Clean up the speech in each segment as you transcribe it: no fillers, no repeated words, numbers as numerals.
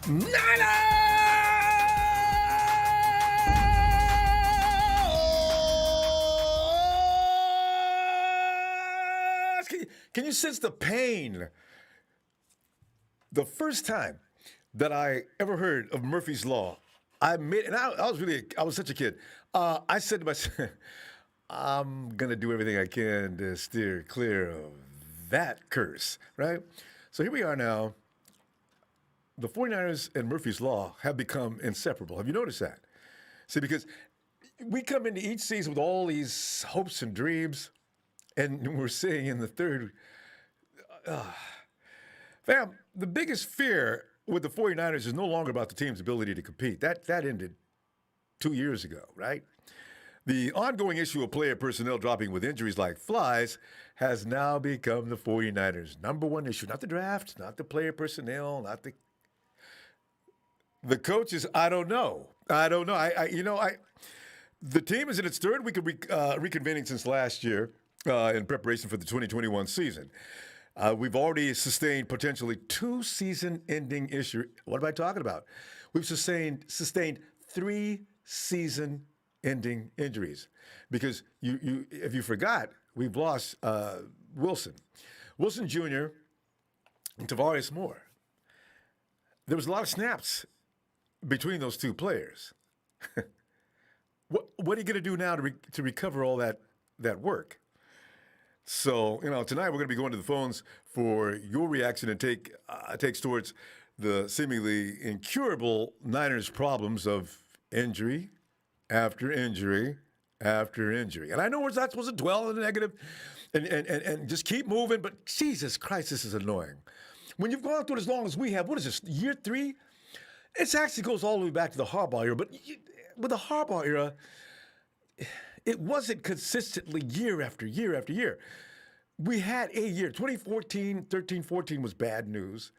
Can you sense the pain? The first time that I ever heard of Murphy's Law, I was such a kid. I said to myself, I'm going to do everything I can to steer clear of that curse, right? So here we are now. The 49ers and Murphy's Law have become inseparable. Have you noticed that? See, because we come into each season with all these hopes and dreams, and we're saying in the third, fam, the biggest fear with the 49ers is no longer about the team's ability to compete. That ended 2 years ago, right? The ongoing issue of player personnel dropping with injuries like flies has now become the 49ers' number one issue. Not the draft, not the player personnel, not the coaches. I don't know. The team is in its third week of reconvening since last year in preparation for the 2021 season. We've already sustained potentially 2 season-ending issues. What am I talking about? We've sustained 3 season-ending injuries because if you forgot, we've lost Wilson Jr. and Tarvarius Moore. There was a lot of snaps between those 2 players. What are you going to do now to recover all that work? So, tonight we're going to be going to the phones for your reaction and takes towards the seemingly incurable Niners problems of injury after injury after injury. And I know we're not supposed to dwell on the negative and just keep moving, but Jesus Christ, this is annoying. When you've gone through it as long as we have, what is this, year 3? It actually goes all the way back to the Harbaugh era, but with the Harbaugh era, it wasn't consistently year after year after year. We had a year. 2014, 13, 14 was bad news.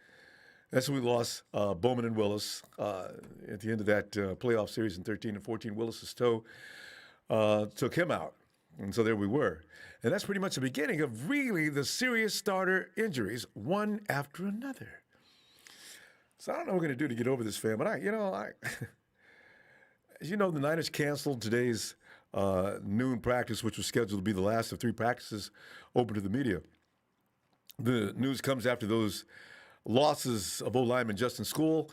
That's when we lost Bowman and Willis at the end of that playoff series in 13 and 14. Willis's toe took him out. And so there we were. And that's pretty much the beginning of really the serious starter injuries, one after another. So I don't know what we're going to do to get over this, fam. But as you know, the Niners canceled today's noon practice, which was scheduled to be the last of 3 practices open to the media. The news comes after those losses of O-lineman Justin Skule,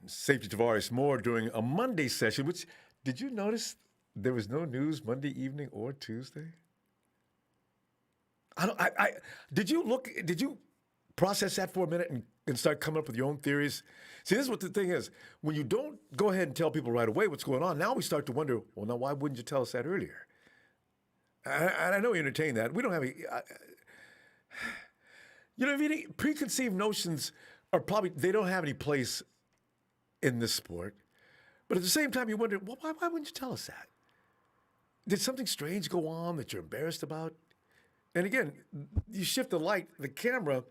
safety Tarvarius Moore during a Monday session, which, did you notice there was no news Monday evening or Tuesday? Did you process that for a minute and start coming up with your own theories? See, this is what the thing is. When you don't go ahead and tell people right away what's going on, now we start to wonder, well, now why wouldn't you tell us that earlier? And I know you entertain that. We don't have any preconceived notions they don't have any place in this sport. But at the same time, you wonder, well, why wouldn't you tell us that? Did something strange go on that you're embarrassed about? And again, you shift the camera,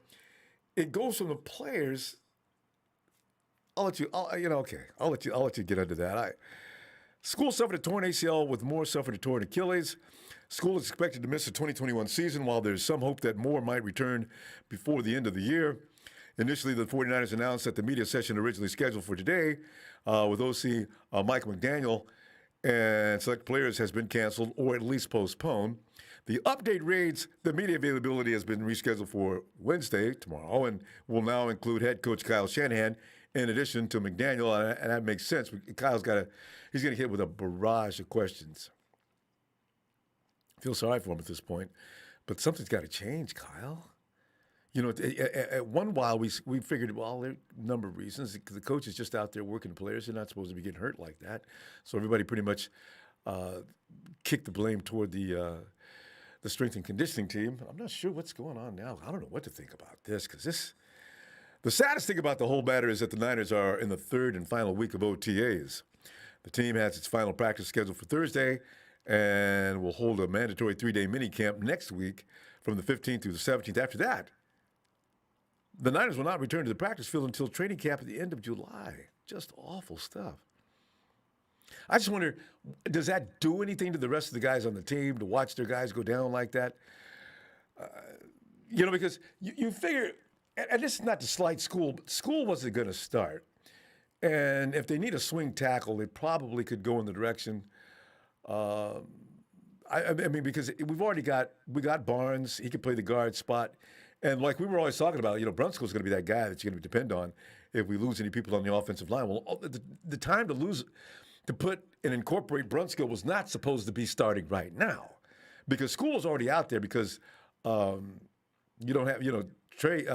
it goes from the players. I'll let you get into that. Skule suffered a torn ACL with Moore suffered a torn Achilles. Skule is expected to miss the 2021 season, while there's some hope that Moore might return before the end of the year. Initially, the 49ers announced that the media session originally scheduled for today with OC Mike McDaniel and select players has been canceled or at least postponed. The update reads the media availability has been rescheduled for Wednesday, tomorrow, and will now include head coach Kyle Shanahan in addition to McDaniel, and that makes sense. He's going to hit with a barrage of questions. Feel sorry for him at this point, but something's got to change, Kyle. At one while we figured, well, there are a number of reasons. The coach is just out there working players. They're not supposed to be getting hurt like that. So everybody pretty much kicked the blame toward the strength and conditioning team. I'm not sure what's going on now. I don't know what to think about this because the saddest thing about the whole matter is that the Niners are in the 3rd and final week of OTAs. The team has its final practice scheduled for Thursday and will hold a mandatory 3-day minicamp next week from the 15th through the 17th. After that, the Niners will not return to the practice field until training camp at the end of July. Just awful stuff. I just wonder, does that do anything to the rest of the guys on the team to watch their guys go down like that? Because you figure, and this is not to slight Skule, but Skule wasn't going to start. And if they need a swing tackle, they probably could go in the direction. I mean, because we got Barnes. He could play the guard spot, and like we were always talking about, Brunskill's going to be that guy that you're going to depend on if we lose any people on the offensive line. Well, the time to put and incorporate Brunskill was not supposed to be starting right now, because Skule is already out there because you don't have Trey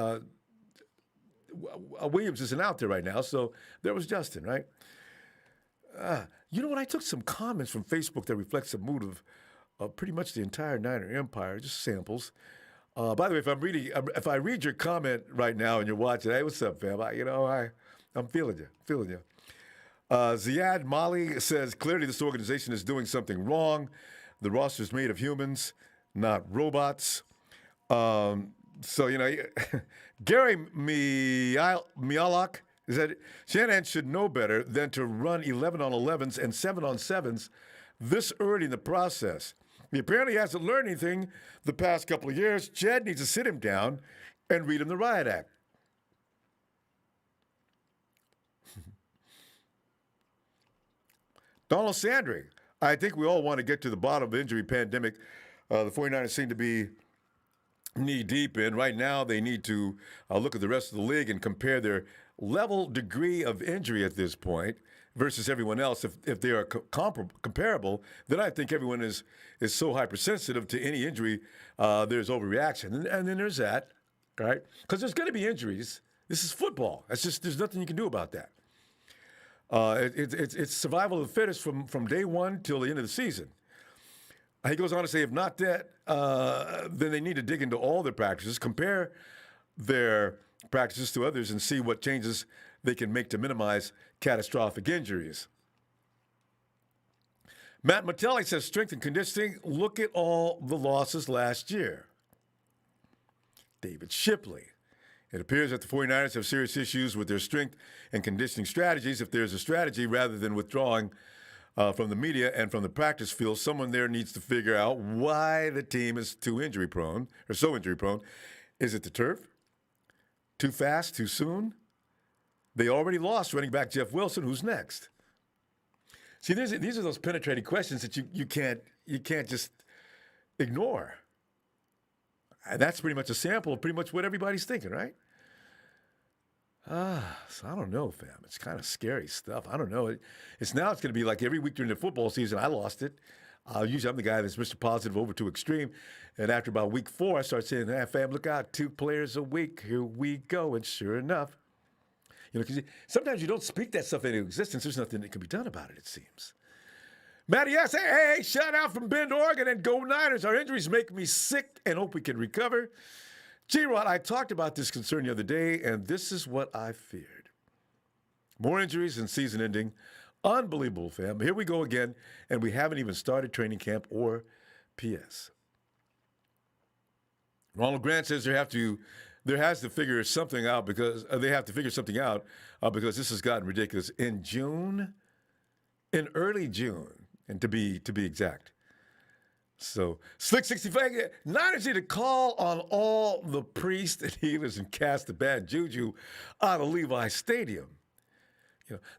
Williams isn't out there right now, so there was Justin, right? You know what? I took some comments from Facebook that reflects the mood of pretty much the entire Niner Empire, just samples. By the way, if I read your comment right now and you're watching, hey, what's up, fam? I'm feeling you. Ziad Mali says, clearly this organization is doing something wrong. The roster is made of humans, not robots. So, Gary Mialak is that Shanahan should know better than to run 11 on 11s and 7 on 7s this early in the process. He apparently hasn't learned anything the past couple of years. Jed needs to sit him down and read him the riot act. Donald Sandry, I think we all want to get to the bottom of the injury pandemic. The 49ers seem to be knee deep in. Right now, they need to look at the rest of the league and compare their level degree of injury at this point versus everyone else. If they are comparable, then I think everyone is so hypersensitive to any injury, there's overreaction. And then there's that, right? Because there's going to be injuries. This is football. There's nothing you can do about that. It's survival of the fittest from day one till the end of the season. He goes on to say, if not that, then they need to dig into all their practices, compare their practices to others, and see what changes they can make to minimize catastrophic injuries. Matt Mattelli says, strength and conditioning, look at all the losses last year. David Shipley. It appears that the 49ers have serious issues with their strength and conditioning strategies. If there's a strategy, rather than withdrawing from the media and from the practice field, someone there needs to figure out why the team is so injury prone. Is it the turf? Too fast, too soon? They already lost running back Jeff Wilson. Who's next? See, these are those penetrating questions that you can't just ignore. And that's pretty much a sample of pretty much what everybody's thinking, right? So I don't know, fam. It's kind of scary stuff. I don't know. It's going to be like every week during the football season, I lost it. Usually I'm the guy that's Mr. Positive over to extreme. And after about week 4, I start saying, hey, fam, look out, 2 players a week. Here we go. And sure enough, because sometimes you don't speak that stuff into existence. There's nothing that can be done about it, it seems. Matty, yes, hey, shout out from Bend, Oregon, and go Niners. Our injuries make me sick and hope we can recover. G-Rod, I talked about this concern the other day, and this is what I feared. More injuries and season ending. Unbelievable, fam. Here we go again, and we haven't even started training camp or PS. Ronald Grant says there has to figure something out because this has gotten ridiculous. In early June, and to be exact. So, Slick 65, Niners need to call on all the priests and healers and cast the bad juju out of Levi Stadium.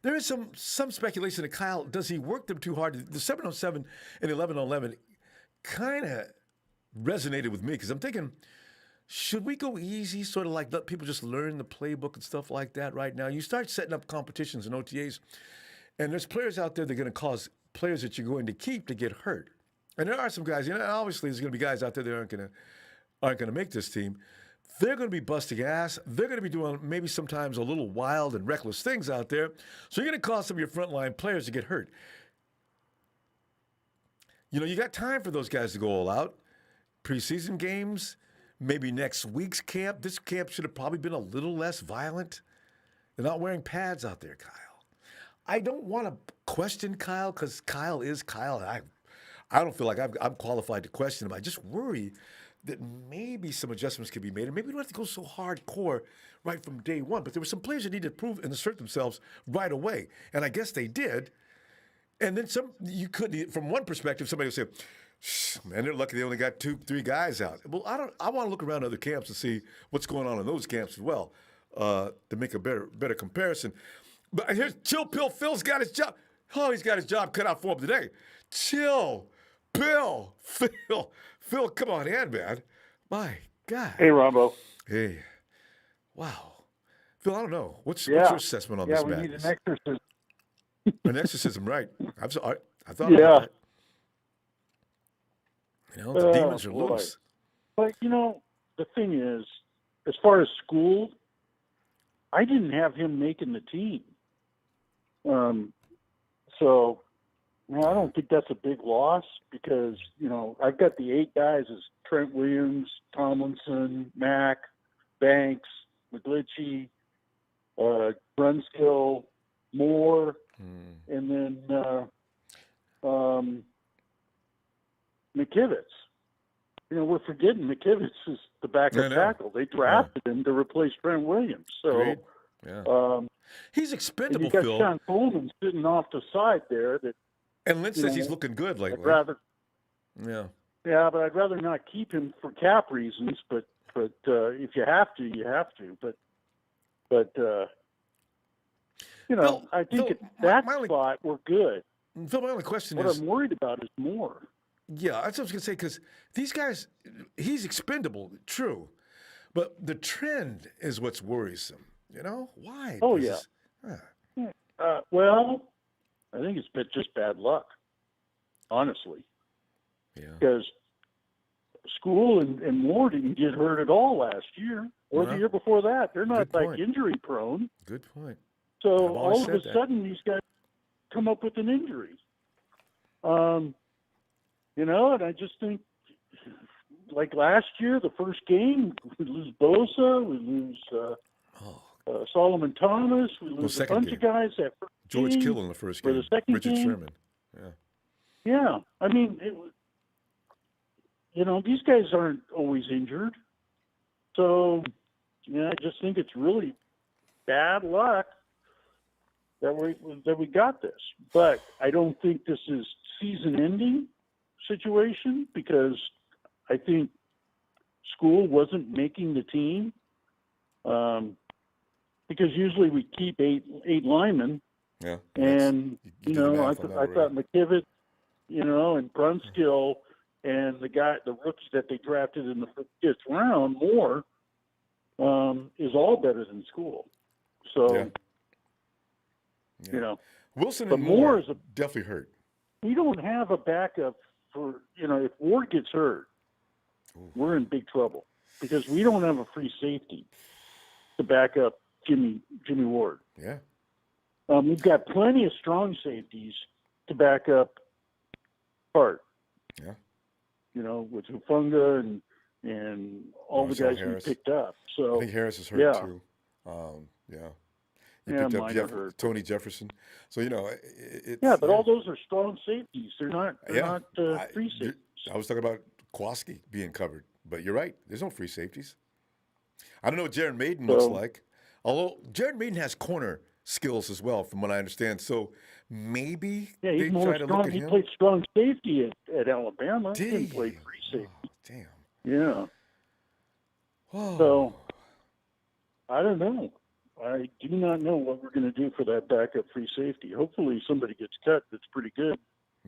There is some speculation that Kyle, does he work them too hard? The 7-on-7 and 11-on-11 kind of resonated with me because I'm thinking, should we go easy, sort of like let people just learn the playbook and stuff like that right now? You start setting up competitions and OTAs, and there's players out there that are going to cause players that you're going to keep to get hurt. And there are some guys, obviously there's going to be guys out there that aren't going to make this team. They're going to be busting ass. They're going to be doing maybe sometimes a little wild and reckless things out there. So you're going to cause some of your frontline players to get hurt. You got time for those guys to go all out. Preseason games, maybe next week's camp. This camp should have probably been a little less violent. They're not wearing pads out there, Kyle. I don't want to question Kyle because Kyle is Kyle. I don't feel like I'm qualified to question him. I just worry that maybe some adjustments could be made, and maybe we don't have to go so hardcore right from day one. But there were some players that needed to prove and assert themselves right away, and I guess they did. And then you could, from one perspective, somebody would say, man, they're lucky they only got 2-3 guys out. Well, I want to look around other camps and see what's going on in those camps as well to make a better comparison. But here's Chill Pill Phil's got his job. Oh, he's got his job cut out for him today. Chill Pill Phil. Phil, come on in, man. My God. Hey, Ronbo. Hey. Wow. Phil, I don't know. What's your assessment on yeah, this we madness? need an exorcism. An exorcism, right. I thought about that. You know, the demons are loose. But, the thing is, as far as Skule, I didn't have him making the team. So, I don't think that's a big loss because, I've got the 8 guys as Trent Williams, Tomlinson, Mack, Banks, McGlinchey, Brunskill, Moore, and then McKivitz. We're forgetting McKivitz is the backup tackle. They drafted him to replace Trent Williams. So, he's expendable, and you got Phil. Sean Coleman sitting off the side there. And Lynch says he's looking good lately. Yeah, but I'd rather not keep him for cap reasons. But if you have to, you have to. But I think at that spot we're good. Phil, my only question is, what I'm worried about is more. Yeah, that's what I was going to say, because these guys, he's expendable, true. But the trend is what's worrisome, Why? Oh, yeah. Well, I think it's just bad luck, honestly. Yeah. Because Skule and Moore didn't get hurt at all last year or the year before that. They're not injury prone. Good point. So all of a sudden these guys come up with an injury. And I just think, like last year, the first game, we lose Bosa, we lose Solomon Thomas, we lose a bunch of guys. That first George game, Kittle in the first game. For the second Richard game. Sherman. Yeah. I mean, these guys aren't always injured. So, I just think it's really bad luck that we got this. But I don't think this is season-ending situation because I think Skule wasn't making the team because usually we keep eight linemen. Yeah. And, I thought McKivitz, and Brunskill and the rookie that they drafted in the 5th round, Moore, is all better than Skule. So, Wilson and Moore is definitely hurt. We don't have a backup for, if Ward gets hurt, we're in big trouble because we don't have a free safety to back up Jimmy Ward. Yeah. We've got plenty of strong safeties to back up Hart. Yeah. With Hufunga and all the guys Harris. we picked up. So I think Harris is hurt too. You picked up Tony Jefferson. So, but all those are strong safeties. They're not free safeties. I was talking about Kowalski being covered, but you're right. There's no free safeties. I don't know what Jared Maiden looks like. Although Jared Maiden has corner skills as well, from what I understand. So maybe they try to look at him. He played strong safety at Alabama. He didn't play free safety. Oh, damn. Yeah. Whoa. So, I don't know. I do not know what we're going to do for that backup free safety. Hopefully somebody gets cut that's pretty good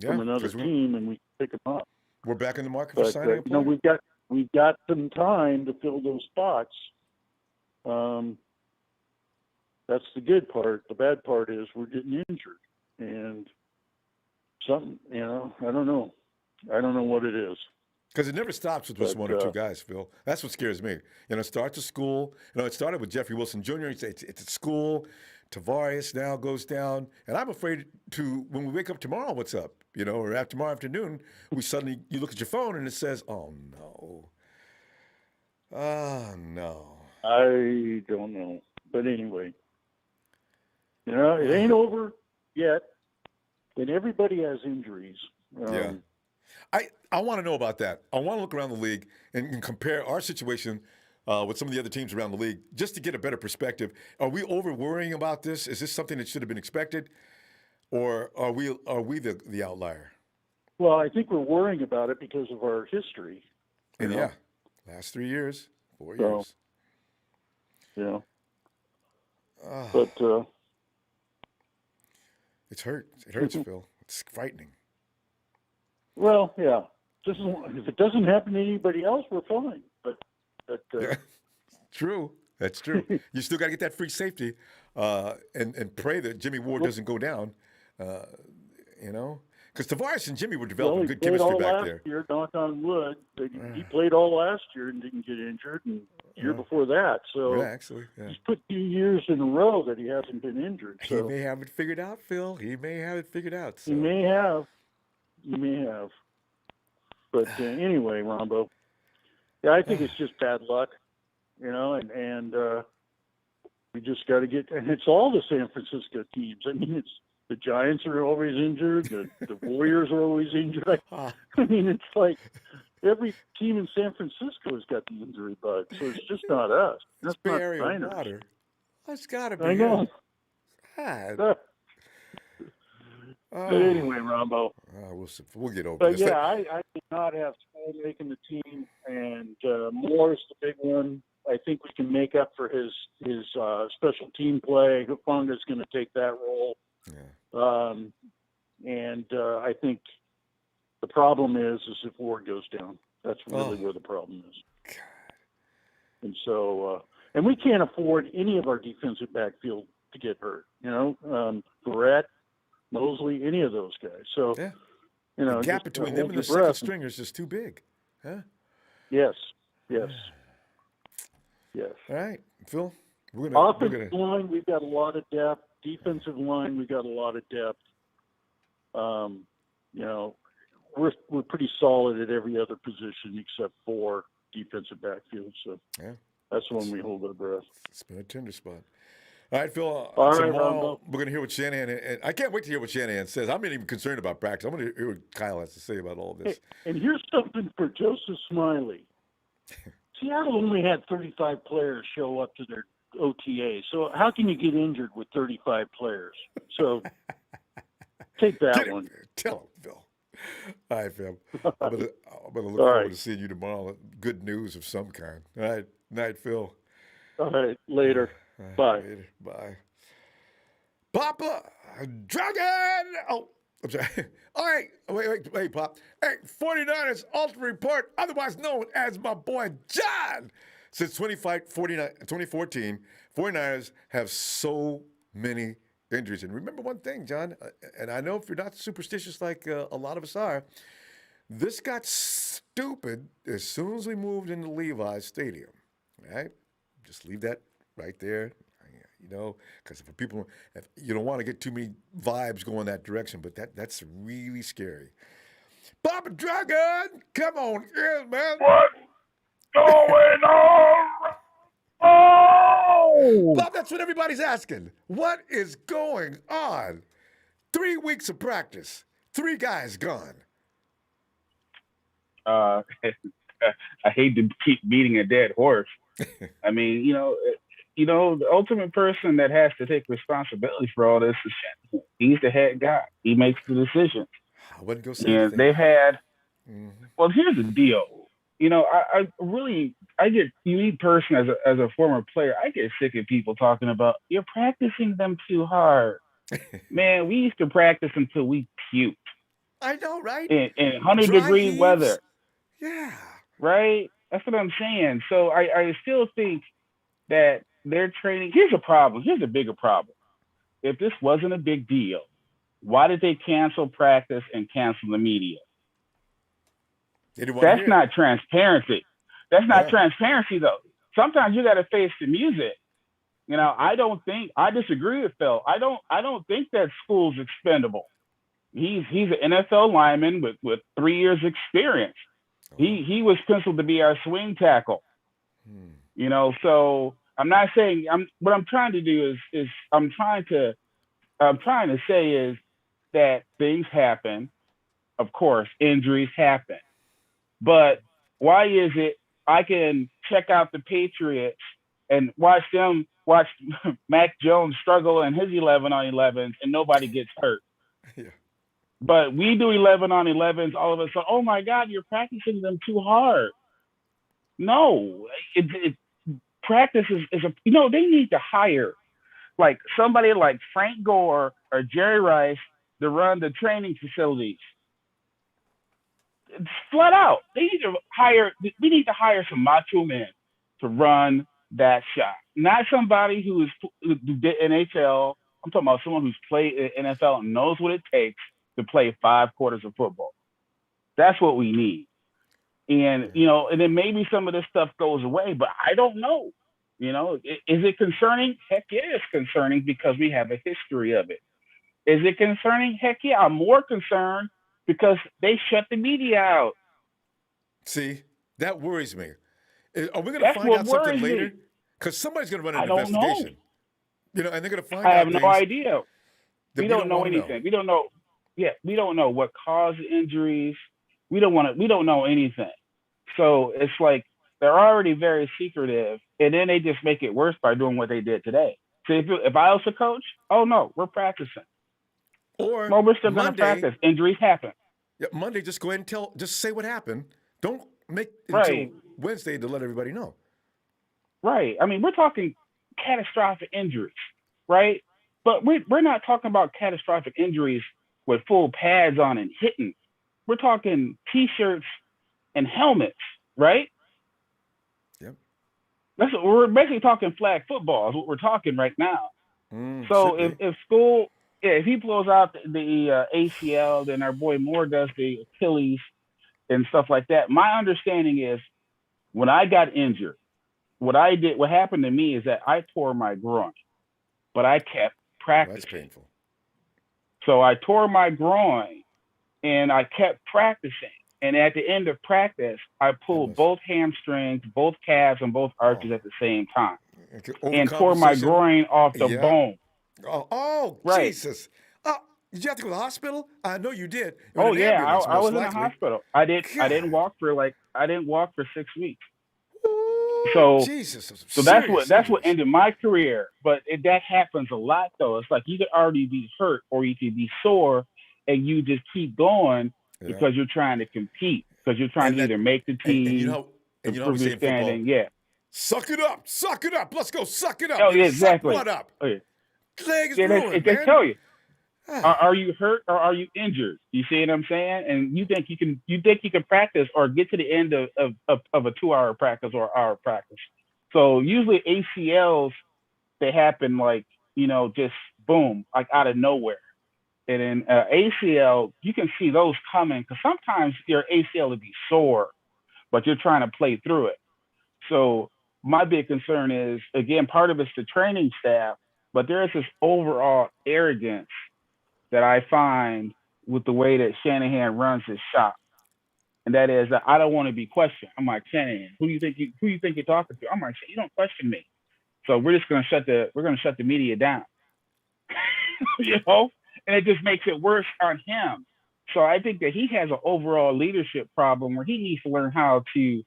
from another team and we can pick them up. We're back in the market for signing a player? We've got some time to fill those spots. That's the good part. The bad part is we're getting injured. And something, I don't know. I don't know what it is. Because it never stops with just one or two guys, Phil. That's what scares me. It starts at Skule. It started with Jeffrey Wilson Jr. It's at Skule. Tarvarius now goes down. And I'm afraid when we wake up tomorrow, what's up? Or after tomorrow afternoon, you look at your phone and it says, oh, no. Oh, no. I don't know. But anyway, it ain't over yet. And everybody has injuries. Yeah. I want to know about that. I want to look around the league and compare our situation with some of the other teams around the league just to get a better perspective. Are we over worrying about this? Is this something that should have been expected? Or are we the outlier? Well, I think we're worrying about it because of our history. And last 3 years, 4 years. Yeah. But It's hurt. It hurts, Phil. It's frightening. Well, yeah. If it doesn't happen to anybody else, we're fine. But Yeah, true. That's true. You still got to get that free safety, and pray that Jimmy Ward doesn't go down. Uh, you know, because Tarvarius and Jimmy were developing he good played chemistry all back last there. year, knock on wood. He played all last year and didn't get injured, and the year before that. So Yeah, actually, yeah. he's put 2 years in a row that he hasn't been injured. So He may have it figured out, Phil. He may have it figured out. So. he may have. He may have. But anyway, Ronbo, yeah, I think it's just bad luck, and we just got to get, and it's all the San Francisco teams. I mean, it's the Giants are always injured, the Warriors are always injured. I mean, it's like every team in San Francisco has got the injury bug, so it's just not us. It's Bay Area water. That's got to be. I know. God. But anyway, Ronbo. We'll get over but this. But yeah, I did not have Skule making the team, and Moore's the big one. I think we can make up for his special team play. Hufunga's going to take that role. Yeah. And I think the problem is if Ward goes down. That's really where the problem is. God. And so, and we can't afford any of our defensive backfield to get hurt. Barrett, Mosley, any of those guys. So, yeah. The gap between them and the second string is just too big. Huh? Yes. Yes. All right, Phil. Offensive line, we've got a lot of depth. Defensive line, we've got a lot of depth. We're pretty solid at every other position except for defensive backfield. So that's when we hold our breath. It's been a tender spot. All right, Phil. All right, tomorrow we're going to hear what Shanahan, and I can't wait to hear what Shanahan says. I'm not even concerned about practice. I'm going to hear what Kyle has to say about all this. And here's something for Joseph Smiley. Seattle only had 35 players show up to their OTA. So how can you get injured with 35 players? So take that one. Tell him, Phil. All right, Phil. I'm gonna look forward to seeing you tomorrow. Good news of some kind. All right. Night, Phil. All right. Later. Bye. Later. Bye. Papa Dragon! Oh, I'm sorry. All right. Wait, Pop. Hey, 49ers Ultimate Report, otherwise known as my boy John. Since 2014, 49ers have so many injuries. And remember one thing, John, and I know if you're not superstitious like a lot of us are, this got stupid as soon as we moved into Levi's Stadium, right? Just leave that right there, because if people, if you don't want to get too many vibes going that direction, but that's really scary. Papa Dragon, come on in, man. What's going on? Oh! Bob, that's what everybody's asking. What is going on? 3 weeks of practice, 3 guys gone. I hate to keep beating a dead horse. I mean, the ultimate person that has to take responsibility for all this is Shanahan. He's the head guy. He makes the decisions. I wouldn't go say anything. They've had. Well, here's the deal. I get me personally as a former player, I get sick of people talking about you're practicing them too hard. Man, we used to practice until we puked. I know, right? In 100-degree weather. Yeah. Right? That's what I'm saying. So I still think that they're training. Here's a problem. Here's a bigger problem. If this wasn't a big deal, why did they cancel practice and cancel the media? That's not transparency. That's not transparency, though. Sometimes you got to face the music. I disagree with Phil. I don't think that Skule's expendable. He's an NFL lineman with 3 years experience. He was penciled to be our swing tackle. So I'm not saying what I'm trying to do is I'm trying to say is that things happen. Of course, injuries happen. But why is it I can check out the Patriots and watch Mac Jones struggle in his 11-on-11s and nobody gets hurt? Yeah. But we do 11-on-11s, all of us say, oh my God, you're practicing them too hard. No, practice is they need to hire. like somebody like Frank Gore or Jerry Rice to run the training facilities. It's flat out. We need to hire some macho men to run that shop. Not somebody who did NHL. I'm talking about someone who's played in NFL and knows what it takes to play 5 quarters of football. That's what we need. And, and then maybe some of this stuff goes away, but I don't know. Is it concerning? Heck yeah, it's concerning because we have a history of it. Is it concerning? Heck yeah, I'm more concerned because they shut the media out. See, that worries me. Are we going to find out something later? Because somebody's going to run an investigation. And they're going to find out. I have no idea. We don't know anything. We don't know. Yeah, we don't know what caused the injuries. We don't know anything. So it's like they're already very secretive, and then they just make it worse by doing what they did today. So if I was a coach, oh no, we're practicing. Or we're still going to practice. Injuries happen. Yeah, Monday, just go ahead and just say what happened. Don't make until Wednesday to let everybody know. Right. I mean, we're talking catastrophic injuries, right? But we're not talking about catastrophic injuries with full pads on and hitting. We're talking T-shirts and helmets, right? Yep. We're basically talking flag football is what we're talking right now. So if Skule, if he blows out the ACL, then our boy Moore does the Achilles and stuff like that. My understanding is when I got injured, what happened to me is that I tore my groin, but I kept practicing. That's painful. So I tore my groin and I kept practicing. And at the end of practice, I pulled both hamstrings, both calves, and both arches at the same time. And tore my groin off the bone. Oh, right. Jesus. Oh, did you have to go to the hospital? I know you did. Oh, yeah. I was in the hospital. I didn't walk for 6 weeks. Ooh, so Jesus. So that's what ended my career. But that happens a lot, though. It's like you could already be hurt or you could be sore and you just keep going because you're trying to compete, because you're trying to either make the team, improve your standing. Yeah. Suck it up. Suck it up. Let's go. Suck it up. Oh, yeah, exactly. Suck what up? Oh, yeah. Leg is ruined, they tell you. Are you hurt or are you injured? You see what I'm saying? And you think you can practice or get to the end of a 2-hour practice or hour practice. So usually ACLs, they happen like, just boom, like out of nowhere. And in ACL, you can see those coming because sometimes your ACL will be sore, but you're trying to play through it. So my big concern is, again, part of it's the training staff, but there is this overall arrogance that I find with the way that Shanahan runs his shop. And that is that I don't want to be questioned. I'm like, Shanahan, who you think you're talking to? I'm like, you don't question me. So we're going to shut the media down. And it just makes it worse on him. So I think that he has an overall leadership problem where he needs to learn how to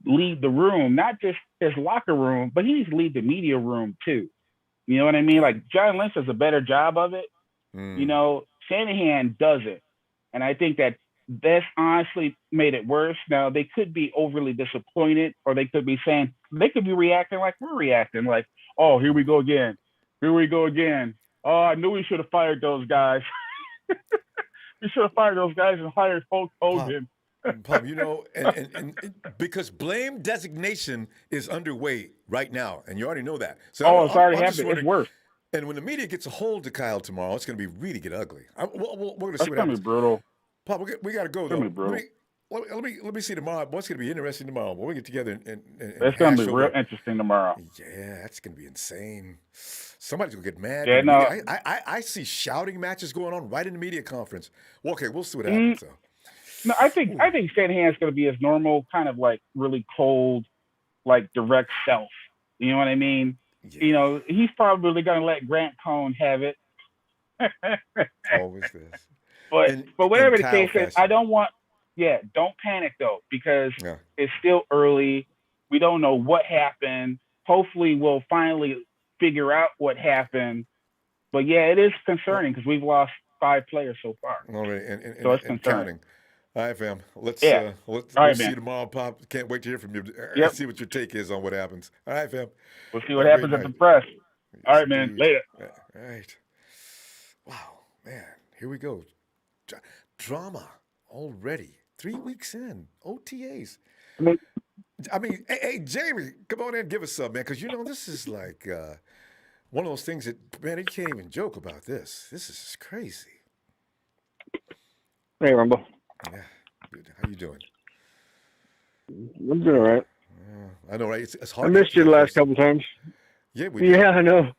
lead the room, not just his locker room, but he needs to lead the media room too. You know what I mean? Like John Lynch does a better job of it. Shanahan doesn't. And I think that's honestly made it worse. Now, they could be overly disappointed, or they could be reacting like we're reacting, like, oh, here we go again. Oh, I knew we should have fired those guys. We should have fired those guys and hired Hulk Hogan. Pop, and because blame designation is underway right now, and you already know that. So it's already happening. It's worse. And when the media gets a hold of Kyle tomorrow, it's going to really get ugly. We're going to see what happens. That's going to be brutal. Pop, we got to go, though. Let me see tomorrow. What's going to be interesting tomorrow? When we get together and it's going to be real interesting tomorrow. Yeah, that's going to be insane. Somebody's going to get mad. Yeah, no. I see shouting matches going on right in the media conference. Well, okay, we'll see what happens, though. No, I think Shanahan's going to be his normal kind of like really cold, like direct self. You know what I mean? Yeah. He's probably going to let Grant Cohn have it. Always this. But whatever the case is, don't panic though, because it's still early. We don't know what happened. Hopefully we'll finally figure out what happened. But yeah, it is concerning because we've lost 5 players so far. Already, so it's concerning. Counting. All right, fam. Let's see you tomorrow, Pop. Can't wait to hear from you. See what your take is on what happens. All right, fam. We'll see what happens at the press. All Yes, right, man. indeed. Later. All right. Wow, man. Here we go. Drama already. 3 weeks in. OTAs. I mean, I mean, hey, Jamie, come on in and give us some, man, because this is like one of those things that, man, you can't even joke about this. This is crazy. hey, Ronbo. Yeah, dude, how you doing? I'm doing all right. I know, right? It's I hard to get missed to you the that last person. couple times. Yeah, we Yeah, did. I know.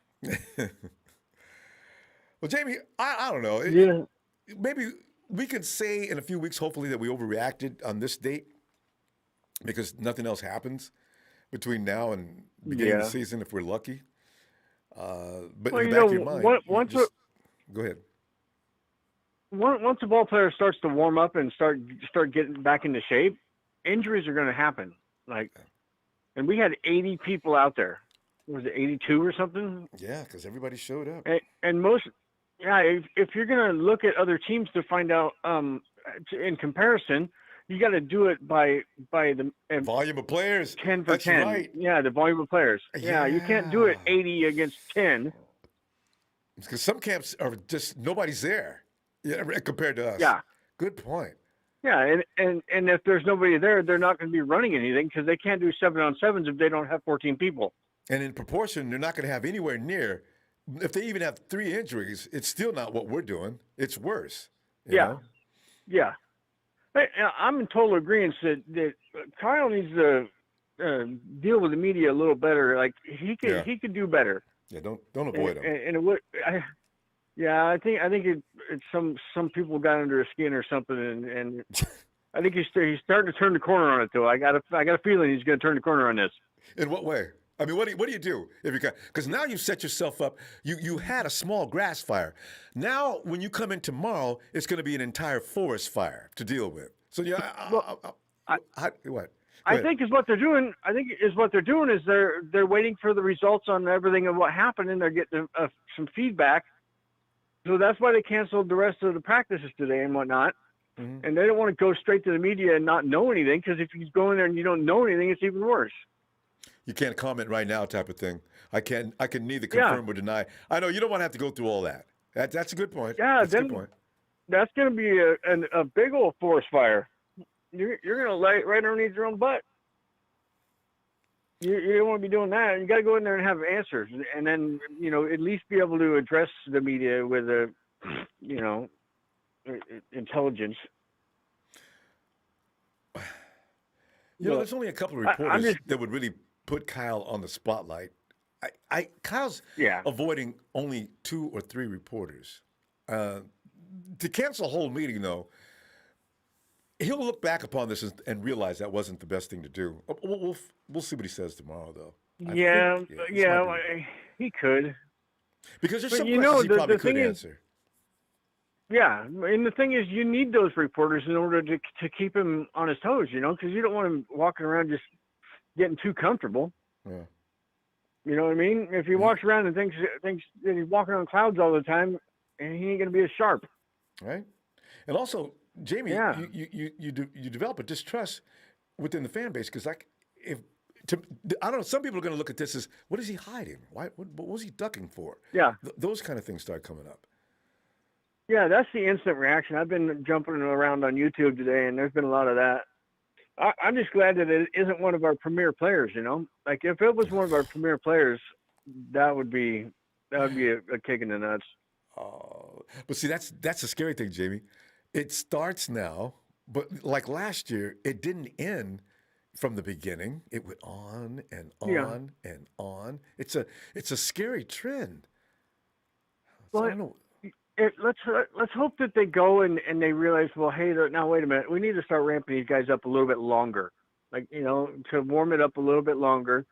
Well, Jamie, I don't know. Yeah. Maybe we could say in a few weeks, hopefully, that we overreacted on this date because nothing else happens between now and beginning of the Yeah. season if we're lucky. But Well, in the back of your mind, you once just go ahead. once a ball player starts to warm up and start getting back into shape, injuries are going to happen. Like, and we had 80 people out there. Was it 82 or something? Yeah, because everybody showed up. And most, yeah, if you're going to look at other teams to find out, in comparison, you got to do it by the Volume of players. 10 for That's 10. right. Yeah, the volume of players. Yeah, you can't do it Yeah. 80 against 10. Because some camps are just nobody's there. Yeah, compared to us. Yeah. Good point. Yeah, and if there's nobody there, they're not going to be running anything because they can't do 7-on-7s if they don't have 14 people. And in proportion, they're not going to have anywhere near. If they even have 3 injuries, it's still not what we're doing. It's worse. You Yeah. know? Yeah. I'm in total agreement that Kyle needs to deal with the media a little better. Like he could do better. Yeah, don't avoid them. And it would. I think it's some people got under his skin or something, and I think he's starting to turn the corner on it though. I got a feeling he's going to turn the corner on this. In what way? I mean, what do you do if you can? Because now you've set yourself up. You had a small grass fire. Now, when you come in tomorrow, it's going to be an entire forest fire to deal with. So yeah, what? I think is what they're doing. I think is what they're doing is they're waiting for the results on everything of what happened, and they're getting some feedback. So that's why they canceled the rest of the practices today and whatnot. Mm-hmm. And they don't want to go straight to the media and not know anything, because if you go in there and you don't know anything, it's even worse. You can't comment right now, type of thing. I can neither confirm or deny. I know you don't want to have to go through all that. That's a good point. Yeah, that's a good point. That's going to be a big old forest fire. You're going to lay it right underneath your own butt. You don't want to be doing that. You got to go in there and have answers, and then at least be able to address the media with intelligence. There's only a couple of reporters that would really put Kyle on the spotlight. Kyle's avoiding only 2 or 3 reporters. To cancel a whole meeting, though, he'll look back upon this and realize that wasn't the best thing to do. We'll see what he says tomorrow, though. He could. Because there's some questions he probably could answer. Yeah, and the thing is, you need those reporters in order to keep him on his toes, because you don't want him walking around just getting too comfortable. Yeah. You know what I mean? If he walks around and thinks that he's walking on clouds all the time, and he ain't going to be as sharp. Right. And also, Jamie, you develop a distrust within the fan base, because I don't know, some people are going to look at this as, what is he hiding? What was he ducking for? Yeah. Those kind of things start coming up. Yeah, that's the instant reaction. I've been jumping around on YouTube today, and there's been a lot of that. I'm just glad that it isn't one of our premier players, Like, if it was one of our premier players, that would be a kick in the nuts. Oh, but see, that's the scary thing, Jamie. It starts now, but like last year, it didn't end from the beginning. It went on and on and on. It's a scary trend. So I don't know. Let's hope that they go and they realize, well, hey, now wait a minute, we need to start ramping these guys up a little bit longer, like to warm it up a little bit longer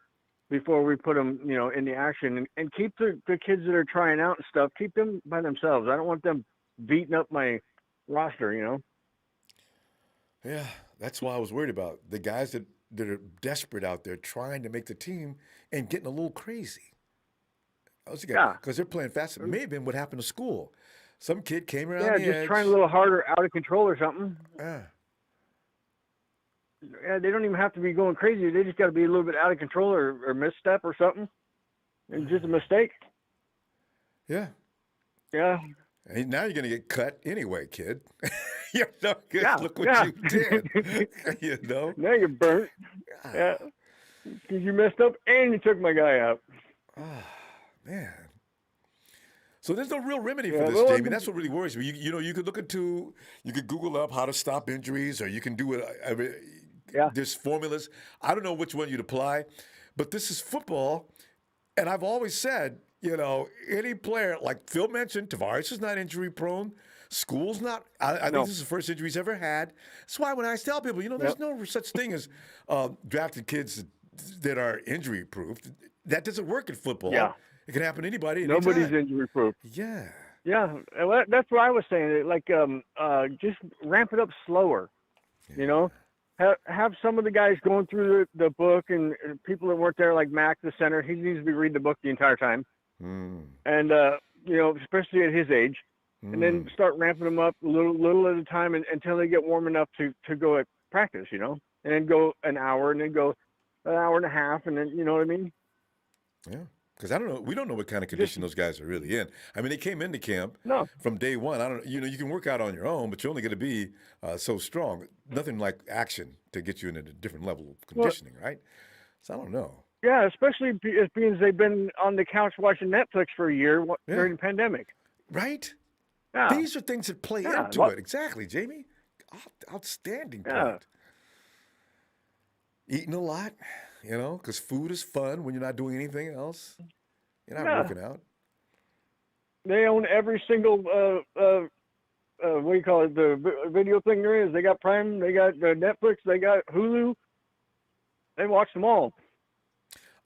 before we put them, in the action, and keep the kids that are trying out and stuff, keep them by themselves. I don't want them beating up my roster, Yeah, that's why I was worried about the guys that are desperate out there trying to make the team and getting a little crazy. Because they're playing fast. It may have been what happened to Skule. Some kid came around the just edge. trying a little harder, out of control or something. Yeah. Yeah, they don't even have to be going crazy. They just got to be a little bit out of control or misstep or something. It's just a mistake. Yeah. Yeah. And now you're going to get cut anyway, kid. You know, 'cause Yeah. look what Yeah. you did. You know? Now you're burnt. Yeah. Because you messed up and you took my guy out. Man. So there's no real remedy for Yeah, this, well, Jamie. That's what really worries me. You know, you could you could Google up how to stop injuries, or you can do it. I mean, Yeah. there's formulas. I don't know which one you'd apply, but this is football, and I've always said, you know, any player like Phil mentioned, Tarvarius is not injury prone. Skule's not. I think No. this is the first injury he's ever had. That's why when I tell people, you know, there's no such thing as drafted kids that are injury proof. That doesn't work in football. Yeah. It can happen to anybody. Nobody's anytime. injury proof. Yeah. Yeah. Well, that's what I was saying. Like, just ramp it up slower. You know, have some of the guys going through the book, and people that weren't there, like Mac, the center, he needs to be reading the book the entire time. And, you know, especially at his age. And then start ramping them up a little at a time until they get warm enough to go at practice, you know, and then go an hour and then go an hour and a half. And then, you know what I mean? Yeah. Because I don't know, we don't know what kind of condition those guys are really in. I mean, they came into camp from day one. I don't, you know, you can work out on your own, but you're only going to be so strong. Nothing like action to get you in a different level of conditioning, right? So I don't know. Yeah, especially being they've been on the couch watching Netflix for a year during the pandemic. Right? Yeah. These are things that play into it. Exactly, Jamie. Outstanding point. Eating a lot, you know, because food is fun when you're not doing anything else. You're not working out. They own every single, what do you call it, the video thing there is. They got Prime, they got Netflix, they got Hulu. They watch them all.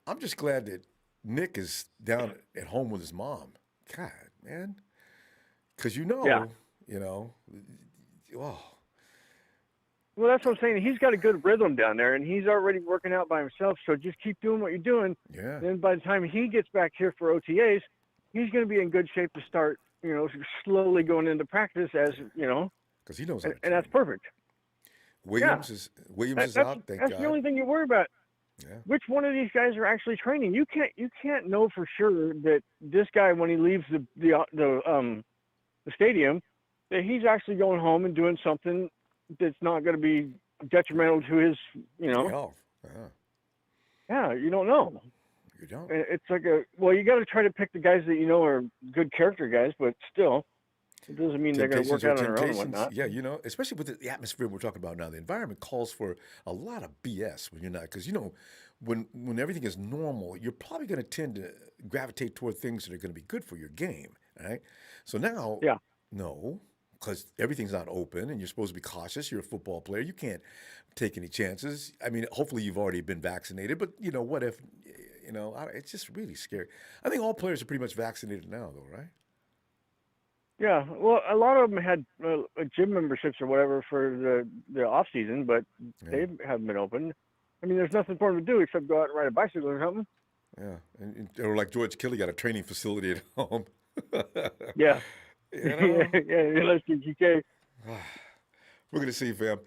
I'm just glad that Nick is down at home with his mom. God, man. Because you know, oh. Well, that's what I'm saying. He's got a good rhythm down there, and he's already working out by himself. So just keep doing what you're doing. Yeah. Then by the time he gets back here for OTAs, he's going to be in good shape to start, you know, slowly going into practice as, you know. Because he knows. And that's perfect. Williams is out. Thank God. That's the only thing you worry about. Yeah. Which one of these guys are actually training? You can't know for sure that this guy, when he leaves the stadium, that he's actually going home and doing something that's not going to be detrimental to his, you know. Health. Yeah, you don't know. You don't. It's like you got to try to pick the guys that you know are good character guys, but still, it doesn't mean they're going to work out on their own and whatnot. Yeah, you know, especially with the atmosphere we're talking about now. The environment calls for a lot of BS when you're not, because, you know, when everything is normal, you're probably going to tend to gravitate toward things that are going to be good for your game, right? So now, no, because everything's not open and you're supposed to be cautious. You're a football player. You can't take any chances. I mean, hopefully you've already been vaccinated, but, you know, what if, you know, it's just really scary. I think all players are pretty much vaccinated now, though, right? Yeah, well, a lot of them had gym memberships or whatever for the off season, but they haven't been open. I mean, there's nothing for them to do except go out and ride a bicycle or something. Yeah, or like George Kelly got a training facility at home. Yeah. You know? Unless you GK. We're going to see, fam.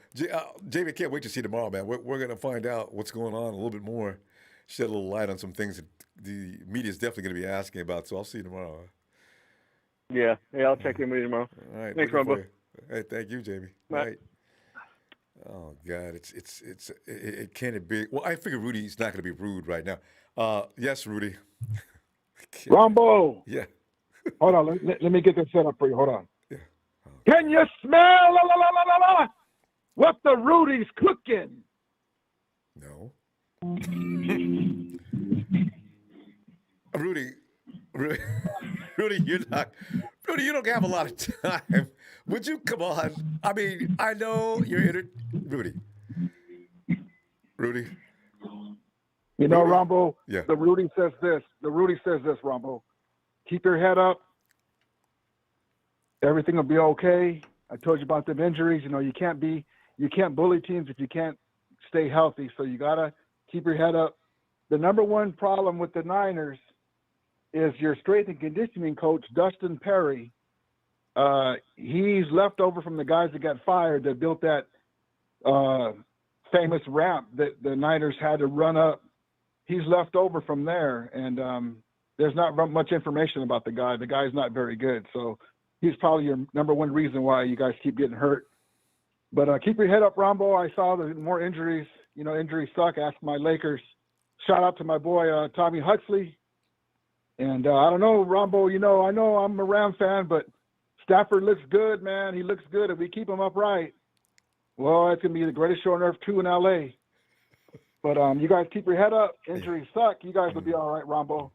Jamie, I can't wait to see you tomorrow, man. We're going to find out what's going on a little bit more, shed a little light on some things that the media is definitely going to be asking about. So I'll see you tomorrow. Yeah, I'll check in with you tomorrow. All right. Thanks, Ronbo. Hey, thank you, Jamie. Bye. All right. Oh God, it can't be. Well, I figure Rudy's not going to be rude right now. Yes, Rudy. Ronbo. Yeah. Hold on. Let me get this set up for you. Hold on. Yeah. Can you smell what the Rudy's cooking? No. Rudy, you don't have a lot of time. Would you come on? I mean, I know you're in it, Rudy. You know, Ronbo. Yeah. The Rudy says this, Ronbo. Keep your head up. Everything will be okay. I told you about them injuries. You know, you can't bully teams if you can't stay healthy. So you gotta keep your head up. The number one problem with the Niners is your strength and conditioning coach, Dustin Perry. He's left over from the guys that got fired that built that famous ramp that the Niners had to run up. He's left over from there, and there's not much information about the guy. The guy's not very good. So he's probably your number one reason why you guys keep getting hurt. But keep your head up, Ronbo. I saw the more injuries. Injuries suck. Ask my Lakers. Shout out to my boy, Tommy Huxley. And I don't know, Ronbo, I know I'm a Ram fan, but Stafford looks good, man. He looks good. If we keep him upright, well, it's going to be the greatest show on earth, too, in L.A. But you guys keep your head up. Injuries suck. You guys will be all right, Ronbo.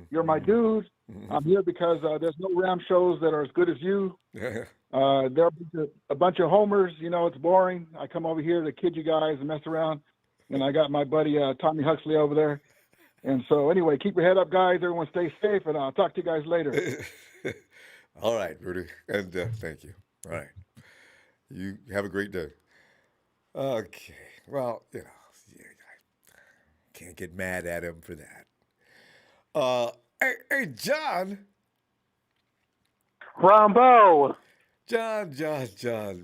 You're my dude. I'm here because there's no Ram shows that are as good as you. There'll be a bunch of homers. It's boring. I come over here to kid you guys and mess around. And I got my buddy Tommy Huxley over there. And so, anyway, keep your head up, guys. Everyone stay safe, and I'll talk to you guys later. All right, Rudy. And thank you. All right. You have a great day. Okay. Well, I can't get mad at him for that. Hey, John. Ronbo. John.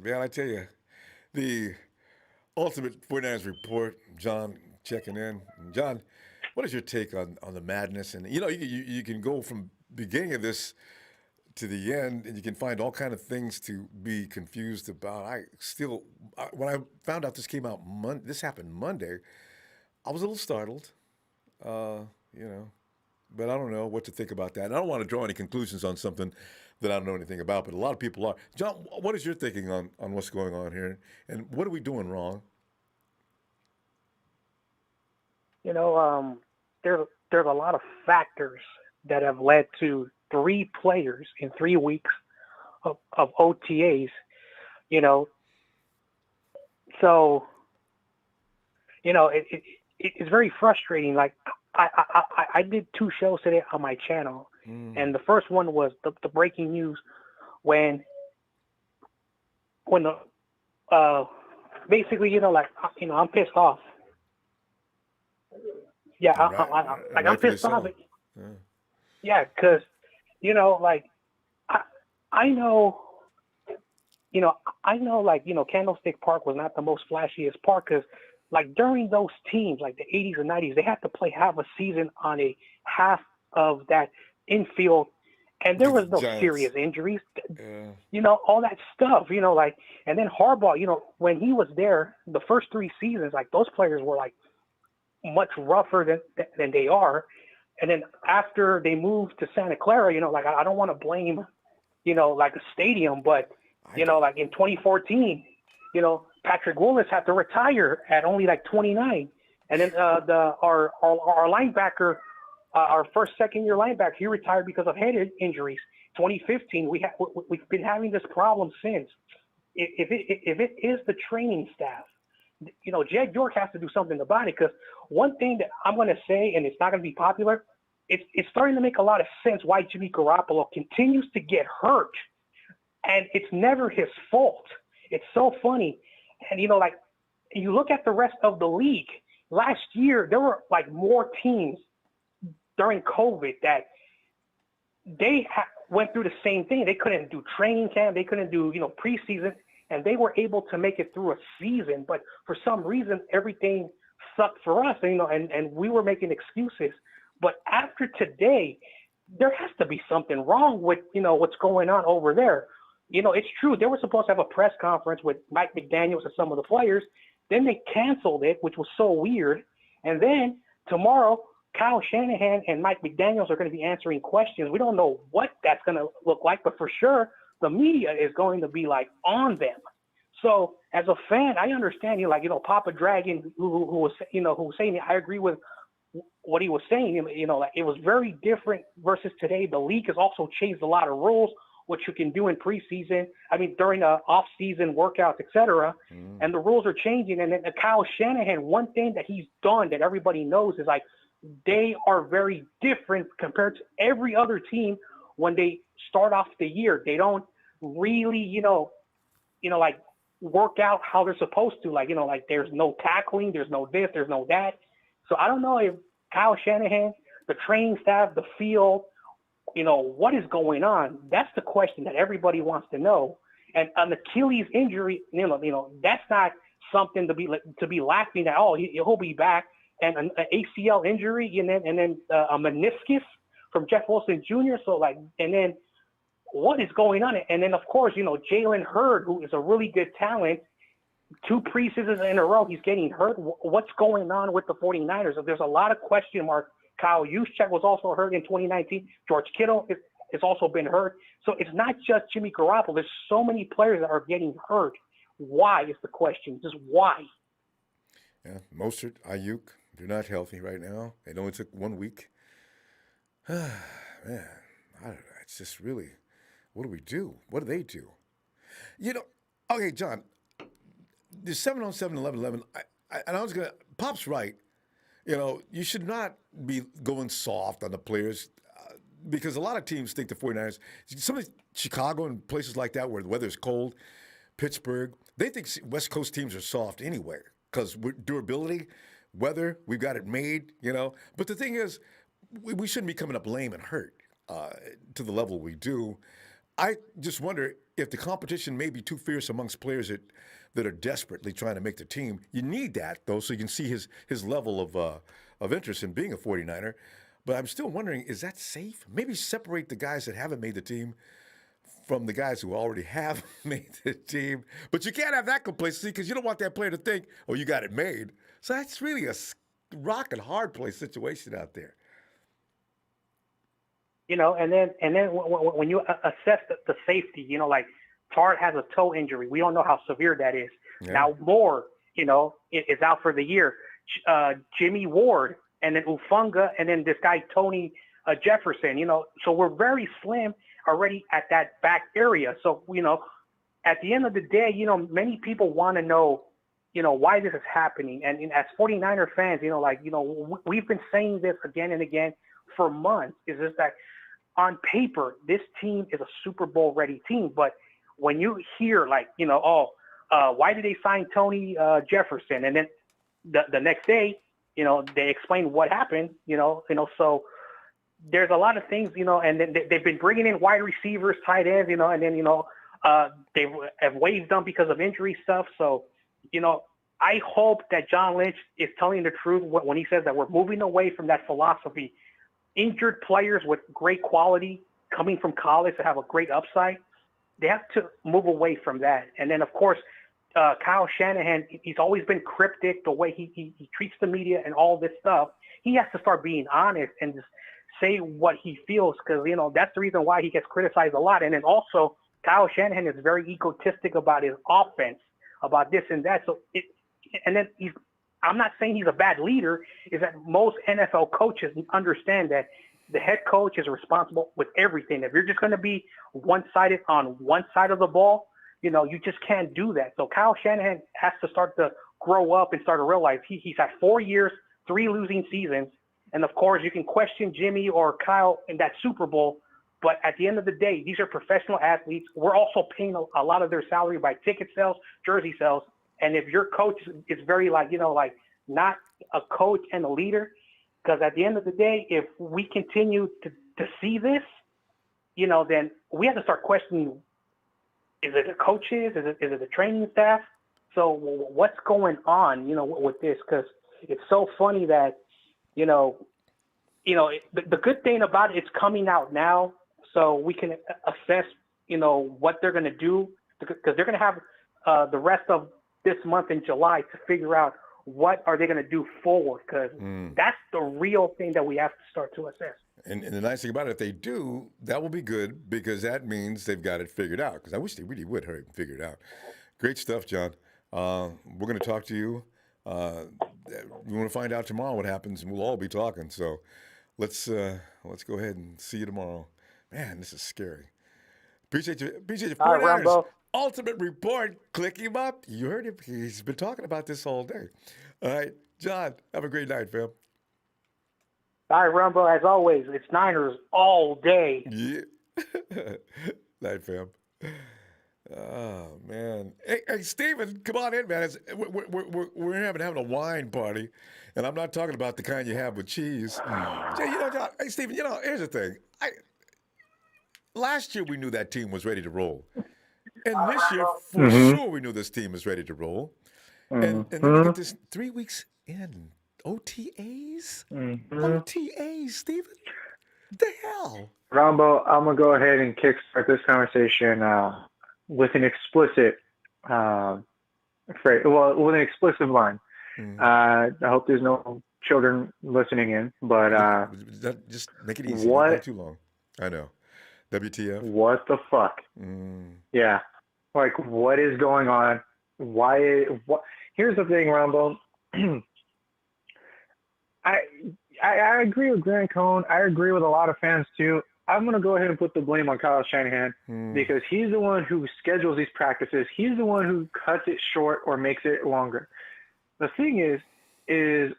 Man, I tell you, the Ultimate 49ers Report, John checking in. John, what is your take on the madness? And, you can go from beginning of this to the end, and you can find all kind of things to be confused about. When I found out this came out, this happened Monday, I was a little startled, but I don't know what to think about that. And I don't want to draw any conclusions on something that I don't know anything about, but a lot of people are. John, what is your thinking on what's going on here, and what are we doing wrong? There's a lot of factors that have led to 3 players in 3 weeks of OTAs, So, it's very frustrating. Like I did 2 shows today on my channel, and the first one was the breaking news when the basically I'm pissed off. Yeah, I'm pissed off. Yeah, because I know Candlestick Park was not the most flashiest park because during those teams like the 80s and 90s, they had to play half a season on a half of that infield, and there was no serious injuries. All that stuff. And then Harbaugh, when he was there, the first 3 seasons, those players were much rougher than they are. And then after they moved to Santa Clara, I don't want to blame, a stadium, but, in 2014, Patrick Willis had to retire at only 29. And then our linebacker, our second year linebacker, he retired because of head injuries. 2015, we've been having this problem since. If it is the training staff, Jed York has to do something about it, because one thing that I'm going to say, and it's not going to be popular, it's starting to make a lot of sense why Jimmy Garoppolo continues to get hurt, and it's never his fault. It's so funny. And, you look at the rest of the league, last year there were more teams during COVID that they went through the same thing. They couldn't do training camp. They couldn't do, preseason. And they were able to make it through a season, but for some reason, everything sucked for us, and we were making excuses. But after today, there has to be something wrong with, what's going on over there. It's true. They were supposed to have a press conference with Mike McDaniels and some of the players. Then they canceled it, which was so weird. And then tomorrow, Kyle Shanahan and Mike McDaniels are going to be answering questions. We don't know what that's going to look like, but for sure, the media is going to be on them. So as a fan, I understand Papa Dragon, who was saying it. I agree with what he was saying. It was very different versus today. The league has also changed a lot of rules, what you can do in preseason. During off-season workouts, etc. And the rules are changing. And then Kyle Shanahan, one thing that he's done that everybody knows is they are very different compared to every other team. When they start off the year, they don't really, work out how they're supposed to. There's no tackling, there's no this, there's no that. So I don't know if Kyle Shanahan, the training staff, the field, what is going on? That's the question that everybody wants to know. And an Achilles injury, that's not something to be laughing at. Oh, he'll be back. And an ACL injury, and then a meniscus. from Jeff Wilson Jr. So like, and then what is going on? And then of course, Jalen Hurd, who is a really good talent, 2 preseasons in a row, he's getting hurt. What's going on with the 49ers? There's a lot of question marks. Kyle Juszczyk was also hurt in 2019. George Kittle has also been hurt. So it's not just Jimmy Garoppolo. There's so many players that are getting hurt. Why is the question? Just why? Yeah, Mostert, Ayuk, they're not healthy right now. It only took 1 week. Man, it's just really, what do we do? What do they do? Okay, John, the 7-on-7, 11-11, and I was going to, Pop's right. You should not be going soft on the players because a lot of teams think the 49ers, some of Chicago and places like that where the weather is cold, Pittsburgh, they think West Coast teams are soft anyway because durability, weather, we've got it made, But the thing is, we shouldn't be coming up lame and hurt to the level we do. I just wonder if the competition may be too fierce amongst players that are desperately trying to make the team. You need that, though, so you can see his level of interest in being a 49er. But I'm still wondering, is that safe? Maybe separate the guys that haven't made the team from the guys who already have made the team. But you can't have that complacency because you don't want that player to think, oh, you got it made. So that's really a rock and hard place situation out there. And then when you assess the safety, like Tard has a toe injury. We don't know how severe that is. Yeah. Now Moore, is out for the year. Jimmy Ward, and then Ufunga, and then this guy Tony Jefferson. So we're very slim already at that back area. So at the end of the day, many people want to know, why this is happening. And as 49er fans, we've been saying this again and again for months. Is just that on paper, this team is a Super Bowl ready team, but when you hear why did they sign Tony Jefferson? And then the next day, they explain what happened, so there's a lot of things, and then they've been bringing in wide receivers, tight ends, and then, they have waived them because of injury stuff. So, I hope that John Lynch is telling the truth when he says that we're moving away from that philosophy. Injured players with great quality coming from college that have a great upside, they have to move away from that. And then, of course, Kyle Shanahan, he's always been cryptic, the way he treats the media and all this stuff. He has to start being honest and just say what he feels because, that's the reason why he gets criticized a lot. And then also, Kyle Shanahan is very egotistic about his offense, about this and that. So I'm not saying he's a bad leader, is that most NFL coaches understand that the head coach is responsible with everything. If you're just going to be one-sided on one side of the ball, you just can't do that. So Kyle Shanahan has to start to grow up and start to realize he's had 4 years, 3 losing seasons. And of course, you can question Jimmy or Kyle in that Super Bowl, but at the end of the day, these are professional athletes. We're also paying a lot of their salary by ticket sales, jersey sales. And if your coach is very not a coach and a leader, because at the end of the day, if we continue to see this, then we have to start questioning, is it the coaches? Is it the training staff? So what's going on, with this? Because it's so funny that, the good thing about it's coming out now, so we can assess, what they're going to do, because they're going to have the rest of this month in July to figure out what are they going to do forward, because that's the real thing that we have to start to assess. And the nice thing about it, if they do, that will be good because that means they've got it figured out. Because I wish they really would hurry and figure it out. Great stuff, John. We're going to talk to you. We want to find out tomorrow what happens, and we'll all be talking. So let's go ahead and see you tomorrow. Man, this is scary. Appreciate you. All right, Ronbo. Ultimate Report. Click him up. You heard him. He's been talking about this all day. All right, John, have a great night, fam. All right, Ronbo, as always, it's Niners all day. Yeah. Night, fam. Oh, man. Hey, Steven, come on in, man. We're having a wine party, and I'm not talking about the kind you have with cheese. John, hey, Steven, here's the thing. Last year we knew that team was ready to roll. And this year, for sure, we knew this team was ready to roll. And then we get this 3 weeks in. OTAs? OTAs, Steven? What the hell? Ronbo, I'm gonna go ahead and kickstart this conversation with an explicit phrase. Well, with an explicit line. I hope there's no children listening in, but Just make it easy. what Not too long. I know. WTF? what the fuck? Yeah, like what is going on? Why? What? Here's the thing, Ronbo. I agree with Grant Cohn. I agree with a lot of fans too. I'm going to go ahead and put the blame on Kyle Shanahan because he's the one who schedules these practices. He's the one who cuts it short or makes it longer. The thing is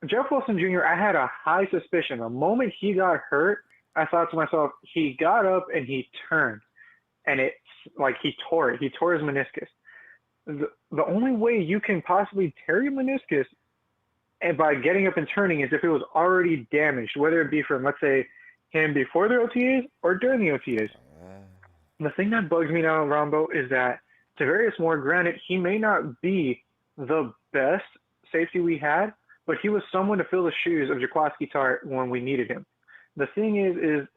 Jeff Wilson Jr., I had a high suspicion. The moment he got hurt, I thought to myself, he got up and he turned. And it's like he tore it. He tore his meniscus. The only way you can possibly tear your meniscus and by getting up and turning is if it was already damaged, whether it be from, let's say, him before the OTAs or during the OTAs. The thing that bugs me now, Ronbo, is that Tarvarius Moore, granted, he may not be the best safety we had, but he was someone to fill the shoes of Jaquiski Tartt when we needed him. The thing is,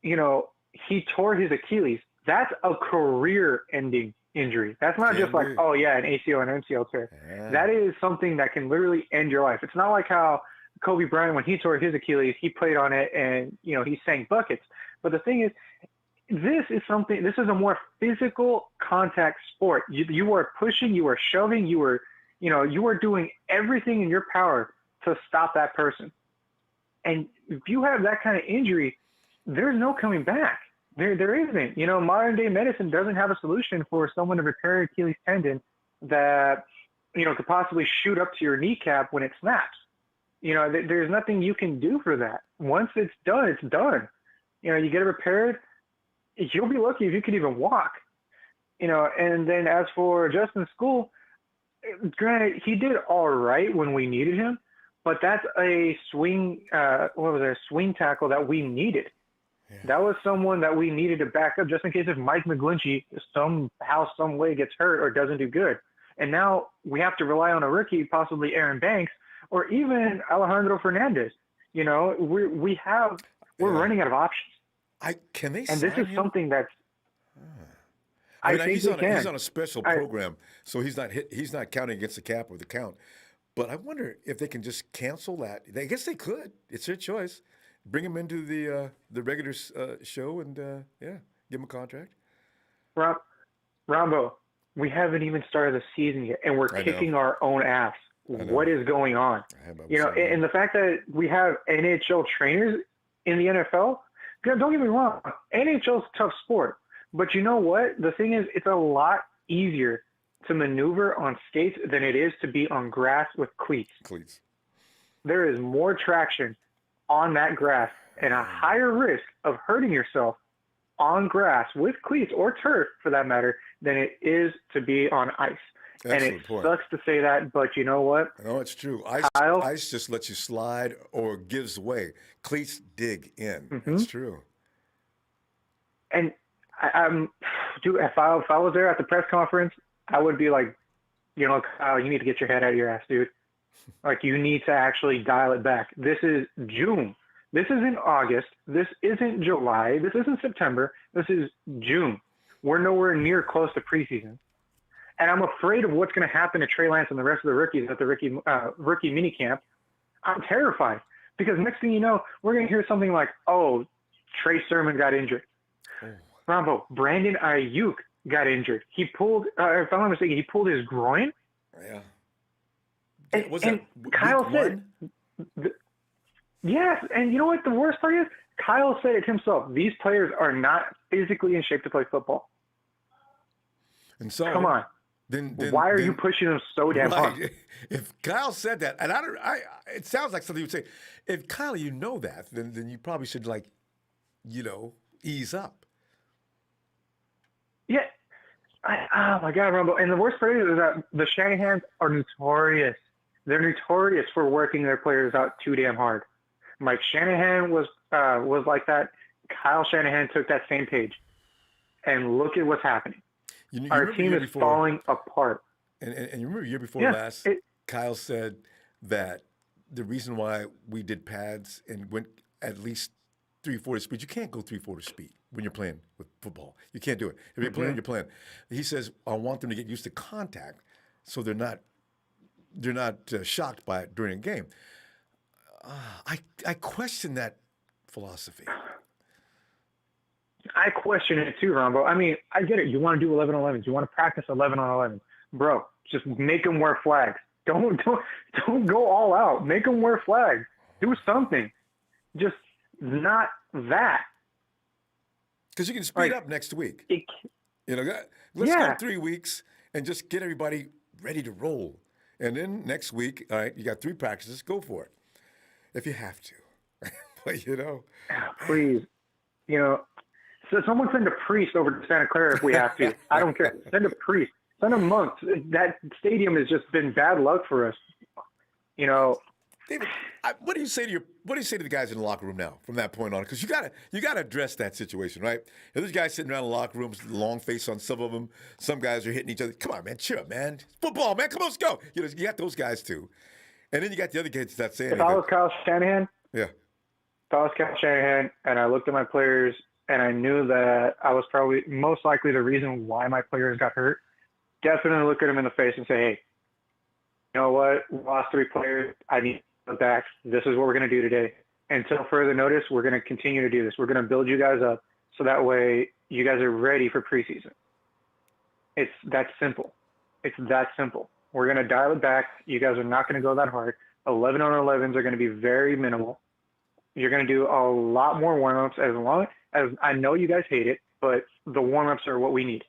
you know, he tore his Achilles. That's a career-ending injury. That's not just like, oh, yeah, an ACL and MCL tear. That is something that can literally end your life. It's not like how Kobe Bryant, when he tore his Achilles, he played on it and, you know, he sank buckets. But the thing is, this is a more physical contact sport. You are pushing, you are shoving, you are doing everything in your power to stop that person. And if you have that kind of injury, there's no coming back. There isn't. You know, modern day medicine doesn't have a solution for someone to repair Achilles tendon that, you know, could possibly shoot up to your kneecap when it snaps. You know, there's nothing you can do for that. Once it's done, it's done. You know, you get it repaired, you'll be lucky if you can even walk. You know, and then as for Justin Skule, granted, he did all right when we needed him, but that's a swing tackle that we needed. Yeah. That was someone that we needed to back up just in case if Mike McGlinchey somehow, some way gets hurt or doesn't do good. And now we have to rely on a rookie, possibly Aaron Banks, or even Alejandro Fernandez. You know, we're running out of options. And this is something that's. I think he's on a special program, so he's not counting against the cap or the count. But I wonder if they can just cancel that. I guess they could. It's their choice. Bring him into the regular show and give him a contract. Ronbo, we haven't even started the season yet, and we're kicking our own ass. What is going on? You know, and the fact that we have NHL trainers in the NFL. Don't get me wrong, NHL's a tough sport, but you know what? The thing is, it's a lot easier to maneuver on skates than it is to be on grass with cleats. There is more traction on that grass and a higher risk of hurting yourself on grass with cleats or turf, for that matter, than it is to be on ice. Excellent point. Sucks to say that, but you know what? No, it's true. Ice just lets you slide or gives way. Cleats dig in. Mm-hmm. It's true. And if I was there at the press conference, I would be like, you know, Kyle, you need to get your head out of your ass, dude. Like, you need to actually dial it back. This is June. This isn't August. This isn't July. This isn't September. This is June. We're nowhere near close to preseason. And I'm afraid of what's going to happen to Trey Lance and the rest of the rookies at the rookie minicamp. I'm terrified because next thing you know, we're going to hear something like, oh, Trey Sermon got injured. Ronbo, Brandon Ayuk got injured. He pulled, if I'm not mistaken, he pulled his groin. Yeah. And Kyle said, yes. And you know what the worst part is? Kyle said it himself. These players are not physically in shape to play football. And so, come on. Then why are you pushing them so damn hard? If Kyle said that, and it sounds like something you would say. If Kyle, you know that, then you probably should ease up. Yeah. Oh my God, Ronbo. And the worst part is that the Shanahans are notorious. They're notorious for working their players out too damn hard. Mike Shanahan was like that. Kyle Shanahan took that same page, and look at what's happening. Our team is falling apart. And you remember the year before last, Kyle said that the reason why we did pads and went at least 340 speed. You can't go 340 speed when you're playing with football. You can't do it. If you're playing, you're playing. He says, I want them to get used to contact so they're not shocked by it during a game. I question that philosophy. I question it too, Ronbo. I mean, I get it. You want to do 11-on-11s. You want to practice 11-on-11s. Bro, just make them wear flags. Don't go all out. Make them wear flags. Do something. Just not that. Because you can speed up next week. Let's go 3 weeks and just get everybody ready to roll. And then next week, all right, you got 3 practices. Go for it if you have to. But, please, so someone send a priest over to Santa Clara if we have to. I don't care. Send a priest. Send a monk. That stadium has just been bad luck for us. David, what do you say to the guys in the locker room now from that point on? Because you gotta address that situation, right? And there's guys sitting around the locker rooms, long face on some of them. Some guys are hitting each other. Come on, man, cheer up, man. It's football, man. Come on, let's go. You got those guys too, and then you got the other kids that say. If I was Kyle Shanahan, and I looked at my players and I knew that I was probably most likely the reason why my players got hurt, definitely look at them in the face and say, hey, you know what? We lost 3 players. I need them back. This is what we're going to do today. Until further notice, we're going to continue to do this. We're going to build you guys up so that way you guys are ready for preseason. It's that simple. It's that simple. We're going to dial it back. You guys are not going to go that hard. 11-on-11s are going to be very minimal. You're going to do a lot more warm-ups as long as I know you guys hate it, but the warm-ups are what we need.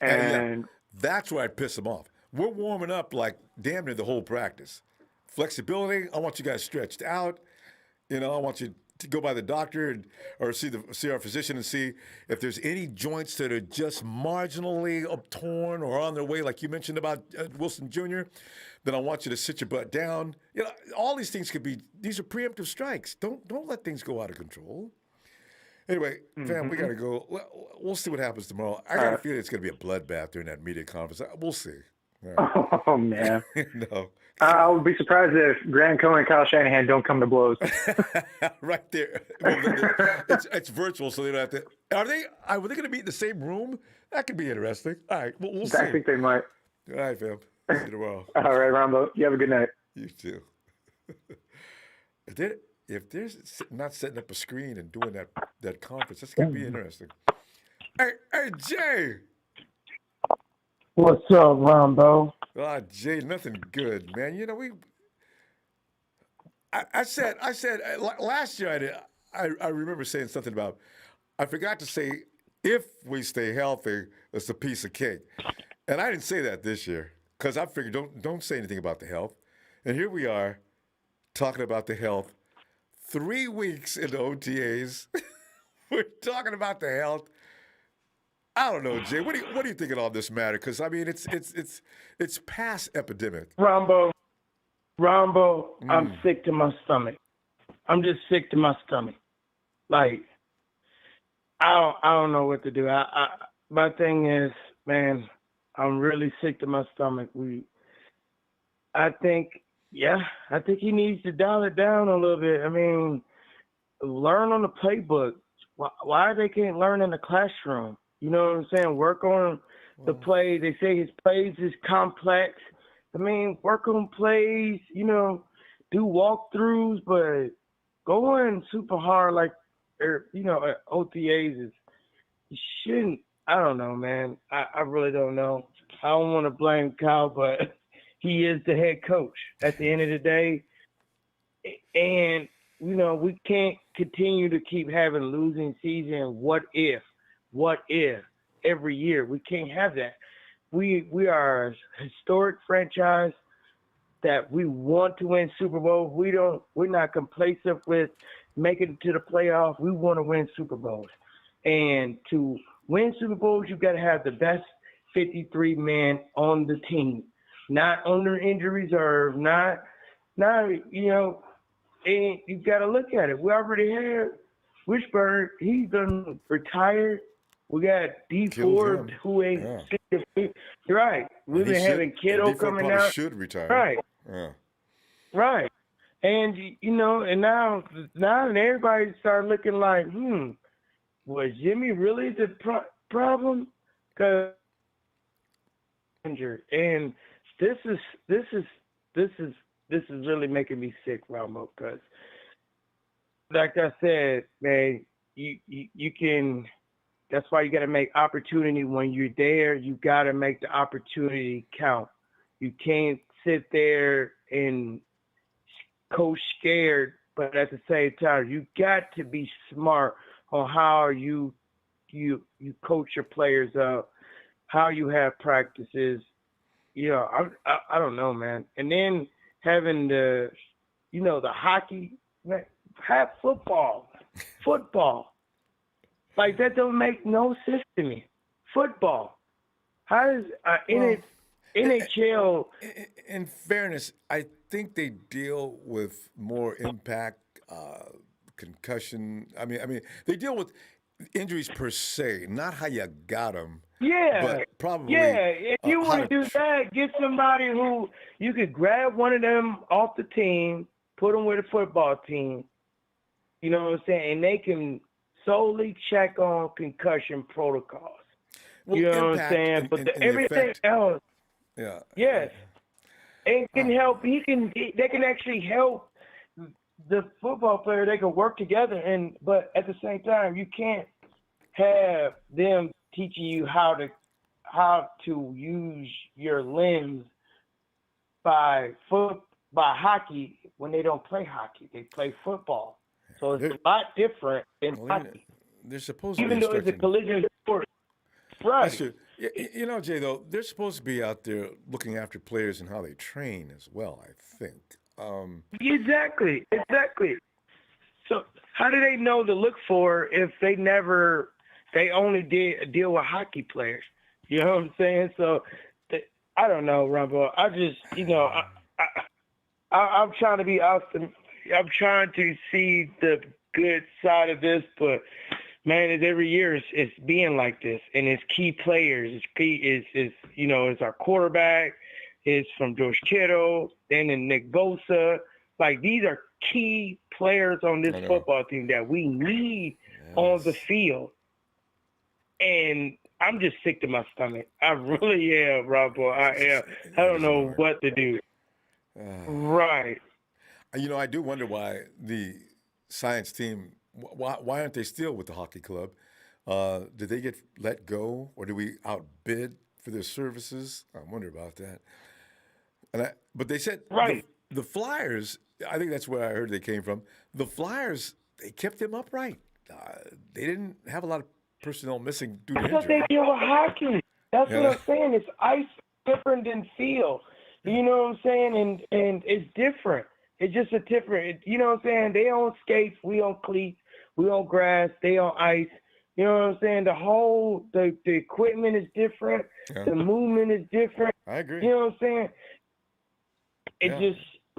And that's where I piss them off. We're warming up like damn near the whole practice. Flexibility, I want you guys stretched out. I want you to go by the doctor or see our physician and see if there's any joints that are just marginally torn or on their way, like you mentioned about Wilson Jr., then I want you to sit your butt down. All these things these are preemptive strikes. Don't let things go out of control. Anyway, fam, we got to go. We'll see what happens tomorrow. I got a feeling it's going to be a bloodbath during that media conference. We'll see. Right. Oh, man. No. I would be surprised if Grant Cohen and Kyle Shanahan don't come to blows. Right there. It's virtual, so they don't have to. Are they going to be in the same room? That could be interesting. All right, we'll see. I think they might. All right, fam. See you tomorrow. All right, Ronbo. You have a good night. You too. If they're not setting up a screen and doing that conference, that's going to be interesting. Hey, Jay. What's up, Ronbo? Jay, nothing good, man. I said last year I remember saying something about, I forgot to say, if we stay healthy, it's a piece of cake. And I didn't say that this year because I figured don't say anything about the health. And here we are talking about the health 3 weeks into OTAs. We're talking about the health. I don't know, Jay. What do you think of all this matter? Because I mean, it's past epidemic. Rombo, I'm sick to my stomach. I'm just sick to my stomach. Like, I don't know what to do. My thing is, man, I'm really sick to my stomach. I think he needs to dial it down a little bit. I mean, learn on the playbook. Why they can't learn in the classroom? You know what I'm saying? Work on the play. They say his plays is complex. I mean, work on plays, do walkthroughs, but going super hard like, at OTAs you shouldn't. I don't know, man. I really don't know. I don't want to blame Kyle, but he is the head coach at the end of the day. And, we can't continue to keep having losing season. What if every year? We can't have that. We are a historic franchise that we want to win Super Bowl. We're not complacent with making it to the playoff. We want to win Super Bowls. And to win Super Bowls, you got to have the best 53 men on the team, not on their injury reserve, and you got to look at it. We already have Wishburne. He's done retired. We got D Ford, who ain't right. We've been having Kiddo coming out. Should retire. Right. Yeah. Right. And and now everybody started looking like, was Jimmy really the problem? Because injured, and this is this is really making me sick, Ronbo. Because, like I said, man, you can. That's why you got to make opportunity when you're there. You got to make the opportunity count. You can't sit there and coach scared, but at the same time, you got to be smart on how you coach your players up, how you have practices. I don't know, man. And then having the hockey, man, have football. Like, that don't make no sense to me. Football. How does NHL? In fairness, I think they deal with more impact, concussion. I mean, they deal with injuries per se, not how you got them. Yeah, But probably, if you how want to to do that, get somebody who you could grab one of them off the team, put them with a football team. You know what I'm saying? And they can solely check on concussion protocols. well, You know what I'm impact saying? But and the everything effect. else, Yeah. yes, it can help. They can actually help the football player. They can work together, but at the same time, you can't have them teaching you how to use your limbs by hockey when they don't play hockey. They play football. So it's a lot different than Well, hockey. they're supposed to be Even though it's a instructing. collision sport. That's Right. true. Jay, though, they're supposed to be out there looking after players and how they train as well, I think. Exactly. So how do they know to look for if they only deal with hockey players? You know what I'm saying? So I don't know, Rumble. I just, I'm trying to be awesome. I'm trying to see the good side of this, but man, every year it's being like this, and it's key players. It's our quarterback. It's from George Kittle, then in Nick Bosa. Like, these are key players on this football team that we need on the field. And I'm just sick to my stomach. I really am, Robo. I am. I don't know what to do. Right. I do wonder why the science team, why aren't they still with the hockey club? Did they get let go, or did we outbid for their services? I wonder about that. But they said Right. the Flyers, I think that's where I heard they came from. The Flyers, they kept him upright. They didn't have a lot of personnel missing due to That's what injury. they deal with hockey. That's what I'm saying. It's ice different than field. You know what I'm saying? And it's different. It's just a different. You know what I'm saying? They on skates, we on cleats, we on grass, they on ice. You know what I'm saying? The equipment is different. Yeah. The movement is different. I agree. You know what I'm saying?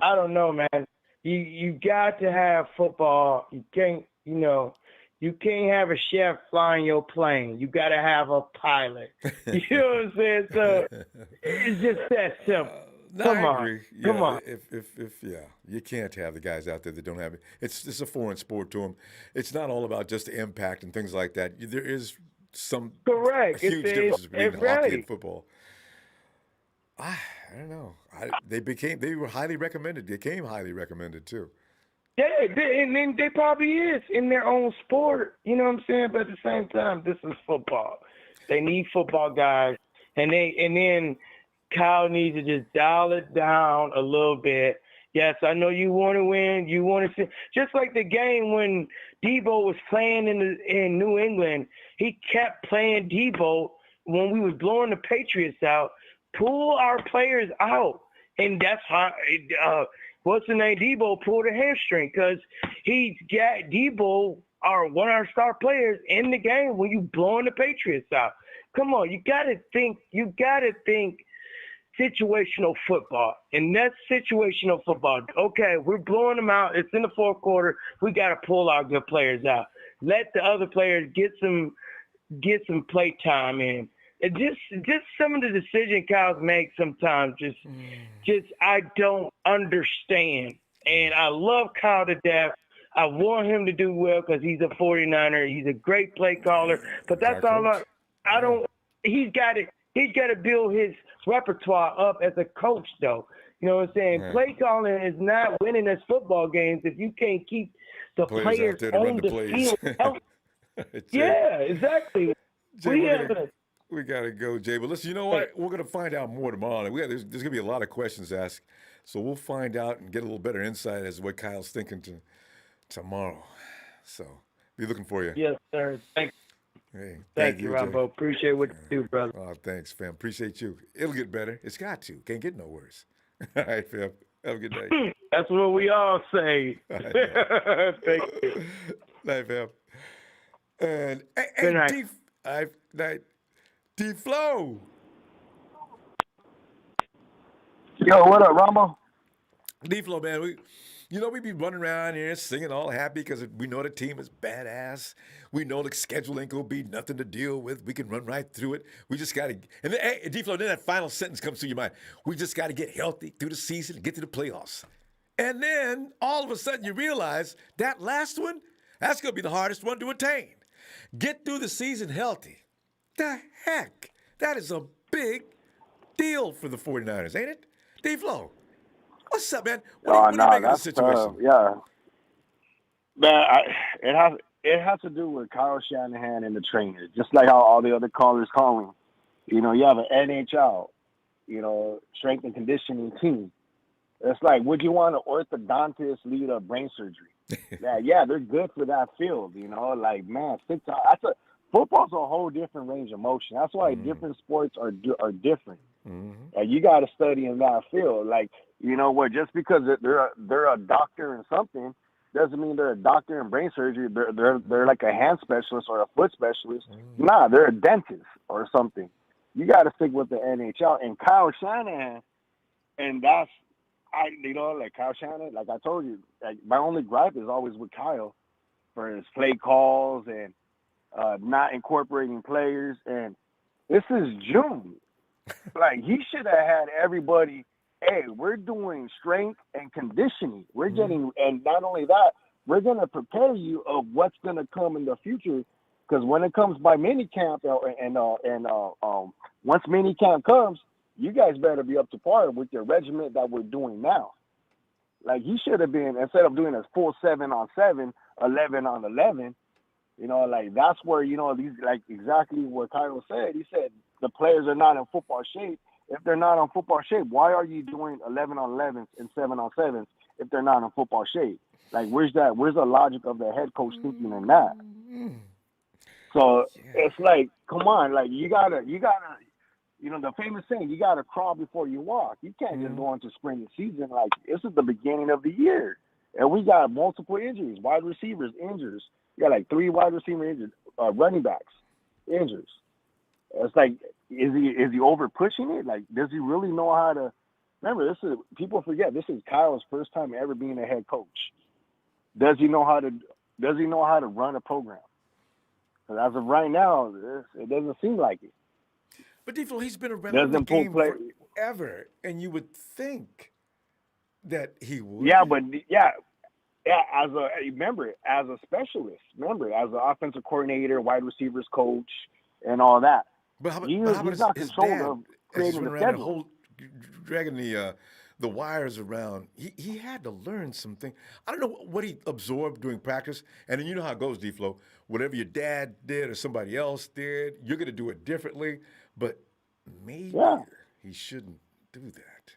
I don't know, man. You got to have football. You can't have a chef flying your plane. You got to have a pilot. You know what I'm saying? So it's just that simple. Come I on. agree. Come on. If you can't have the guys out there that don't have it. It's a foreign sport to them. It's not all about just the impact and things like that. There is some Correct. huge differences between hockey right. and football. I don't know. They were highly recommended. They came highly recommended too. Yeah, and then they probably is in their own sport. You know what I'm saying? But at the same time, this is football. They need football guys, and then Kyle needs to just dial it down a little bit. Yes, I know you want to win. You want to see, just like the game when Debo was playing in New England. He kept playing Debo when we was blowing the Patriots out. Pull our players out, and that's how. What's the name? Debo pulled a hamstring because he got Debo, one of our star players, in the game when you blowing the Patriots out. Come on, you got to think situational football, and that's situational football. Okay, we're blowing them out. It's in the fourth quarter. We got to pull our good players out. Let the other players get some play time in. And just some of the decision Kyle's make sometimes just I don't understand. And I love Kyle to death. I want him to do well because he's a 49er. He's a great play caller. But that's Our all coach. I don't he's got to build his repertoire up as a coach though. You know what I'm saying? Right. Play calling is not winning us football games if you can't keep the Players out players there to run on the the plays. field healthy. Yeah, exactly. Jay, we gotta go, Jay. But listen, you know what? We're gonna find out more tomorrow. There's gonna be a lot of questions asked, so we'll find out and get a little better insight as to what Kyle's thinking tomorrow. So be looking for you. Yes, sir. Hey, Thank you, Ronbo. Appreciate what you do, brother. Oh, thanks, fam. Appreciate you. It'll get better. It's got to. Can't get no worse. All right, fam. Have a good night. That's what we all say. Right, Thank you. Night, fam. And Good night. D-Flow. Yo, what up, Ronbo? D-Flow, man. We be running around here singing all happy because we know the team is badass. We know the schedule ain't going to be nothing to deal with. We can run right through it. We just got to, and then, hey, D-Flow, then that final sentence comes to your mind. We just got to get healthy through the season and get to the playoffs. And then all of a sudden you realize that last one, that's going to be the hardest one to attain. Get through the season healthy. The heck? That is a big deal for the 49ers, ain't it? D-Flow, what's up, man? What do you make of the situation? Yeah, man, it has to do with Kyle Shanahan and the trainers, just like how all the other callers calling. You know, you have an NHL, strength and conditioning team. It's like, would you want an orthodontist lead a brain surgery? yeah, they're good for that field. Like, man, football's a whole different range of motion. That's why different sports are different. And you got to study in that field. Like, just because they're a doctor in something doesn't mean they're a doctor in brain surgery. They're like a hand specialist or a foot specialist. Nah, they're a dentist or something. You got to stick with the NHL and Kyle Shanahan, and that's like Kyle Shanahan. Like I told you, like my only gripe is always with Kyle for his play calls and not incorporating players. And this is June. Like, he should have had everybody, hey, we're doing strength and conditioning. We're getting, and not only that, we're going to prepare you of what's going to come in the future. Because when it comes by minicamp and once minicamp comes, you guys better be up to par with your regiment that we're doing now. Like, he should have been, instead of doing a full 7-on-7, 11-on-11, like that's where, these, like exactly what Kyle said. He said the players are not in football shape. If they're not in football shape, why are you doing 11-on-11s and 7-on-7s if they're not in football shape? Like, where's the logic of the head coach thinking in that? So it's like, come on, like you gotta, the famous saying, you gotta crawl before you walk. You can't just go into spring season like this is the beginning of the year, and we got multiple injuries, wide receivers injuries. You got like 3 wide receiver injured, running backs injuries. It's like, is he over pushing it? Like, does he really know how to? Remember, people forget this is Kyle's first time ever being a head coach. Does he know how to run a program? Because as of right now, it doesn't seem like it. But D-Flow, he's been around the game forever, and you would think that he would. Yeah, but as a specialist, as an offensive coordinator, wide receivers coach, and all that. But how he's about not his controlled dad, of creating the schedule. Dragging the wires around. He had to learn something. I don't know what he absorbed during practice. And then you know how it goes, D-Flow. Whatever your dad did or somebody else did, you're going to do it differently. But maybe he shouldn't do that.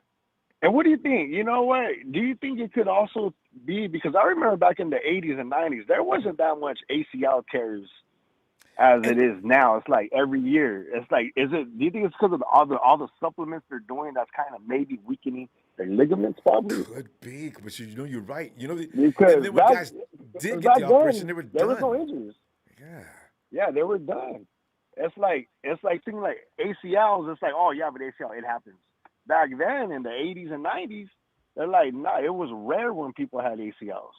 And what do you think? You know what? Do you think it could also be, because I remember back in the 80s and 90s, there wasn't that much ACL tears as it is now. It's like every year. It's like, do you think it's because of all the supplements they're doing that's kind of maybe weakening their ligaments probably? Could be, but you're right. Because and then when guys did get the operation, they were done. There was no injuries. Yeah, they were done. It's like things like ACLs. It's like, oh, you have an ACL, it happens. Back then in the 80s and 90s, they're like, nah, it was rare when people had ACLs.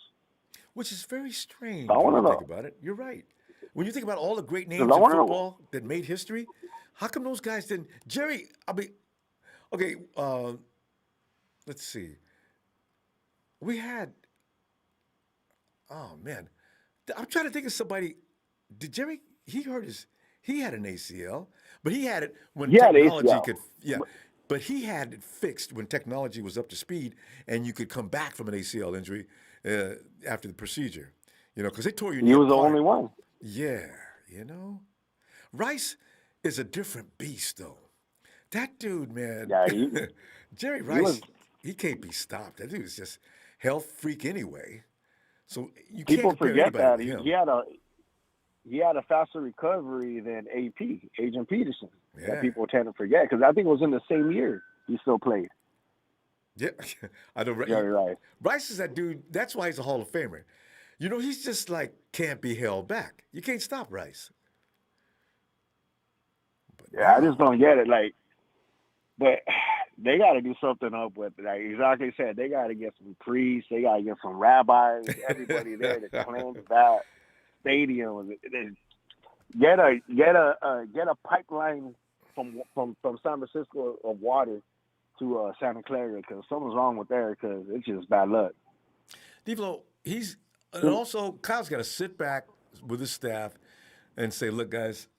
Which is very strange I when you know. think about it. You're right. When you think about all the great names in football that made history, how come those guys didn't? Jerry, okay, let's see. we had. Oh man, I'm trying to think of somebody. Did Jerry? He hurt his. He had an ACL, but he had it when Yeah, the technology ACL. could. Yeah, but he had it fixed when technology was up to speed, and you could come back from an ACL injury after the procedure. You know, because they tore your knee He was the apart. only one. Yeah, you know, Rice is a different beast, though. That dude, man, Yeah, Jerry he was. Rice, he can't be stopped. That dude is just health freak anyway. So you can't People compare forget anybody that with he him. had a faster recovery than AP, Agent Peterson. That Yeah, people tend to forget because I think it was in the same year he still played. yeah. I know. Jerry Rice. Rice is that dude. That's why he's a Hall of Famer. You know, he's just like can't be held back. You can't stop Rice. But Yeah, I now, just don't get it. Like, but they got to do something up with it. Like exactly said, they got to get some priests. They got to get some rabbis. Everybody there to cleanse that stadium. Get a pipeline from San Francisco of water to Santa Clara because something's wrong with there because it's just bad luck. Devlo, and also Kyle's got to sit back with his staff and say, look, guys,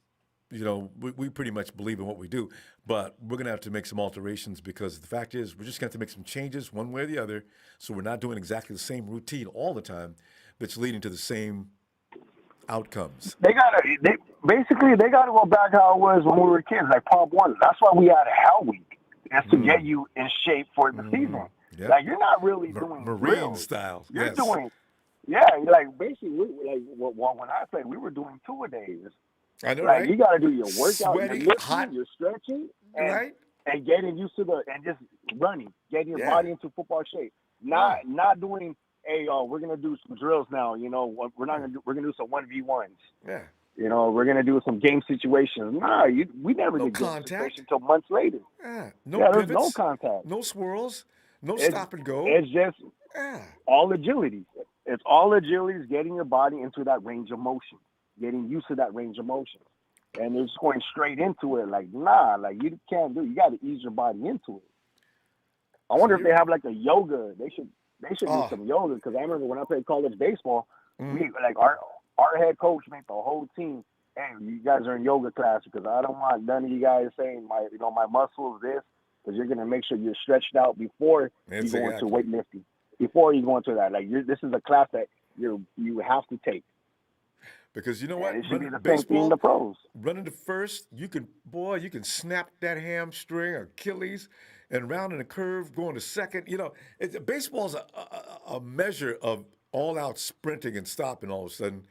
you know, we pretty much believe in what we do, but we're going to have to make some alterations because the fact is we're just going to have to make some changes one way or the other so we're not doing exactly the same routine all the time that's leading to the same outcomes. They gotta go back how it was when we were kids, like Pop One. That's why we had a Hell Week. That's to get you in shape for the season. Yep. Like you're not really doing Marine drills. style. You're Yes. doing, yeah. Like basically, when I played, we were doing 2-a-days. I know, Like right? you got to do your workout, Sweaty, your lifting, hot, your stretching, and right? and getting used to and just running, getting your body into football shape. Not doing. Hey, we're gonna do some drills now. You know, we're gonna do some 1v1s. Yeah. You know, we're gonna do some game situations. Nah, we never No did game contact. situations until months later. Yeah. No There's pivots. no contact. No swirls. No It's, stop and go. it's just Yeah. all agility. It's all agilities, getting your body into that range of motion, getting used to that range of motion. And they're just going straight into it. like you can't do it. You got to ease your body into it. I wonder if they have like a yoga. They should do some yoga because I remember when I played college baseball, we like our head coach made the whole team. Hey, you guys are in yoga class because I don't want none of you guys saying my muscles this because you're gonna make sure you're stretched out before you go into weightlifting. Before you go into that, like this is a class that you have to take. Because you know what? It should be the same thing in the pros. Running to first, you can snap that hamstring, Achilles, and rounding a curve, going to second. You know, baseball's a measure of all-out sprinting and stopping. All of a sudden,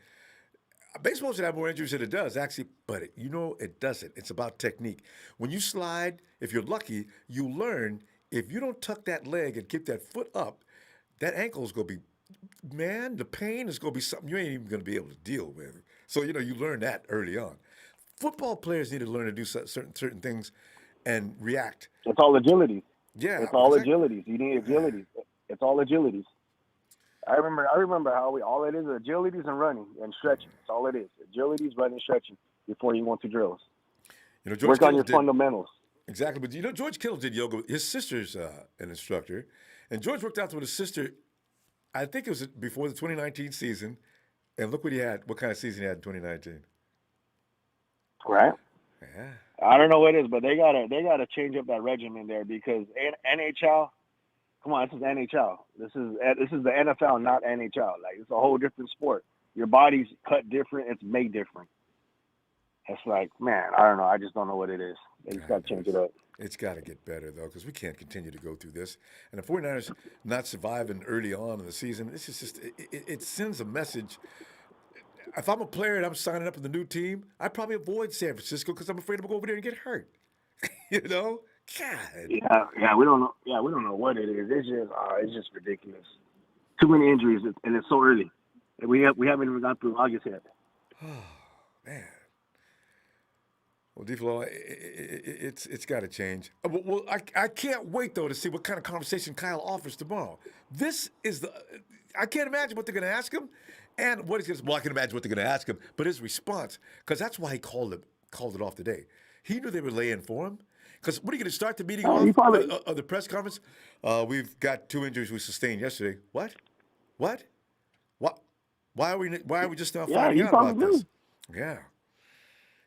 baseball should have more injuries than it does, actually, but it doesn't. It's about technique. When you slide, if you're lucky, you learn if you don't tuck that leg and keep that foot up, that ankle's gonna be. Man, the pain is going to be something you ain't even going to be able to deal with. So, you learn that early on. Football players need to learn to do certain things and react. It's all agility. Yeah. It's all agilities. You need agilities. It's all agilities. I remember how all it is agilities and running and stretching. That's all it is. Agilities, running, stretching before you go into drills. George Work on Kittle your fundamentals. Exactly. But, George Kittle did yoga. His sister's an instructor. And George worked out with his sister, I think it was before the 2019 season. And look what he had, what kind of season he had in 2019. Right. Yeah. I don't know what it is, but they gotta change up that regimen there because NHL. Come on, this is NHL. This is the NFL, not NHL. Like it's a whole different sport. Your body's cut different. It's made different. It's like, man, I don't know. I just don't know what it is. They just got to change it up. It's got to get better, though, because we can't continue to go through this. And the 49ers not surviving early on in the season, this is just, it sends a message. If I'm a player and I'm signing up with the new team, I probably avoid San Francisco because I'm afraid I'm going to go over there and get hurt. God. Yeah, we don't know. Yeah, we don't know what it is. It's just ridiculous. Too many injuries, and it's so early. We haven't even got through August yet. Oh, man. Well, DeFlo, it's got to change. Well, I can't wait, though, to see what kind of conversation Kyle offers tomorrow. I can't imagine what they're going to ask him and what he's going to, well, I can imagine what they're going to ask him, but his response, because that's why he called it off today. He knew they were laying for him Because what are you going to start the meeting Oh, off you probably of the press conference? We've got 2 injuries we sustained yesterday. What? What? What? Why are we just now yeah, finding you out about probably this? do. Yeah.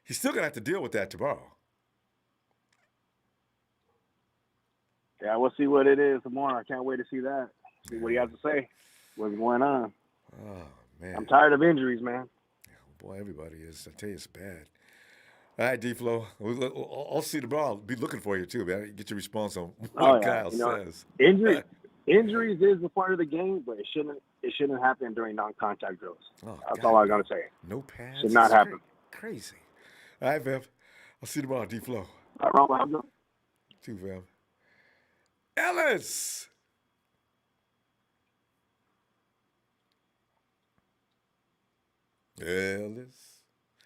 He's still going to have to deal with that tomorrow. Yeah, we'll see what it is tomorrow. I can't wait to see that. See what he has to say. What's going on? Oh, man. I'm tired of injuries, man. Boy, everybody is. I tell you, it's bad. All right, D-Flow. I'll see tomorrow. I'll be looking for you, too, man. Get your response on what Oh yeah, Kyle you know, says. injuries is a part of the game, but it shouldn't happen during non-contact drills. Oh, That's God. all I'm gonna say. No pads. Should not It's happen. Crazy. All right, Viv. I'll see you tomorrow, D-Flow. All right, Ronbo. Too, Viv. Ellis!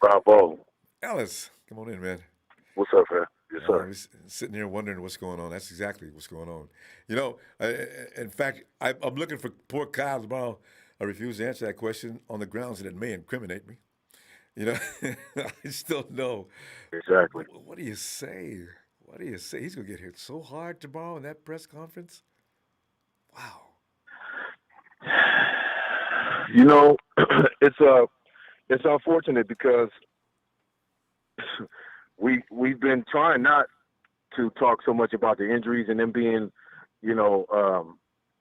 Bravo. Ellis, come on in, man. What's up, man? Yes, I sir. was sitting here wondering what's going on. That's exactly what's going on. You know, in fact, I'm looking for poor Kyle tomorrow. I refuse to answer that question on the grounds that it may incriminate me. You know, I still know. Exactly. What do you say? What do you say? He's going to get hit so hard tomorrow in that press conference. Wow. You know, it's unfortunate because we've been trying not to talk so much about the injuries and them being, you know,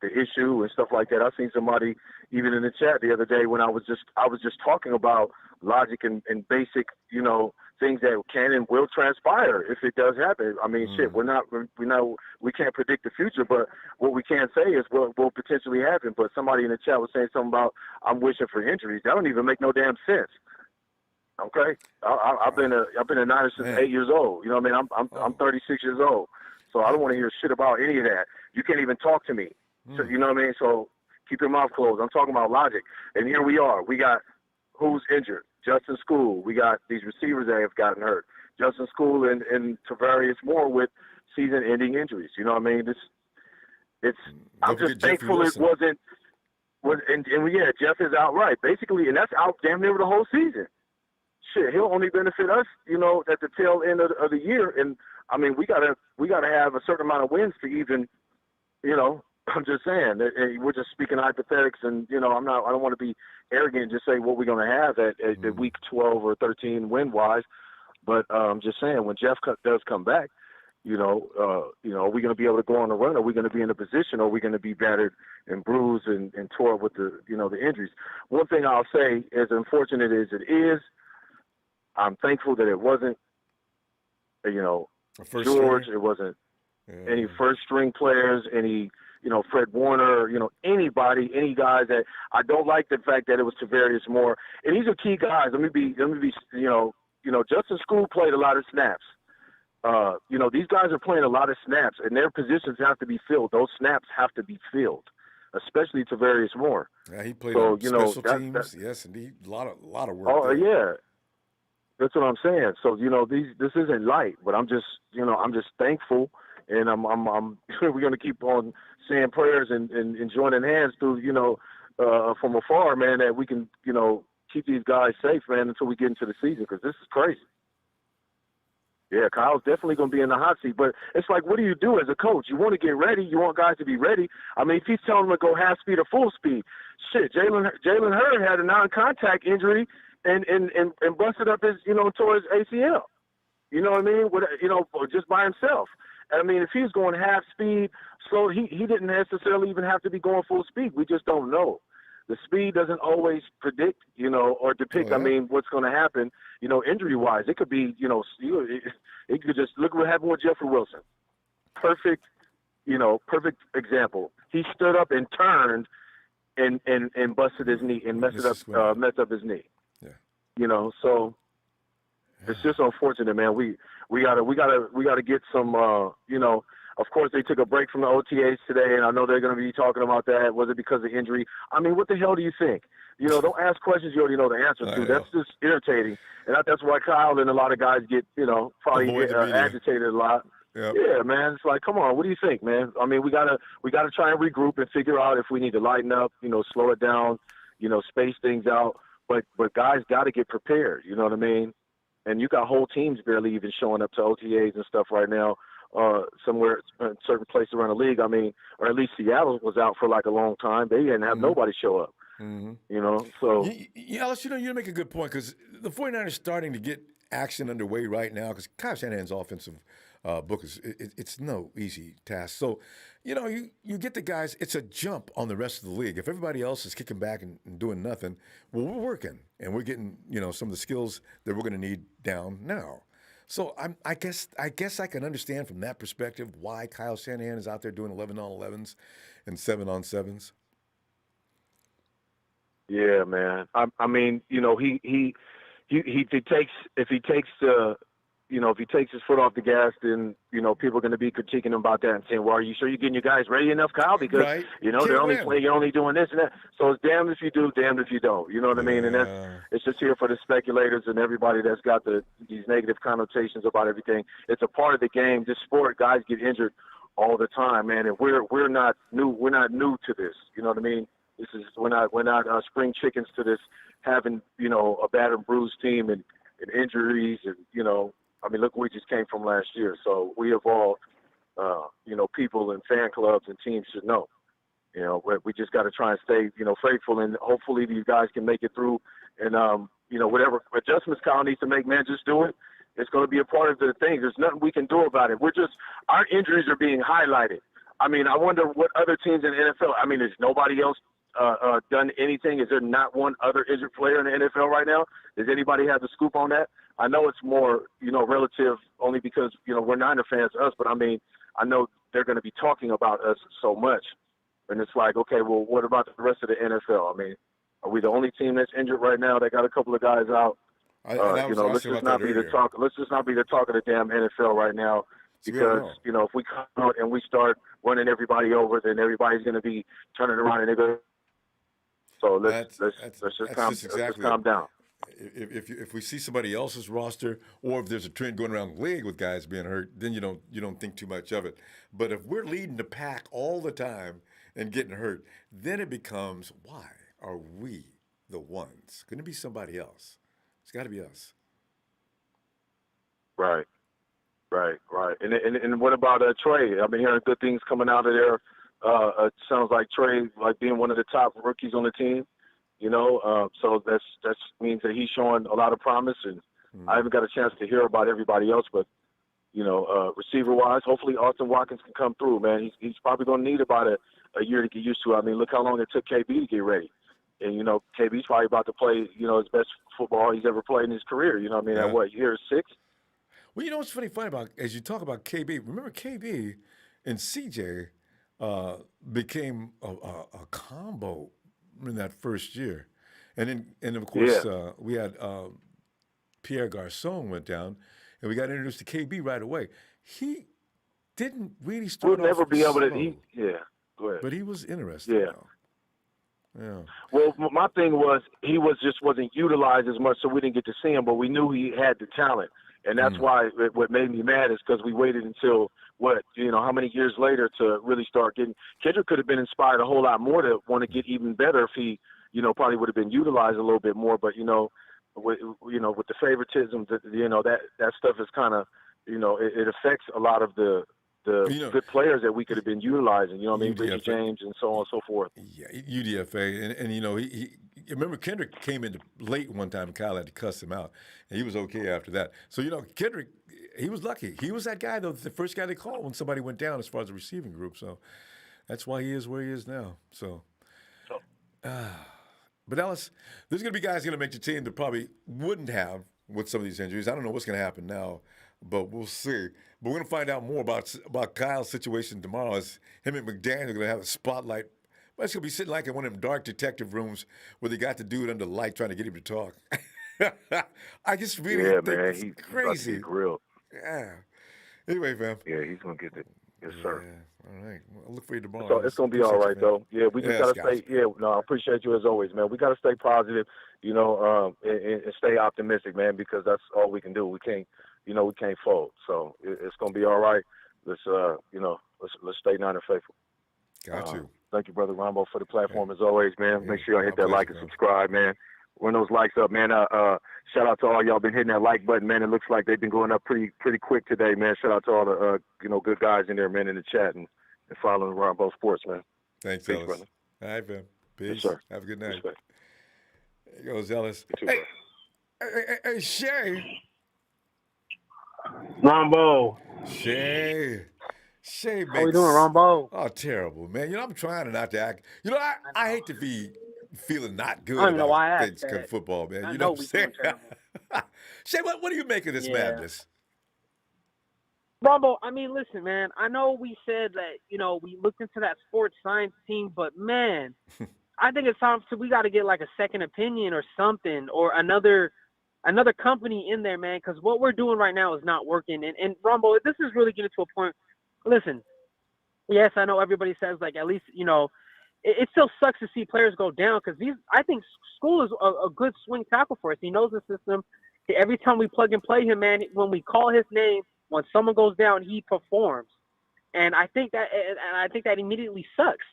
the issue and stuff like that. I seen somebody even in the chat the other day when I was just talking about logic and basic, you know, things that can and will transpire if it does happen. I mean, shit, we can't predict the future, but what we can say is what will potentially happen. But somebody in the chat was saying something about I'm wishing for injuries. That don't even make no damn sense. Okay, I've been a Niner since 8 years old. You know what I mean? I'm 36 years old, so I don't want to hear shit about any of that. You can't even talk to me. So, you know what I mean? So keep your mouth closed. I'm talking about logic. And here we are. We got who's injured? Justin Skule. We got these receivers that have gotten hurt. Justin Skule and Tarvarius Moore with season-ending injuries. You know what I mean? I'm just thankful it wasn't. And yeah, Jeff is out right basically, and that's out damn near the whole season. Shit, he'll only benefit us, you know, at the tail end of the year. And I mean, we gotta have a certain amount of wins to even, you know. I'm just saying that we're just speaking hypothetics, and you know, I don't want to be arrogant and just say what we're going to have at week 12 or 13 win wise. But I'm just saying when Jeff does come back, you know, are we going to be able to go on the run? Are we going to be in a position? Or are we going to be battered and bruised and tore with the injuries? One thing I'll say, as unfortunate as it is, I'm thankful that it wasn't, you know, George. String? It wasn't any first string players, any, you know, Fred Warner, you know, anybody, any guys that I don't like the fact that it was Tarvarius Moore. And these are key guys. Let me be, you know, Justin Skule played a lot of snaps. You know, these guys are playing a lot of snaps, and their positions have to be filled. Those snaps have to be filled, especially Tarvarius Moore. Yeah, he played on special teams. Yes, indeed, a lot of work. Oh yeah, that's what I'm saying. So you know, this isn't light, but I'm just thankful, and I'm we're gonna keep on saying prayers and joining hands through, you know, from afar, man, that we can, you know, keep these guys safe, man, until we get into the season, because this is crazy. Yeah, Kyle's definitely going to be in the hot seat. But it's like, what do you do as a coach? You want to get ready. You want guys to be ready. I mean, if he's telling them to go half speed or full speed, shit, Jalen Hurd had a non-contact injury and busted up his, you know, tore his ACL. You know what I mean? You know, just by himself. I mean, if he's going half speed, slow, he didn't necessarily even have to be going full speed. We just don't know. The speed doesn't always predict, you know, or depict, I mean, what's going to happen, you know, injury-wise. It could be, you know, it could just look what happened with Jeffrey Wilson. Perfect example. He stood up and turned and busted his knee and messed up his knee. Yeah. You know, so it's just unfortunate, man. We gotta get some, you know. Of course, they took a break from the OTAs today, and I know they're going to be talking about that. Was it because of injury? I mean, what the hell do you think? You know, don't ask questions you already know the answer to. That's just irritating, and that's why Kyle and a lot of guys get, you know, probably get agitated a lot. Yep. Yeah, man. It's like, come on, what do you think, man? I mean, we gotta try and regroup and figure out if we need to lighten up, you know, slow it down, you know, space things out. But guys got to get prepared. You know what I mean? And you got whole teams barely even showing up to OTAs and stuff right now. somewhere, a certain place around the league. I mean, or at least Seattle was out for like a long time. They didn't have nobody show up. You know, so Yeah, Alex, you make a good point because the 49ers starting to get action underway right now because Kyle Shanahan's offensive book it's no easy task. So, you get the guys. It's a jump on the rest of the league. If everybody else is kicking back and doing nothing, well, we're working and we're getting some of the skills that we're going to need down now. So I guess I can understand from that perspective why Kyle Shanahan is out there doing 11 on 11s and 7 on 7s. yeah, man. I mean, he takes if he takes his foot off the gas, then people are going to be critiquing him about that and saying, "Well, are you sure you're getting your guys ready enough, Kyle? Because Right. you're only doing this and that." So it's damned if you do, damned if you don't. You know what I mean? And it's just here for the speculators and everybody that's got these negative connotations about everything. It's a part of the game. This sport, guys get injured all the time, man. And we're not new. We're not new to this. You know what I mean? We're not spring chickens to this, having a battered, bruised team and injuries and I mean, look where we just came from last year. So we evolved. People and fan clubs and teams should know. We just got to try and stay faithful, and hopefully these guys can make it through. And whatever adjustments Kyle needs to make, man, just do it. It's going to be a part of the thing. There's nothing we can do about it. Our injuries are being highlighted. I mean, I wonder what other teams in the NFL. I mean, is nobody else done anything? Is there not one other injured player in the NFL right now? Does anybody have the scoop on that? I know it's more, relative only because, we're Niner fans, us, but I mean, I know they're going to be talking about us so much. And it's like, okay, well, what about the rest of the NFL? I mean, are we the only team that's injured right now? They got a couple of guys out. Let's just not be the talk of the damn NFL right now. Because, if we come out and we start running everybody over, then everybody's going to be turning around and they're going to. So let's just calm down. If we see somebody else's roster, or if there's a trend going around the league with guys being hurt, then you don't think too much of it. But if we're leading the pack all the time and getting hurt, then it becomes, why are we the ones? Couldn't it be somebody else? It's got to be us. Right. And what about Trey? I've been hearing good things coming out of there. It sounds like Trey, like being one of the top rookies on the team. So that means that he's showing a lot of promise, and I haven't got a chance to hear about everybody else, but receiver-wise, hopefully Austin Watkins can come through, man. He's probably going to need about a year to get used to it. I mean, look how long it took KB to get ready, and KB's probably about to play his best football he's ever played in his career. You know what I mean? At what, year 6? Well, what's funny about as you talk about KB? Remember KB and CJ became a combo in that first year, and of course we had Pierre Garçon went down, and we got introduced to KB right away. He didn't really start. We'll never be able to. Go ahead. But he was interesting. Yeah. Well, my thing was he wasn't utilized as much, so we didn't get to see him. But we knew he had the talent, and that's why what made me mad is because we waited until how many years later to really start getting. Kendrick could have been inspired a whole lot more to want to get even better if he, probably would have been utilized a little bit more. But with the favoritism, that stuff is kind of, it affects a lot of the good players that we could have been utilizing. You know what I mean? Richie James and so on and so forth. Yeah, UDFA, and he remember Kendrick came in late one time. And Kyle had to cuss him out, and he was okay after that. So Kendrick, he was lucky. He was that guy, though, the first guy they called when somebody went down as far as the receiving group. So that's why he is where he is now. So, but Ellis, there's going to be guys going to make the team that probably wouldn't have with some of these injuries. I don't know what's going to happen now, but we'll see. But we're going to find out more about Kyle's situation tomorrow as him and McDaniel are going to have a spotlight. Well, it's going to be sitting like in one of them dark detective rooms where they got the dude under light trying to get him to talk. I just really think it's crazy. He's about to get grilled. Yeah. Anyway, fam. Yeah, he's going to get it. Yes, sir. Yeah. All right. Well, I'll look for you tomorrow. So it's going to be all right, though. Yeah, we just got to stay. Yeah, no, I appreciate you as always, man. We got to stay positive, and stay optimistic, man, because that's all we can do. We can't, we can't fold. So it's going to be all right. Let's stay Niner faithful. Got you. Thank you, Brother Ronbo, for the platform as always, man. Make sure y'all hit that like and subscribe, man. run those likes up, man. Shout out to all y'all been hitting that like button, man. It looks like they've been going up pretty quick today, man. Shout out to all the good guys in there, man, in the chat and following Ronbo Sports, man. Thanks, Peace, Ellis. brother. All right, man. Peace. Yes, sir. Have a good night. Respect. There goes Ellis. You too, Hey, Shay. Rombo. Shay, makes, How we doing, Rombo? Oh, terrible, man. I'm trying not to act. I hate to be feeling not good I don't even know why I about asked things kind of that. football, man. I You know know what I'm we saying? doing terrible. Shay, what do you make of this madness? Rombo, I mean, listen, man. I know we said that, we looked into that sports science team, but man, I think it's time we got to get like a second opinion or something, or another company in there, man, because what we're doing right now is not working. And Rombo, this is really getting to a point. Listen, yes, I know everybody says, like, at least, it still sucks to see players go down, because I think Skule is a good swing tackle for us. He knows the system. Every time we plug and play him, man, when we call his name, when someone goes down, he performs. And I think that immediately sucks.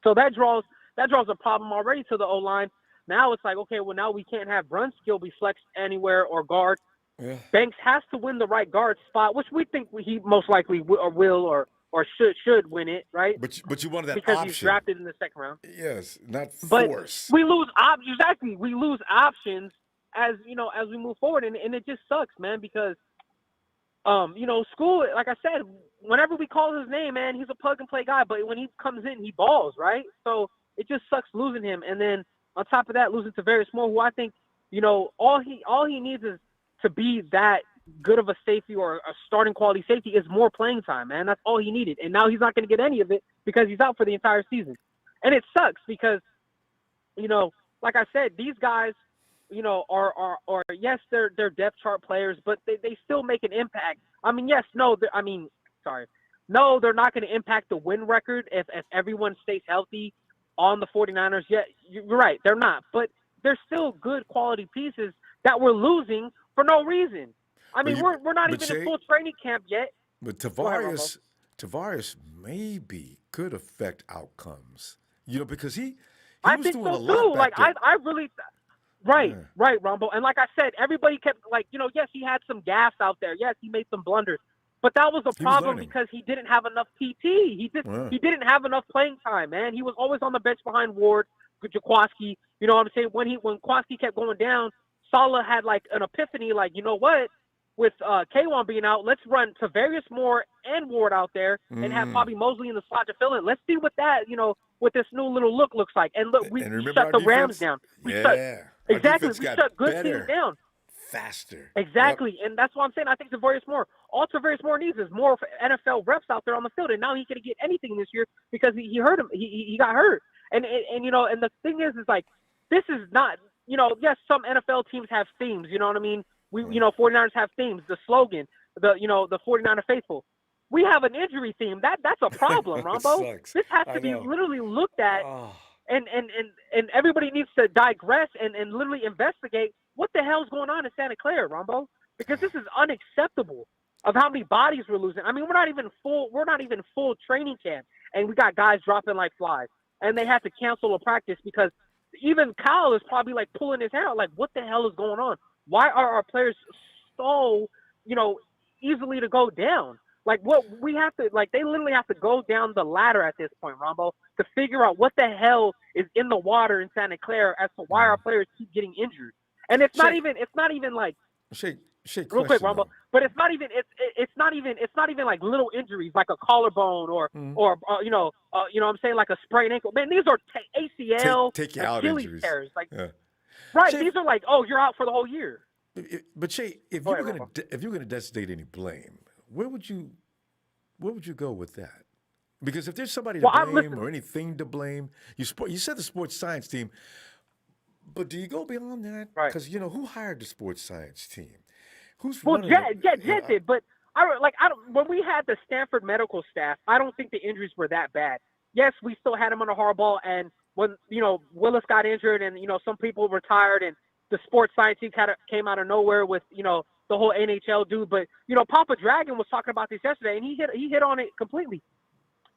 So that draws a problem already to the O-line. Now it's like, okay, well, now we can't have run skill be flexed anywhere or guard. Yeah. Banks has to win the right guard spot, which we think he most likely will or should win it, right? But you wanted that because option. He's drafted in the second round. Yes, not But force. we lose options. Exactly, we lose options as we move forward, and it just sucks, man, because Skule, like I said, whenever we call his name, man, he's a plug and play guy, but when he comes in, he balls, right? So it just sucks losing him, and then on top of that, losing to Tarvarius, who I think, all he needs is to be that good of a safety or a starting quality safety is more playing time, man. That's all he needed, and now he's not going to get any of it because he's out for the entire season, and it sucks because, like I said, these guys, are yes, they're depth chart players, but they still make an impact. I mean, no, they're not going to impact the win record if everyone stays healthy on the 49ers. Yeah, you're right, they're not, but they're still good quality pieces that we're losing for no reason. I mean, we're not even in full training camp yet. But Tarvarius maybe could affect outcomes, because he I was think doing so a lot too. back Like there. I really. Right, Ronbo. And like I said, everybody kept yes, he had some gas out there. Yes, he made some blunders. But that was a problem because he didn't have enough PT. He didn't have enough playing time, man. He was always on the bench behind Ward, Jaquaski. You know what I'm saying? When Jaquaski kept going down, Saleh had like an epiphany, like, you know what? With K1 being out, let's run Tarvarius Moore and Ward out there and have Bobby Mosley in the slot to fill in. Let's see what that, what this new little look looks like. And look, we shut the Rams down. Exactly. We shut good teams down. Faster. Exactly. Yep. And that's what I'm saying. I think all Tarvarius Moore needs is more NFL reps out there on the field. And now he can't get anything this year because he hurt him. He got hurt. And the thing is like, this is not, yes, some NFL teams have themes, you know what I mean? 49ers have themes, the slogan, the 49er faithful. We have an injury theme. That's a problem, Ronbo. This has to be literally looked at. Oh. And everybody needs to digress and literally investigate what the hell's going on in Santa Clara, Ronbo, because this is unacceptable of how many bodies we're losing. I mean, we're not even full training camp, and we got guys dropping like flies, and they had to cancel a practice because even Kyle is probably like pulling his hair out, like, what the hell is going on? Why are our players so, easily to go down? Like, what we have to, like, they literally have to go down the ladder at this point, Ronbo, to figure out what the hell is in the water in Santa Clara as to why our players keep getting injured. And it's not even like, real quick, Ronbo, but it's not even like little injuries like a collarbone or I'm saying, like a sprained ankle. Man, these are ACL, take you out Achilles injuries. tears. Like, right, Shay, these are like, oh, you're out for the whole year. But Shay, if you were going to designate any blame, where would you go with that? Because if there's somebody to blame or anything to blame, you said the sports science team, but do you go beyond that? Right. Because who hired the sports science team? Who's Jet did, but when we had the Stanford medical staff, I don't think the injuries were that bad. Yes, we still had him on a hardball, and when Willis got injured, and some people retired, and the sports science team kind of came out of nowhere with the whole NHL dude. But Papa Dragon was talking about this yesterday, and he hit on it completely.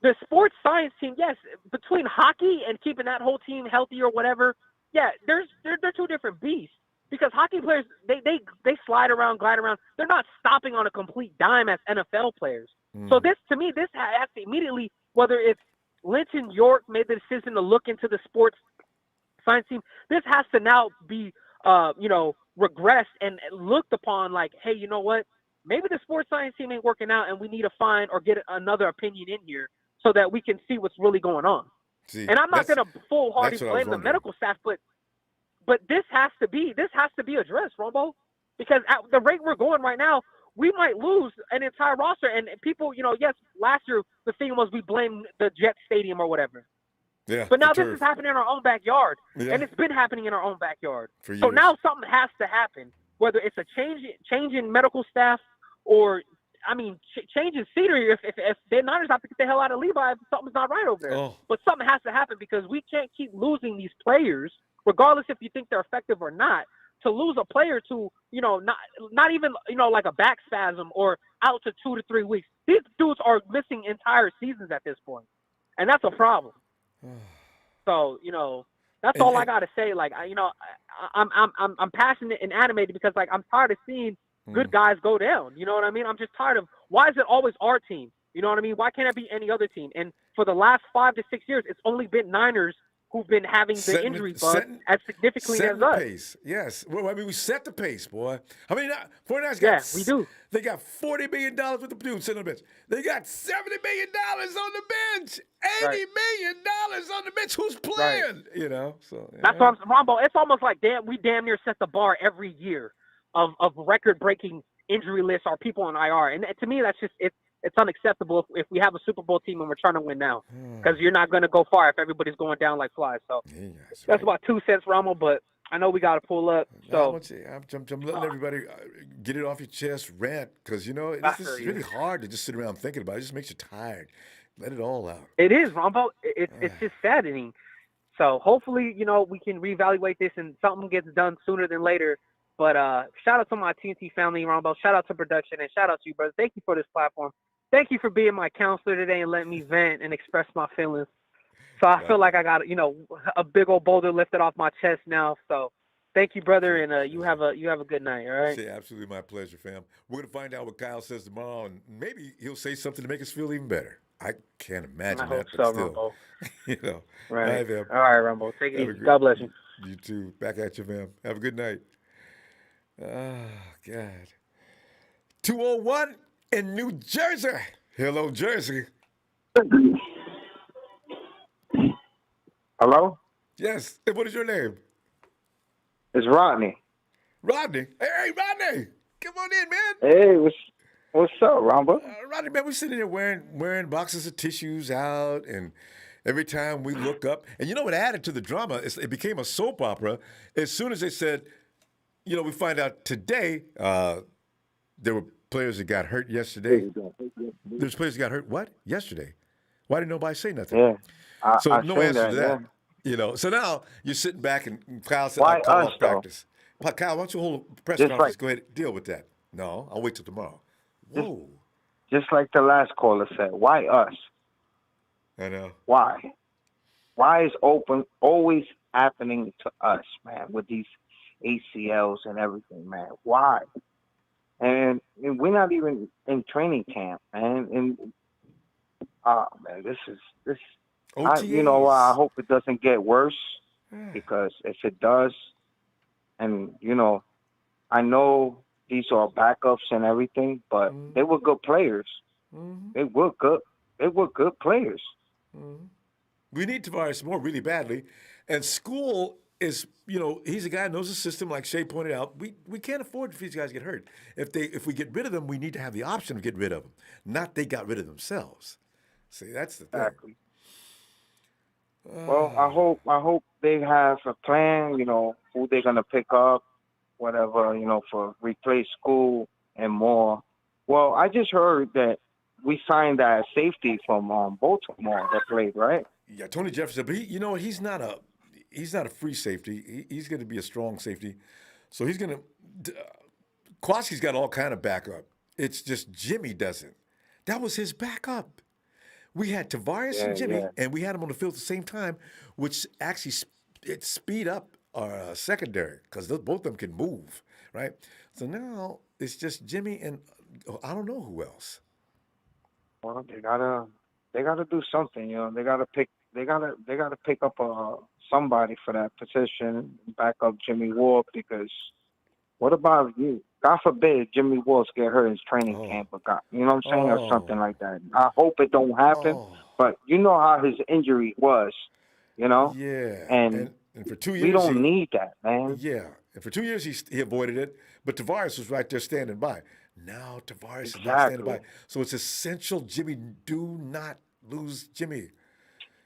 The sports science team, yes, between hockey and keeping that whole team healthy or whatever, yeah, they're two different beasts. Because hockey players, they slide around, glide around. They're not stopping on a complete dime as NFL players. So this, to me, this has to immediately, whether it's Lynch and York made the decision to look into the sports science team, this has to now be, regressed and looked upon like, hey, you know what? Maybe the sports science team ain't working out, and we need to find or get another opinion in here so that we can see what's really going on. See, and I'm not going to that's full-heartedly what I was blame the wondering. medical staff, but this has to be addressed, Ronbo, because at the rate we're going right now, we might lose an entire roster. And people, yes, last year the thing was we blamed the Jet Stadium or whatever. Yeah, But now the this is turf. happening in our own backyard, Yeah. and it's been happening in our own backyard. For So years. now something has to happen, whether it's a change in medical staff or, change in scenery. If the Niners have to get the hell out of Levi, something's not right over there. Oh. But something has to happen because we can't keep losing these players, regardless if you think they're effective or not. To lose a player to, not even, like a back spasm or out to 2 to 3 weeks. These dudes are missing entire seasons at this point, and that's a problem. So, that's all I gotta say. Like, I'm passionate and animated because, like, I'm tired of seeing good guys go down. You know what I mean? I'm just tired of, why is it always our team? You know what I mean? Why can't it be any other team? And for the last 5 to 6 years, it's only been Niners who've been having the injury bug as significantly as us. Pace. Yes. Well, we set the pace, boy. 49ers got, Yeah, we do. They got $40 million worth of dudes sitting on the bench. They got $70 million on the bench. $80 million on the bench. Who's playing? Right. So yeah. That's what Ronbo. It's almost like we damn near set the bar every year of record-breaking injury lists or people on IR. And to me, that's just it's unacceptable if we have a Super Bowl team and we're trying to win now, because you're not going to go far if everybody's going down like flies. So that's about 2 cents, Rommel, but I know we got to pull up. So I'm letting everybody get it off your chest, rant, because, this is really hard to just sit around thinking about it. It just makes you tired. Let it all out. It is, Rommel. It's just saddening. So hopefully, we can reevaluate this and something gets done sooner than later. But shout out to my TNT family, Ronbo. Shout out to production, and shout out to you, brother. Thank you for this platform. Thank you for being my counselor today and letting me vent and express my feelings. So I feel like I got, a big old boulder lifted off my chest now. So thank you, brother, and you have a good night. All right. Absolutely, my pleasure, fam. We're gonna find out what Kyle says tomorrow, and maybe he'll say something to make us feel even better. I can't imagine I hope that, but so, still, Rumbo. Right. Right. Fam. All right, Rumbo. Take it easy. God bless you. You too. Back at you, fam. Have a good night. Oh, God. 201 in New Jersey. Hello, Jersey. Hello? Yes. And what is your name? It's Rodney. Rodney. Hey, Rodney. Come on in, man. Hey, what's up, Ronbo? Rodney, man, we're sitting here wearing boxes of tissues out, and every time we look up, and you know what added to the drama? It became a soap opera. As soon as they said, we find out today there were players that got hurt yesterday. There's players that got hurt, what? Yesterday. Why didn't nobody say nothing? Yeah. So no answer to that. Yeah. So now you're sitting back and Kyle said, Why I'll call us, off practice. Kyle, why don't you hold a press Just conference? like- Go ahead and deal with that. No, I'll wait till tomorrow. Whoa. Just like the last caller said, why us? I know. Why? Why is open always happening to us, man, with these ACLs and everything, man? Why? And we're not even in training camp, man. And man, this. I hope it doesn't get worse, because if it does, and I know these are backups and everything, but they were good players. They were good. They were good players. We need Tarvarius more really badly. And Skule is, he's a guy who knows the system, like Shay pointed out. We can't afford if these guys get hurt. If we get rid of them, we need to have the option of getting rid of them, not they got rid of themselves. See, that's the thing. Exactly. Well, I hope they have a plan, who they're gonna pick up, whatever, for replace Skule and more. Well, I just heard that we signed that safety from Baltimore that played, right? Yeah, Tony Jefferson, but he's not a free safety. He's going to be a strong safety. So he's going to Kowalski's got all kind of backup. It's just Jimmy doesn't. That was his backup. We had Tarvarius and Jimmy, and we had them on the field at the same time, which actually it speed up our secondary because both of them can move, right? So now it's just Jimmy and I don't know who else. Well, they gotta do something. You know, they gotta pick up somebody for that position, back up Jimmy Ward, because what about you? God forbid Jimmy Ward's get hurt in his training Oh, camp, or you know what I'm saying, or oh, something like that. I hope it don't happen, oh, but you know how his injury was, you know, yeah. and And for 2 years we don't need that, man. yeah, and for 2 years he avoided it, but Tavares was right there standing by. Now Tavares is not standing Exactly. by, so it's essential. Jimmy, do not lose Jimmy,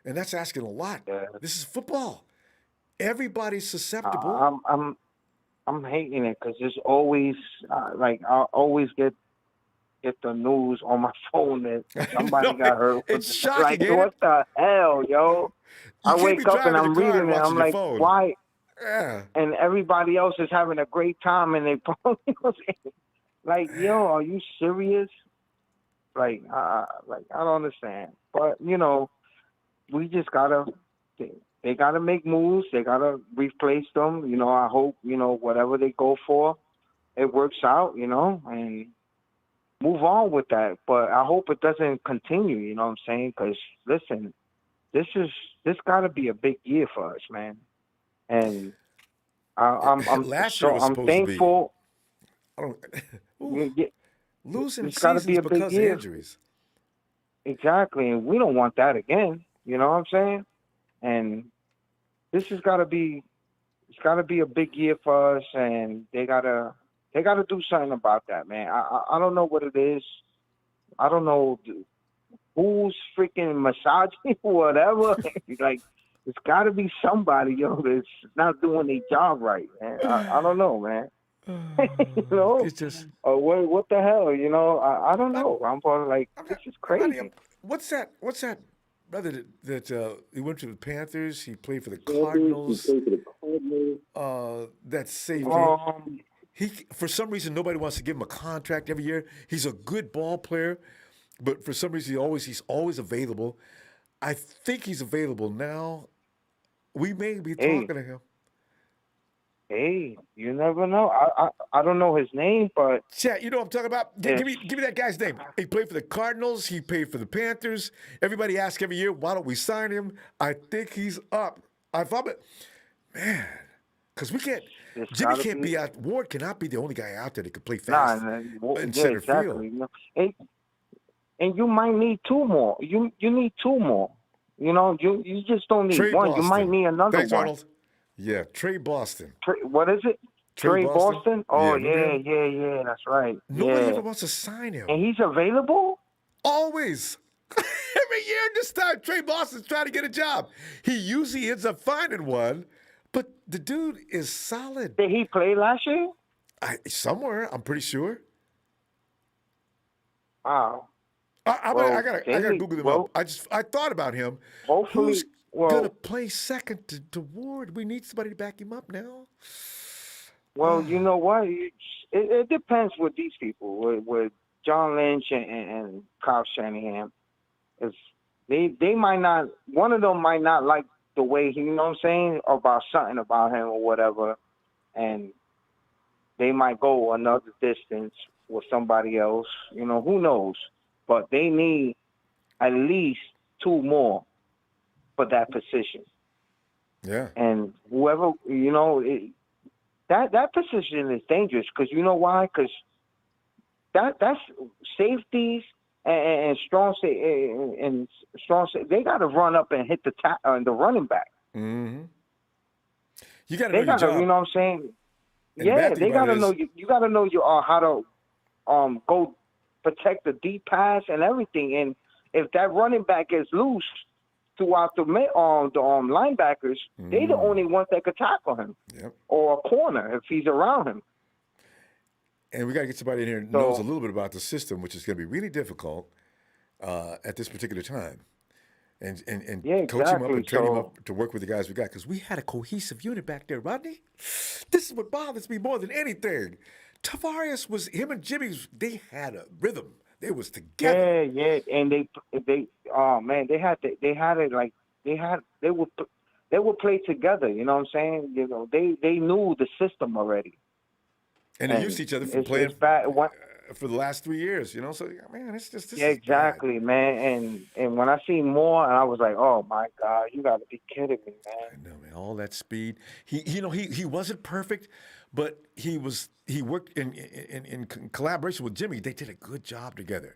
and that's asking a lot. Yeah. This is football. Everybody's susceptible. I'm hating it because there's always like I always get the news on my phone that somebody No, got hurt. it's Like, shocking, ain't it? what the hell, yo? You I can't be wake up and driving your I'm car reading and it. I'm watching your like, phone. why? Yeah. And everybody else is having a great time, and they, you know what I'm saying? Like, yo, are you serious? Like I don't understand. But you know, we just gotta. They gotta make moves. They gotta replace them. You know, I hope whatever they go for, it works out. And move on with that. But I hope it doesn't continue. You know what I'm saying? Because listen, this got to be a big year for us, man. And Last year was I'm supposed to be. thankful. I don't. Ooh, Yeah, losing it's got to be seasons a big because of year, injuries. exactly. And we don't want that again. You know what I'm saying? And this has got to be. It's got to be a big year for us, and they gotta do something about that, man. I don't know what it is. I don't know who's freaking massaging whatever. Like, it's got to be somebody, that's not doing their job right, man. I don't know, man. you know, It's just. or what the hell, I don't I'm, know. I'm probably like, I'm this not, is Rodney, crazy. what's that? What's that brother that he went to the Panthers? He played for the Cardinals. That safety. Um, He for some reason nobody wants to give him a contract every year. He's a good ball player, but for some reason he's always available. I think he's available now. We may be hey, talking to him. hey, you never know. I don't know his name, but Chat, you know what I'm talking about? if Give me that guy's name. He played for the Cardinals. He played for the Panthers. Everybody asks every year, why don't we sign him? I think he's up. I thought, man, because we can't. it's Jimmy got to can't be. be out. Ward cannot be the only guy out there that can play Nah, fast in yeah, center field. exactly. And you might need two more. You need two more. You just don't need Trey one. You might Boston. need another Thanks, one. Arnold. Yeah, Trey Boston. What is it? Trey Trey Boston. Boston? Yeah, Oh remember yeah, him? yeah, yeah. That's right. Nobody Yeah, ever wants to sign him. and he's available. Always. Every year this time, Trey Boston's trying to get a job. He usually ends up finding one, but the dude is solid. Did he play last year? Somewhere, I'm pretty sure. Wow. I Well, gotta Google him up. I thought about him. Who's hopefully. gonna Well, play second to Ward? We need somebody to back him up now. you know what? It depends with these people, with John Lynch and Kyle Shanahan. If they might not, one of them might not like the way he, you know what I'm saying, about something about him or whatever, and they might go another distance with somebody else. Who knows? But they need at least two more for that position. Yeah. And whoever, that position is dangerous, because you know why? Because that's safeties and strong they got to run up and hit the running back. Mm-hmm. You got to know They your got to, job. you know what I'm saying? And the Yeah, bad thing they got about to it know is, you got to know how to go protect the deep pass and everything. And if that running back is loose throughout the linebackers, they the only ones that could tackle him, yep. or a corner if he's around him. And we got to get somebody in here who knows a little bit about the system, which is going to be really difficult at this particular time. And Yeah, coach him up exactly. and train him up to work with the guys we got, because we had a cohesive unit back there, Rodney. This is what bothers me more than anything. Tarvarius him and Jimmy's, they had a rhythm. They was together. Yeah, and they oh man, they had it like they they would play together. You know what I'm saying? You know, they knew the system already. And they used each other for playing It's bad. for the last 3 years, So, man, this Yeah, is bad. exactly, man. And when I seen Moore, and I was like, oh my God, you got to be kidding me, man. I know, man. All that speed. He wasn't perfect, but he worked in collaboration with Jimmy. They did a good job together.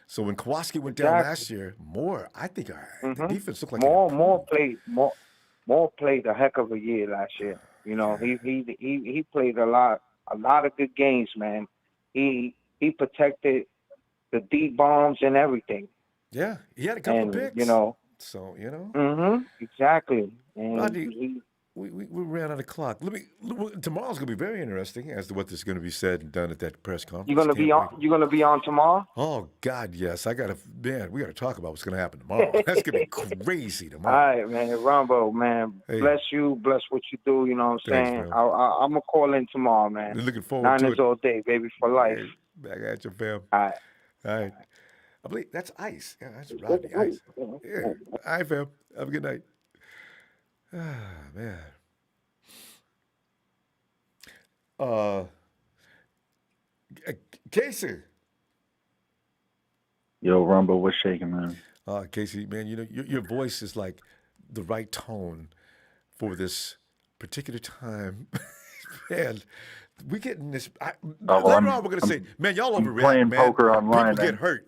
So when Kowalski went down last year, Moore, I think the defense looked like Moore played a heck of a year last year. You know, he played a lot of good games, man. He protected the deep bombs and everything. Yeah, he had a couple of picks. You know. So, Exactly. And Rodney, we ran out of clock. Tomorrow's going to be very interesting as to what is going to be said and done at that press conference. You're going to be on tomorrow? Oh God, yes. We got to talk about what's going to happen tomorrow. That's going to be crazy tomorrow. All right, man. Ronbo, man. Hey. Bless you. Bless what you do. You know what I'm saying? I'm going to call in tomorrow, man. Looking forward to it. Niners all day, baby, for life. Hey, back at you, fam. All right. I believe that's Ice. Yeah, that's Rodney Ice. Yeah. All right, fam. Have a good night. Ah, man. Casey. Yo, Ronbo, what's shaking, man? Casey, man, your voice is like the right tone for this particular time. Man, we getting this. Later on, we're going to say, man, y'all overreact, playing man. Poker online. People get hurt,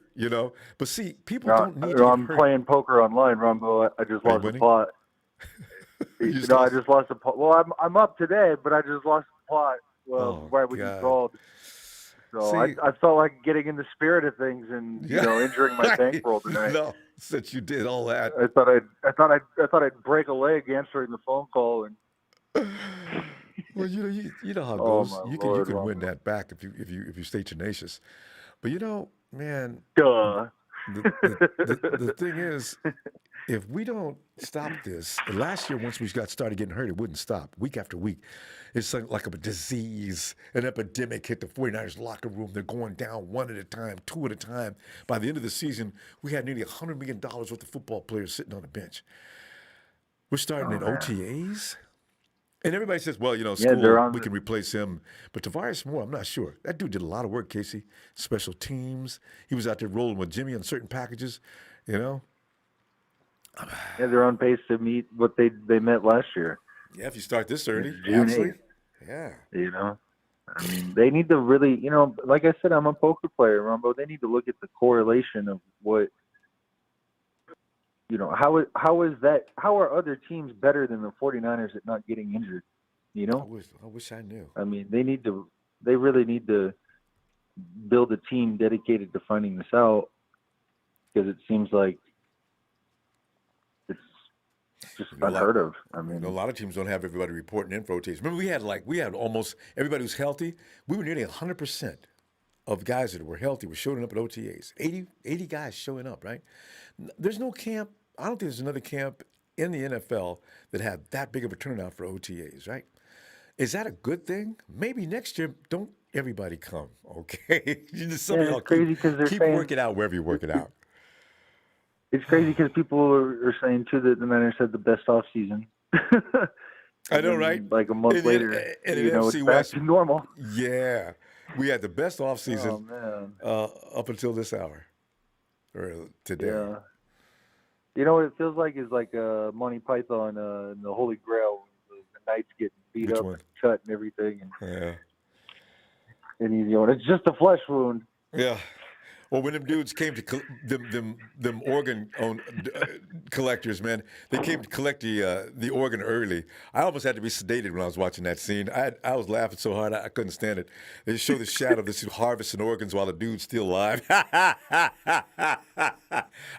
But see, people don't need to get I'm hurt. playing poker online, Ronbo. I just lost the plot. I just lost the plot. Well, I'm up today, but I just lost the plot. Well, right when you called. So see, I felt like getting in the spirit of things and injuring my bankroll tonight. No, since you did all that, I thought I'd break a leg answering the phone call and. Well, you know how it goes. You can win that back if you stay tenacious. But man, duh. The thing is, if we don't stop this, last year once we got started getting hurt, it wouldn't stop. Week after week, it's like a disease, an epidemic hit the 49ers locker room. They're going down one at a time, two at a time. By the end of the season, we had nearly $100 million worth of football players sitting on the bench. We're starting at OTAs. And everybody says, well, Skule, we can replace him. But Tarvarius Moore, I'm not sure. That dude did a lot of work, Casey. Special teams. He was out there rolling with Jimmy on certain packages, Yeah, they're on pace to meet what they met last year. Yeah, if you start this early. June 8th. Yeah. I mean, they need to really, like I said, I'm a poker player, Ronbo. They need to look at the correlation of what, how are other teams better than the 49ers at not getting injured? I wish I knew. I mean, they really need to build a team dedicated to finding this out, because it seems like it's just unheard of. I mean, a lot of teams don't have everybody reporting in for rotations. Remember, we had almost everybody who's healthy. We were nearly 100% of guys that were healthy were showing up at OTAs. 80 guys showing up, right? There's no camp. I don't think there's another camp in the NFL that had that big of a turnout for OTAs, right? Is that a good thing? Maybe next year, don't everybody come, okay? It's crazy because keep working out wherever you work it out. It's crazy because people are saying, too, that the Niners had the best offseason. I know, right? Like a month later, it's back to normal. Yeah. We had the best offseason up until this hour, or today. Yeah. You know what it feels like is like Monty Python and the Holy Grail. The knights getting beat up and cut and everything. And it's just a flesh wound. Yeah. Well, when them dudes came to them organ collectors, man, they came to collect the organ early. I almost had to be sedated when I was watching that scene. I was laughing so hard I couldn't stand it. They show the shadow of this harvesting organs while the dude's still alive. I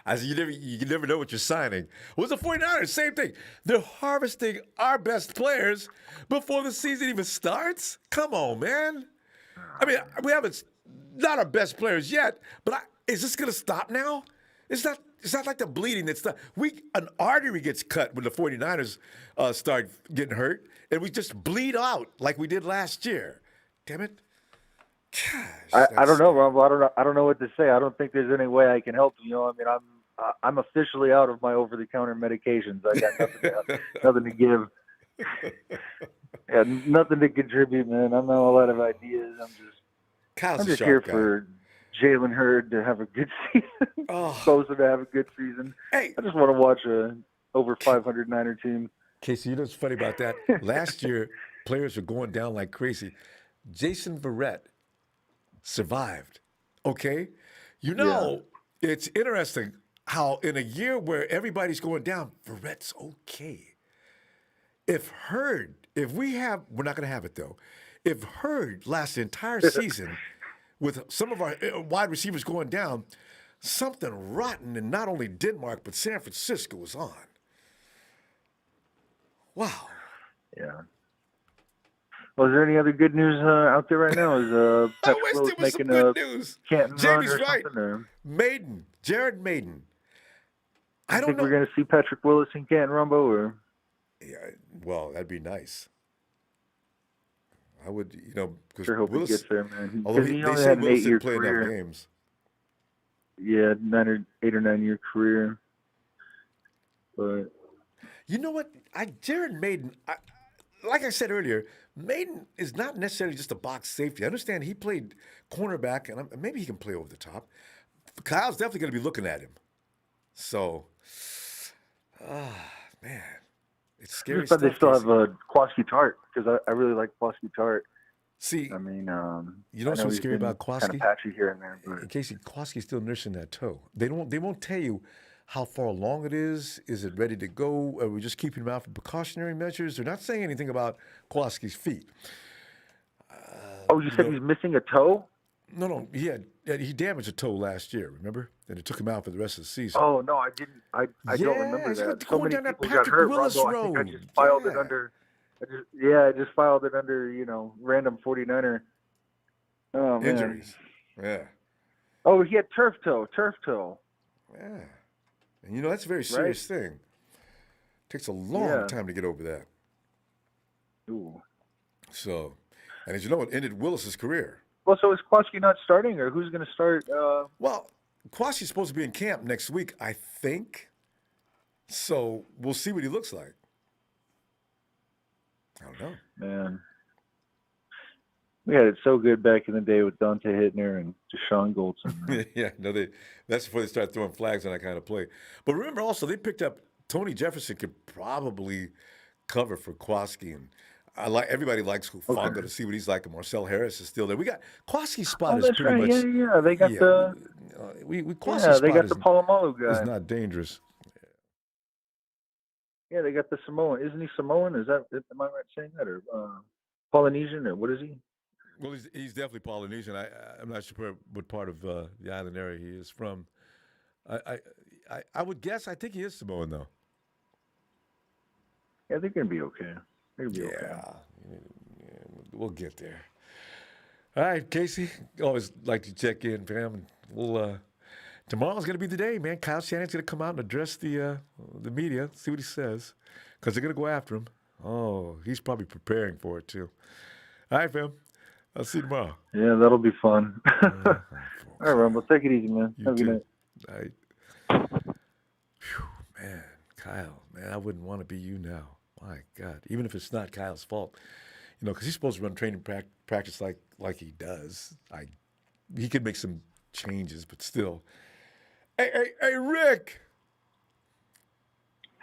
said, you never know what you're signing. Well, the 49ers, same thing. They're harvesting our best players before the season even starts? Come on, man. I mean, we haven't... Not our best players yet, but is this going to stop now? It's not like the bleeding that's not. An artery gets cut when the 49ers start getting hurt, and we just bleed out like we did last year. Damn it. Gosh, I don't know, Rob. I don't know what to say. I don't think there's any way I can help you. I mean, I'm officially out of my over-the-counter medications. I got nothing to give. Yeah, nothing to contribute, man. I'm not a lot of ideas. Kyle's I'm a just sharp here guy. for Jalen Hurd to have a good season. Bosa to have a good season. Hey, I just want to watch a over 500 Niner team. Casey, you know what's funny about that? Last year, players were going down like crazy. Jason Verrett survived. Okay? You know, it's interesting how in a year where everybody's going down, Verrett's okay. If we're not going to have it though. If Hurd lasts the entire season with some of our wide receivers going down, something rotten in not only Denmark but San Francisco is on. Wow. Yeah. Well, is there any other good news out there right now? Is Patrick Willis making a Canton run or something? Or? Maiden, Jared Maiden. I don't think we're going to see Patrick Willis in Canton Ronbo, or? Yeah, well, that'd be nice. I would, because sure hope Willis he gets there, man. Although he they only say had an Willis 8-year didn't play career. enough games. Yeah, 8 or 9 year career. But you know what? Jared Maiden, like I said earlier, Maiden is not necessarily just a box safety. I understand he played cornerback, and maybe he can play over the top. Kyle's definitely going to be looking at him. So, man, it's scary stuff. They still have Kwaski Tart, because I really like Kwaski Tart. See, I mean, you know what's so scary about Kwaski? Kind of patchy here and there, but Casey, Kwaski's still nursing that toe. They won't tell you how far along it is. Is it ready to go? Are we just keeping him out for precautionary measures? They're not saying anything about Kwaski's feet. you said he's missing a toe? No, he damaged a toe last year. Remember? And it took him out for the rest of the season. Oh no, I didn't. I don't remember that. So many people got hurt. Ronbo, I think I just filed it under. I just filed it under random 49er. Oh man. Injuries. Yeah. Oh, he had turf toe. Yeah. And that's a very serious thing. Takes a long time to get over that. Ooh. So, and as you know, it ended Willis's career. Well, so is Kwaski not starting, or who's going to start? Well, Kwaski's supposed to be in camp next week, I think. So we'll see what he looks like. I don't know. Man. We had it so good back in the day with Dante Hittner and Deshaun Goldson. Yeah, that's before they start throwing flags on that kind of play. But remember also, they picked up Tony Jefferson could probably cover for Kwaski, and everybody likes Hufanga to see what he's like, and Marcel Harris is still there. We got Kwaski's spot is pretty much. Yeah. They got Kwaski's spot. They got the Polamalu guy. It's not dangerous. Yeah, they got the Samoan. Isn't he Samoan? Am I right saying that, or Polynesian, or what is he? Well, he's definitely Polynesian. I'm not sure what part of the island area he is from. I would guess. I think he is Samoan, though. Yeah, they're gonna be okay. Yeah, we'll get there. All right, Casey. Always like to check in, fam. We'll tomorrow's gonna be the day, man. Kyle Shannon's gonna come out and address the media, see what he says, because they're gonna go after him. Oh, he's probably preparing for it too. All right, fam. I'll see you tomorrow. Yeah, that'll be fun. All right, Rumble. Take it easy, man. You Have a too. good night. Whew, man, Kyle, man, I wouldn't want to be you now. My God, even if it's not Kyle's fault, because he's supposed to run training practice like he does. He could make some changes, but still. Hey, Rick.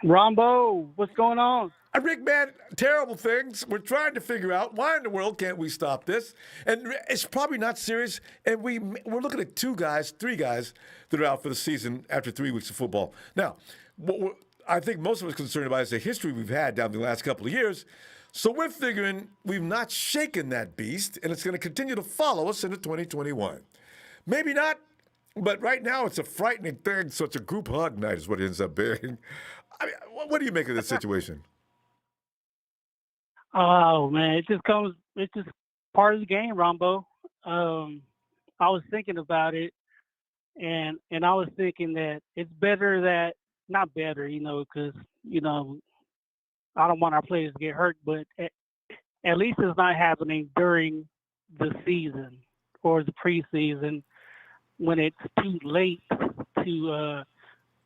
Ronbo, what's going on? Rick, man, terrible things. We're trying to figure out why in the world can't we stop this? And it's probably not serious. And we're looking at 3 guys that are out for the season after 3 weeks of football. Now, what I think most of us are concerned about is the history we've had down the last couple of years. So we're figuring we've not shaken that beast, and it's going to continue to follow us into 2021. Maybe not, but right now it's a frightening thing. So it's a group hug night is what it ends up being. I mean, what do you make of this situation? Oh man, it's just part of the game, Ronbo. I was thinking about it, and I was thinking that it's better that not better, because I don't want our players to get hurt, but at least it's not happening during the season or the preseason when it's too late to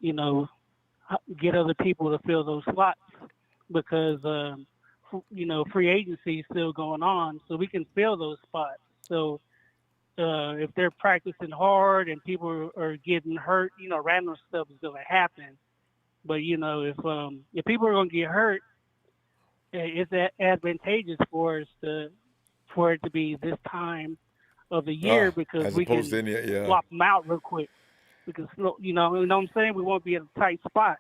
get other people to fill those slots because free agency is still going on, so we can fill those spots. So if they're practicing hard and people are getting hurt, random stuff is going to happen. But if people are going to get hurt, it's advantageous for us for it to be this time of the year because as we can opposed to swap them out real quick. Because you know what I'm saying, we won't be in a tight spot,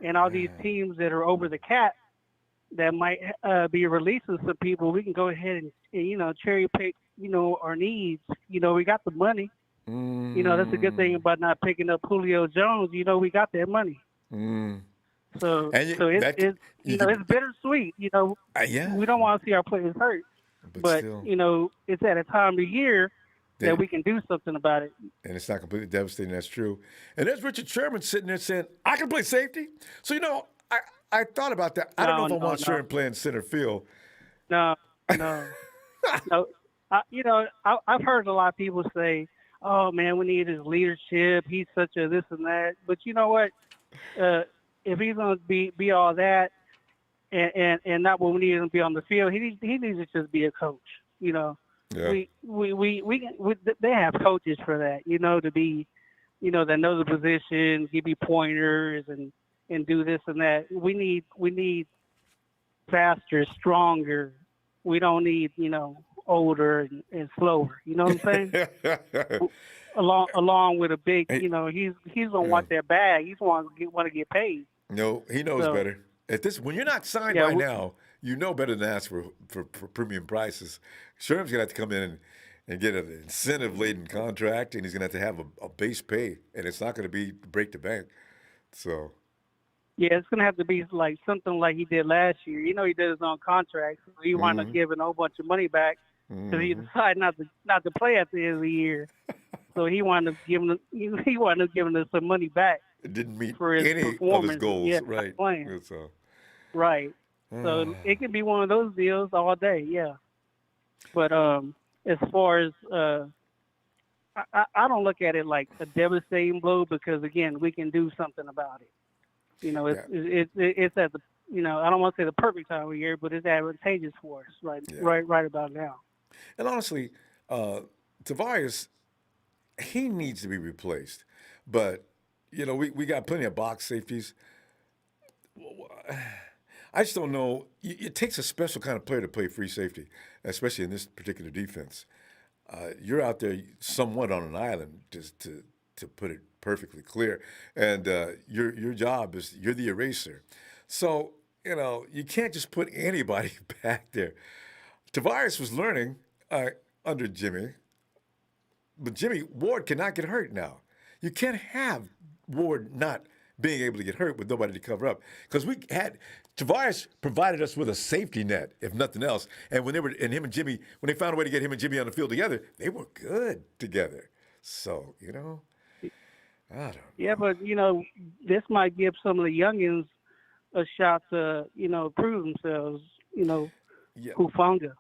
and all these teams that are over the cap that might be releasing some people, we can go ahead and cherry pick our needs. We got the money. That's a good thing about not picking up Julio Jones. We got that money. So it's bittersweet. We don't want to see our players hurt, but still, it's at a time of year that we can do something about it. And it's not completely devastating. That's true. And there's Richard Sherman sitting there saying, "I can play safety." So I thought about that. I don't know if I want Sherman playing center field. No. I've heard a lot of people say, "Oh man, we need his leadership. He's such a this and that." But you know what? If he's going to be all that, and not what we need him to be on the field, he needs to just be a coach. Yeah. They have coaches for that. To be, that know the position, give you pointers and do this and that. We need faster, stronger. We don't need older and slower. You know what I'm saying? along with a big, he's gonna want that bag. He's want to get paid. No, he knows better. When you're not signed by now, better than ask for premium prices. Sherman's gonna have to come in and get an incentive-laden contract, and he's gonna have a base pay, and it's not gonna be break the bank. So. Yeah, it's gonna have to be like something like he did last year. He did his own contract, so he wound up giving a whole bunch of money back because he decided not to play at the end of the year. So he wound up giving us some money back. It didn't meet for his any performance. of his goals, yeah, right? So. Right. So it can be one of those deals all day, yeah. But as far as I don't look at it like a devastating blow because again we can do something about it. It's at the I don't want to say the perfect time of year, but it's advantageous for us right about now. And honestly, Tarvarius, he needs to be replaced. But we got plenty of box safeties. I just don't know. It takes a special kind of player to play free safety, especially in this particular defense. You're out there somewhat on an island, just to put it perfectly clear. And your job is you're the eraser. So, you can't just put anybody back there. Tarvarius was learning under Jimmy, but Jimmy Ward cannot get hurt now. You can't have Ward not being able to get hurt with nobody to cover up. Because Tarvarius provided us with a safety net, if nothing else. And when when they found a way to get him and Jimmy on the field together, they were good together. So, I don't know. Yeah, but, this might give some of the youngins a shot to, prove themselves, Hufanga.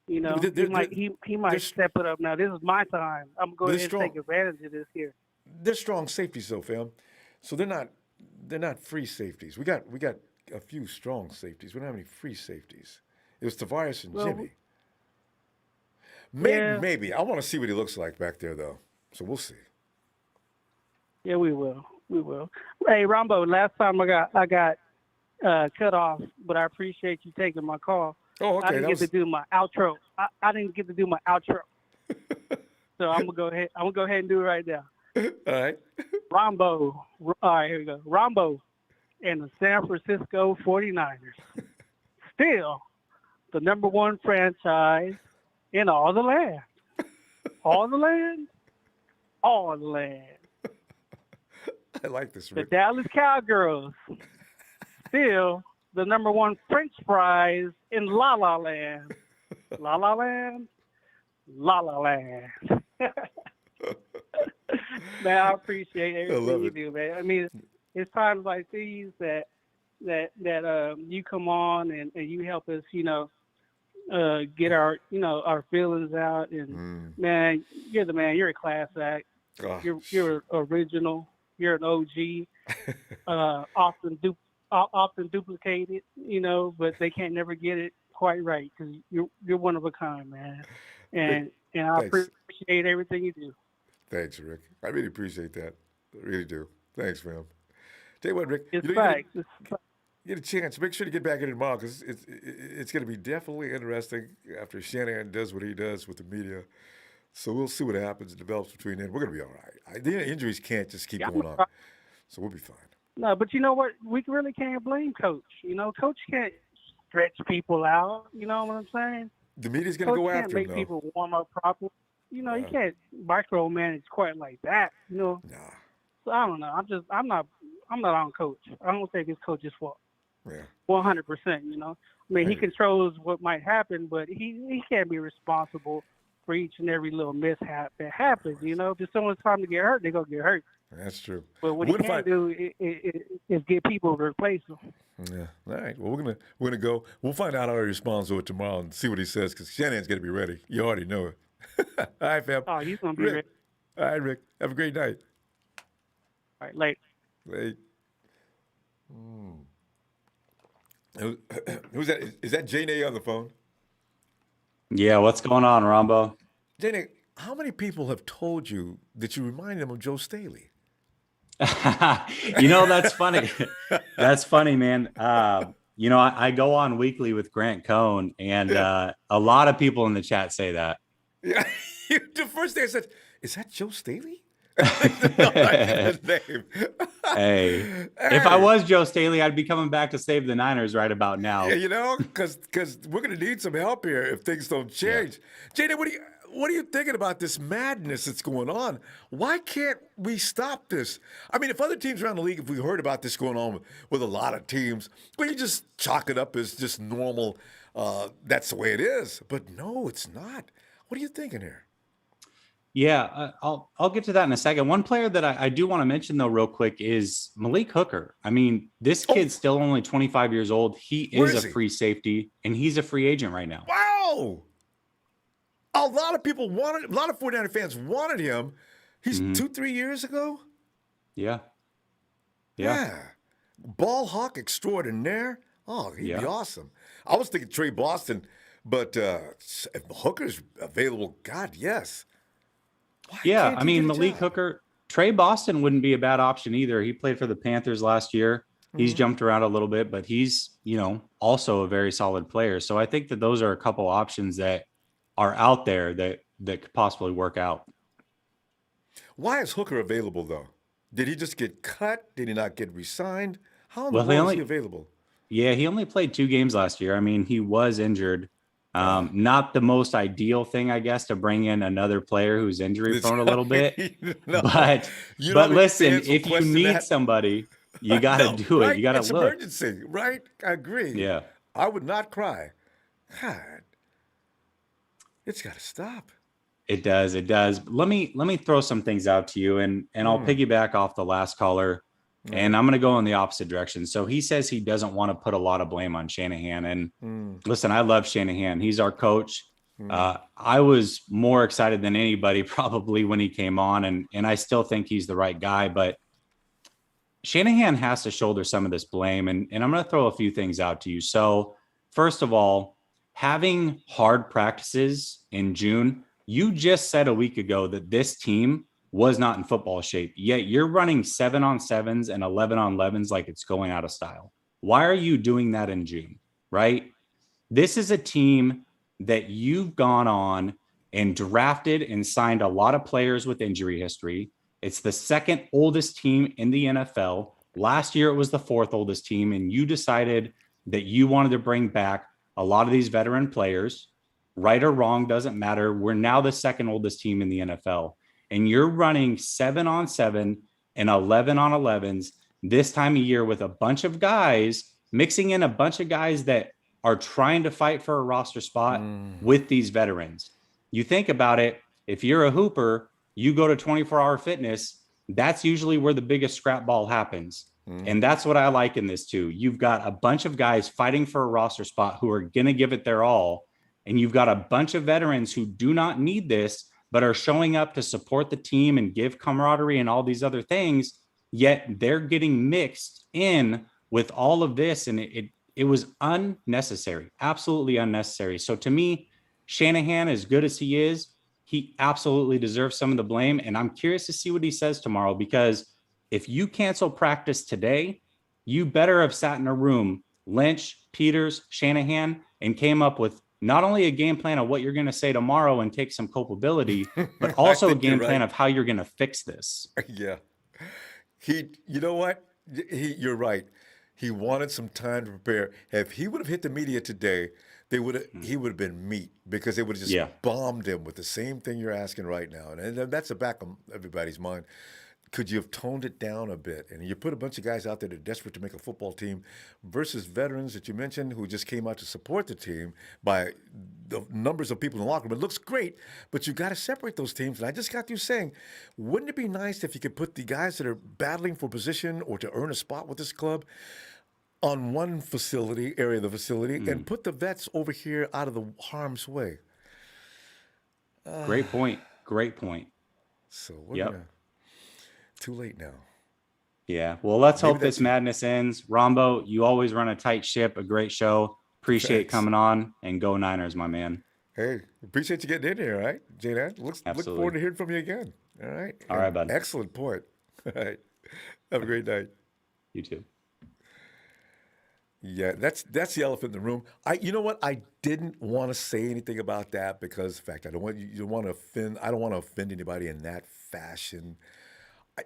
He might step it up now. This is my time. I'm going to go ahead and take advantage of this here. They're strong safeties, though, fam. So they're not free safeties. We got a few strong safeties. We don't have any free safeties. It was Tarvarius and Jimmy. Maybe. I want to see what he looks like back there, though. So we'll see. Yeah, we will. Hey, Ronbo, last time I got cut off, but I appreciate you taking my call. Oh, okay. I didn't get to do my outro. I didn't get to do my outro. So I'm gonna go ahead and do it right now. All right. Ronbo. All right, here we go. Ronbo and the San Francisco 49ers. Still the number one franchise in all the land. All the land? All the land. I like this, Rick. The Dallas Cowgirls. Still the number one French fries in La La Land. La La Land? La La Land. Man, I appreciate everything you do, man. I mean, it's times like these that you come on and you help us, get our our feelings out. And man, you're the man. You're a class act. You're original. you're an OG, often duplicated, but they can't never get it quite right because you're one of a kind, man. And I Thanks. appreciate everything you do. Thanks, Rick. I really appreciate that. I really do. Thanks, man. Tell you what, Rick. It's You facts. get a chance. Make sure to get back in tomorrow because it's going to be definitely interesting after Shanahan does what he does with the media. So we'll see what happens and develops between then. We're going to be all right. The injuries can't just keep going on. So we'll be fine. No, but you know what? We really can't blame Coach. Coach can't stretch people out. You know what I'm saying? The media's going to go after him, Coach can't make people warm up properly. You can't micromanage quite like that. Nah. So I don't know. I'm not on Coach. I don't think it's Coach's fault. Yeah. 100%. I mean, he controls what might happen, but he can't be responsible for each and every little mishap that happens. If someone's time to get hurt, they're gonna get hurt. That's true. But what he can't do is get people to replace them. Yeah. All right. Well, we're gonna go. We'll find out how he responds to it tomorrow and see what he says because Shanahan's gonna be ready. You already know it. All right, fam. Oh, he's gonna be Rick. ready. All right, Rick. Have a great night. All right, late. Late. Who's that? Is that Jane on the phone? Yeah, what's going on, Ronbo? Jane, how many people have told you that you remind them of Joe Staley? That's funny. That's funny, man. I go on weekly with Grant Cohn, and a lot of people in the chat say that. Yeah, the first day I said, "Is that Joe Staley?" His name. Hey, if I was Joe Staley, I'd be coming back to save the Niners right about now. Yeah, because we're going to need some help here if things don't change. Yeah. Jada, what are you thinking about this madness that's going on? Why can't we stop this? I mean, if other teams around the league, if we heard about this going on with a lot of teams, well, you just chalk it up as just normal. That's the way it is. But no, it's not. What are you thinking here? Yeah, I'll get to that in a second. One player that I do want to mention, though, real quick is Malik Hooker. I mean, this kid's still only 25 years old. He is a free safety, and he's a free agent right now. Wow. A lot of 49er fans wanted him. He's 2-3 years ago? Yeah. Ball hawk extraordinaire. Oh, he'd be awesome. I was thinking Trey Boston, but if Hooker's available, God, yes. I mean, Malik Hooker, Trey Boston wouldn't be a bad option either. He played for the Panthers last year. He's jumped around a little bit, but he's, also a very solid player. So I think that those are a couple options that are out there that could possibly work out. Why is Hooker available, though? Did he just get cut? Did he not get re-signed? How in the world is he available? Yeah, he only played 2 games last year. I mean, he was injured. Not the most ideal thing, I guess, to bring in another player who's injury prone a little bit. But listen, if you need somebody, you got to do it. You got to look. It's emergency, right? I agree. Yeah. I would not cry. God, it's got to stop. It does. It does. Let me throw some things out to you, and I'll piggyback off the last caller. And I'm going to go in the opposite direction. So he says he doesn't want to put a lot of blame on Shanahan. And listen, I love Shanahan. He's our coach. I was more excited than anybody probably when he came on, and I still think he's the right guy. But Shanahan has to shoulder some of this blame. And I'm going to throw a few things out to you. So first of all, having hard practices in June, you just said a week ago that this team was not in football shape, yet you're running 7-on-7s and 11-on-11s like it's going out of style. Why are you doing that in June, right? This is a team that you've gone on and drafted and signed a lot of players with injury history. It's the second oldest team in the NFL. Last year, it was the 4th oldest team, and you decided that you wanted to bring back a lot of these veteran players. Right or wrong, doesn't matter. We're now the second oldest team in the NFL. And you're running 7-on-7 and 11-on-11s this time of year with a bunch of guys, mixing in a bunch of guys that are trying to fight for a roster spot with these veterans. You think about it, if you're a hooper, you go to 24-hour fitness, that's usually where the biggest scrap ball happens. And that's what I like in this too. You've got a bunch of guys fighting for a roster spot who are going to give it their all. And you've got a bunch of veterans who do not need this, but are showing up to support the team and give camaraderie and all these other things. yet they're getting mixed in with all of this, and it was unnecessary, absolutely unnecessary. So to me, Shanahan, as good as he is, he absolutely deserves some of the blame. And I'm curious to see what he says tomorrow, because if you cancel practice today, you better have sat in a room, Lynch, Peters, Shanahan, and came up with not only a game plan of what you're going to say tomorrow and take some culpability, but also a game plan of how you're going to fix this. Yeah. You know what? You're right. He wanted some time to prepare. If he would have hit the media today, he would have been meat, because they would have just bombed him with the same thing you're asking right now. And that's the back of everybody's mind. Could you have toned it down a bit? And you put a bunch of guys out there that are desperate to make a football team versus veterans that you mentioned who just came out to support the team by the numbers of people in the locker room. It looks great, but you got to separate those teams. And I just got through saying, wouldn't it be nice if you could put the guys that are battling for position or to earn a spot with this club on one area of the facility, and put the vets over here out of the harm's way? Great point. Great point. So we're too late now. Yeah. Well, let's hope this madness ends. Ronbo, you always run a tight ship, a great show. Appreciate coming on, and go Niners, my man. Hey, appreciate you getting in here, all right, J-Dan? Look forward to hearing from you again. All right. All right, bud. Excellent point. All right. Have a great night. You too. Yeah, that's the elephant in the room. You know what? I didn't want to say anything about that because, in fact, I don't want to offend anybody in that fashion.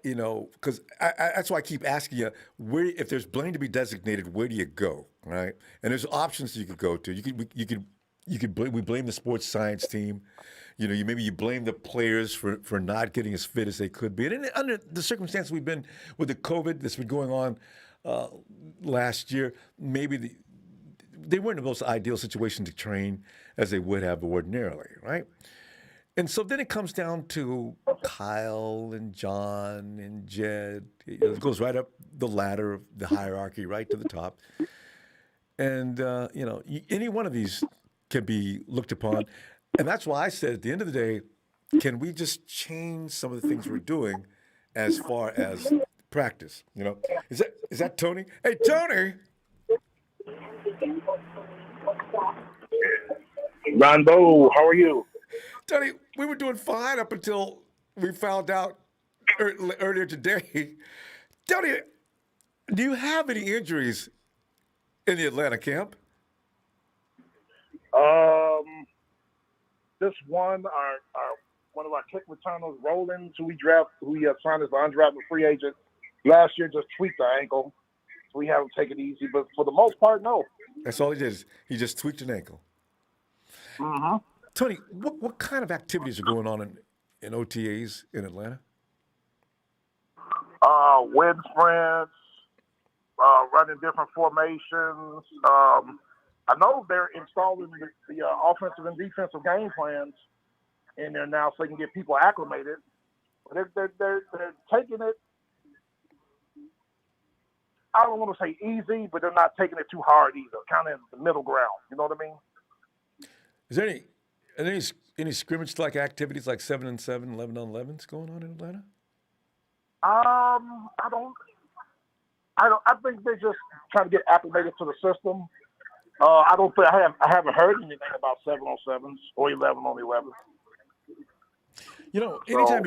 You know, because that's why I keep asking you, if there's blame to be designated, where do you go, right? And there's options you could go to. We blame the sports science team. You know, maybe you blame the players for not getting as fit as they could be. And under the circumstances we've been with the COVID that's been going on last year, maybe they weren't in the most ideal situation to train as they would have ordinarily, right? And so then it comes down to Kyle and John and Jed. It goes right up the ladder of the hierarchy, right to the top. And, any one of these can be looked upon. And that's why I said at the end of the day, can we just change some of the things we're doing as far as practice? You know, is that Tony? Hey, Tony! Ronbo, how are you? Tony, we were doing fine up until we found out earlier today. Tony, do you have any injuries in the Atlanta camp? This one, one of our kick returners, Rollins, who we signed as an undrafted free agent last year, just tweaked the ankle. So we have him take it easy. But for the most part, no. That's all he did. He just tweaked an ankle. Mm-hmm. Tony, what kind of activities are going on in OTAs in Atlanta? Wind sprints, running different formations. I know they're installing the offensive and defensive game plans in there now so they can get people acclimated. But they're taking it, I don't want to say easy, but they're not taking it too hard either. Kind of the middle ground. You know what I mean? Is there any scrimmage-like activities like 7-on-7, 11-on-11s going on in Atlanta? I think they're just trying to get acclimated to the system. I haven't heard anything about 7-on-7s or 11-on-11s. You know, anytime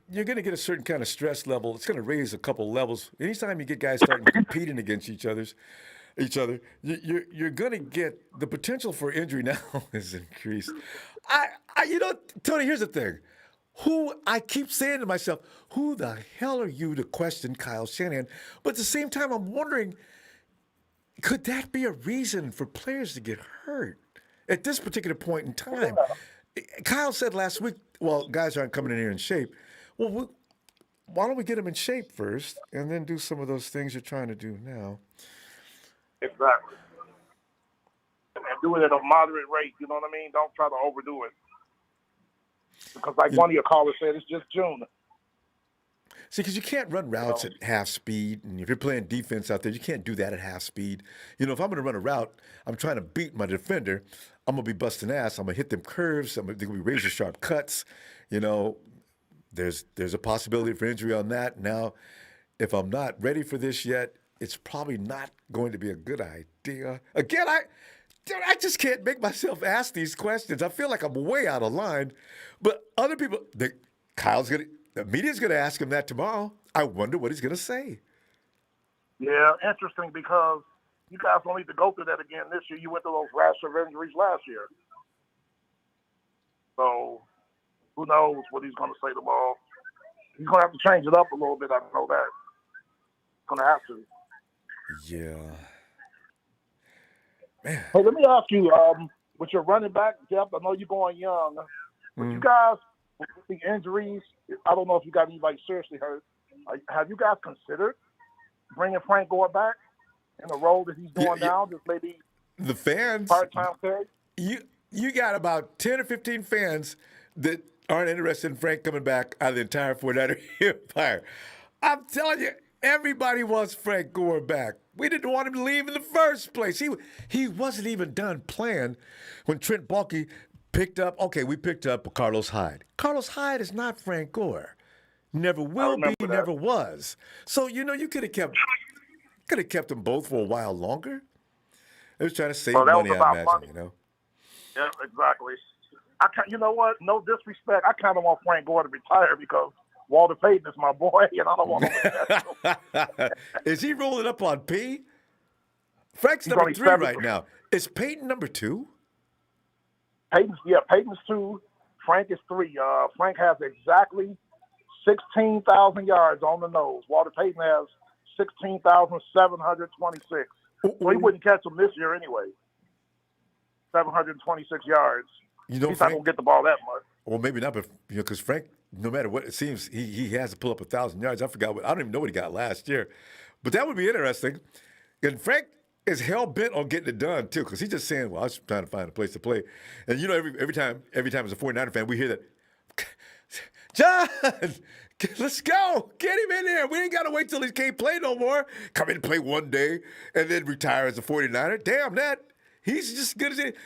you're going to get a certain kind of stress level, it's going to raise a couple levels. Anytime you get guys starting competing against each other, you're going to get the potential for injury now is increased. Tony, here's the thing. I keep saying to myself, who the hell are you to question Kyle Shanahan? But at the same time, I'm wondering, could that be a reason for players to get hurt at this particular point in time? Kyle said last week, well, guys aren't coming in here in shape. Well, why don't we get them in shape first and then do some of those things you're trying to do now? Exactly. And do it at a moderate rate, you know what I mean? Don't try to overdo it. Because one of your callers said, it's just June. See, because you can't run routes at half speed, and if you're playing defense out there, you can't do that at half speed. You know, if I'm going to run a route, I'm trying to beat my defender, I'm going to be busting ass. I'm going to hit them curves. They're going to be razor-sharp cuts. You know, there's a possibility for injury on that. Now, if I'm not ready for this yet, it's probably not going to be a good idea. Again, I just can't make myself ask these questions. I feel like I'm way out of line. But other people, the media's gonna ask him that tomorrow. I wonder what he's gonna say. Yeah, interesting because you guys don't need to go through that again this year. You went through those rash of injuries last year. So who knows what he's going to say tomorrow. He's going to have to change it up a little bit. I know that. He's going to have to. Yeah. Man. Hey, let me ask you, with your running back depth, I know you're going young, but you guys, with the injuries, I don't know if you got anybody seriously hurt. Have you guys considered bringing Frank Gore back in the role that he's doing now? Just maybe the fans part-time carry? You got about 10 or 15 fans that aren't interested in Frank coming back out of the entire 49er empire. I'm telling you, everybody wants Frank Gore back. We didn't want him to leave in the first place. He wasn't even done playing when Trent Baalke picked up. Okay, we picked up Carlos Hyde. Carlos Hyde is not Frank Gore. Never will be, never was. So, you could have kept them both for a while longer. They was trying to save money, I imagine, Yeah, exactly. You know what? No disrespect. I kind of want Frank Gore to retire because Walter Payton is my boy, and I don't want him. Is he rolling up on P? Frank's number 3 right now. Is Payton number 2? Payton's 2. Frank is 3. Frank has exactly 16,000 yards on the nose. Walter Payton has 16,726. So he wouldn't catch him this year anyway. 726 yards. He's not going to get the ball that much. Well, maybe not, but because Frank, no matter what, it seems he has to pull up 1,000 yards. I don't even know what he got last year. But that would be interesting. And Frank is hell-bent on getting it done, too, because he's just saying, well, I was trying to find a place to play. And, every time as a 49er fan, we hear that, John, let's go. Get him in there. We ain't got to wait till he can't play no more. Come in and play one day and then retire as a 49er. Damn that. He's just as good as it.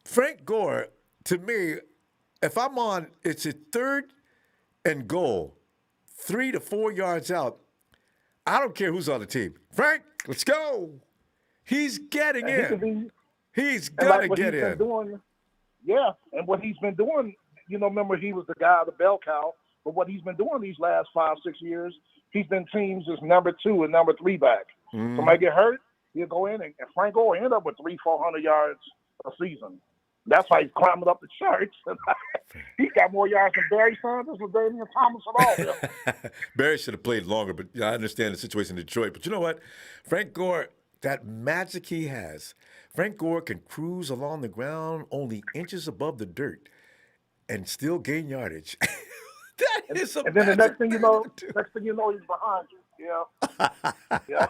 Frank Gore, to me, if I'm on, it's a 3rd and goal, 3 to 4 yards out. I don't care who's on the team. Frank, let's go. He's getting in. He's going to get in. And what he's been doing, remember he was the guy of the bell cow, but what he's been doing these last 5-6 years, he's been teams as number 2 and number 3 back. Somebody get hurt, he'll go in, and Frank Gore end up with 300-400 yards a season. That's why he's climbing up the charts. He's got more yards than Barry Sanders or Damian Thomas at all. Barry should have played longer, but I understand the situation in Detroit. But you know what? Frank Gore, that magic he has. Frank Gore can cruise along the ground only inches above the dirt and still gain yardage. That is and then the next thing you know, he's behind you. Yeah. Yeah.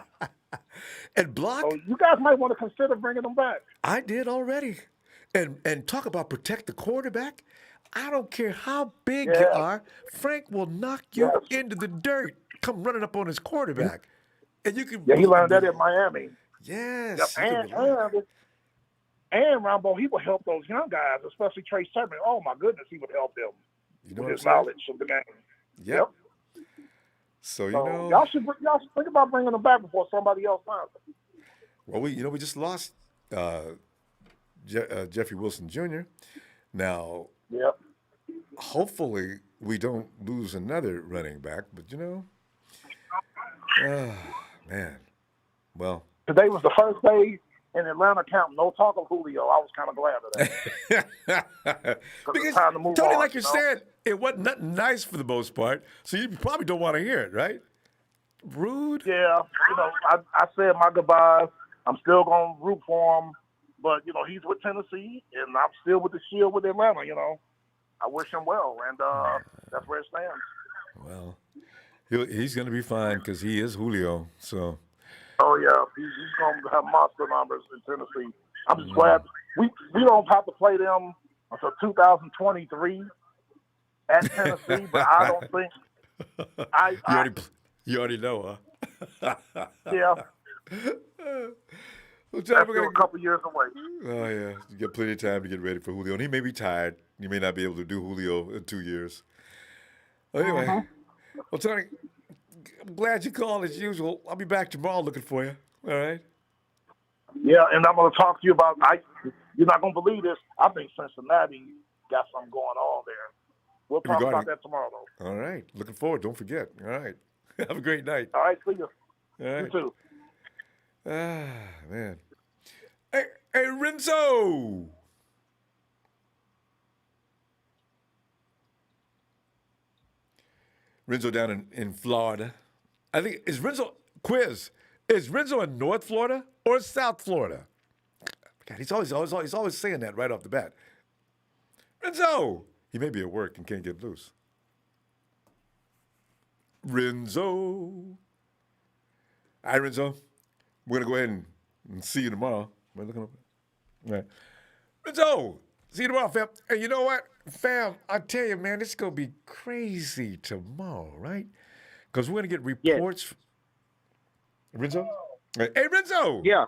And block. So you guys might want to consider bringing him back. I did already. And talk about protect the quarterback. I don't care how big you are. Frank will knock you into the dirt. Come running up on his quarterback. And you can. Yeah, he learned that in Miami. Yes. Yep. And Ronbo, he would help those young guys, especially Trey Sermon. Oh my goodness, he would help them with his knowledge of the game. Yep. So y'all should think about bringing them back before somebody else finds them. Well, we just lost Jeffrey Wilson Jr. Now, hopefully we don't lose another running back, but man. Well, today was the first day in Atlanta camp. No talk of Julio. I was kind of glad of that. Because time to move Tony, on, like you're saying, it wasn't nothing nice for the most part, so you probably don't want to hear it, right? Rude. Yeah, I said my goodbyes. I'm still gonna root for him. But, he's with Tennessee, and I'm still with the Shield with Atlanta, I wish him well, and that's where it stands. Well, he's going to be fine because he is Julio, so. Oh, yeah, he's going to have monster numbers in Tennessee. I'm just glad we don't have to play them until 2023 at Tennessee, but I don't think you already know, huh? Yeah. That's still a couple years away. Oh, yeah. You got plenty of time to get ready for Julio. And he may be tired. He may not be able to do Julio in 2 years. Well, anyway, well, Tony, I'm glad you called as usual. I'll be back tomorrow looking for you. All right. Yeah, and I'm going to talk to you about. You're not going to believe this. I think Cincinnati got something going on there. We'll talk about that tomorrow, though. All right. Looking forward. Don't forget. All right. Have a great night. All right. See you. All right. You too. Ah, man. Hey, Renzo. Renzo down in Florida. I think, is Renzo in North Florida or South Florida? God, he's always saying that right off the bat. Renzo! He may be at work and can't get loose. Renzo. All right, Renzo. We're going to go ahead and see you tomorrow. We're looking up. All right. Renzo! See you tomorrow, fam. Hey, you know what? Fam, I tell you, man, it's going to be crazy tomorrow, right? Because we're going to get reports. Yes. Renzo? Hey, Renzo! Yeah.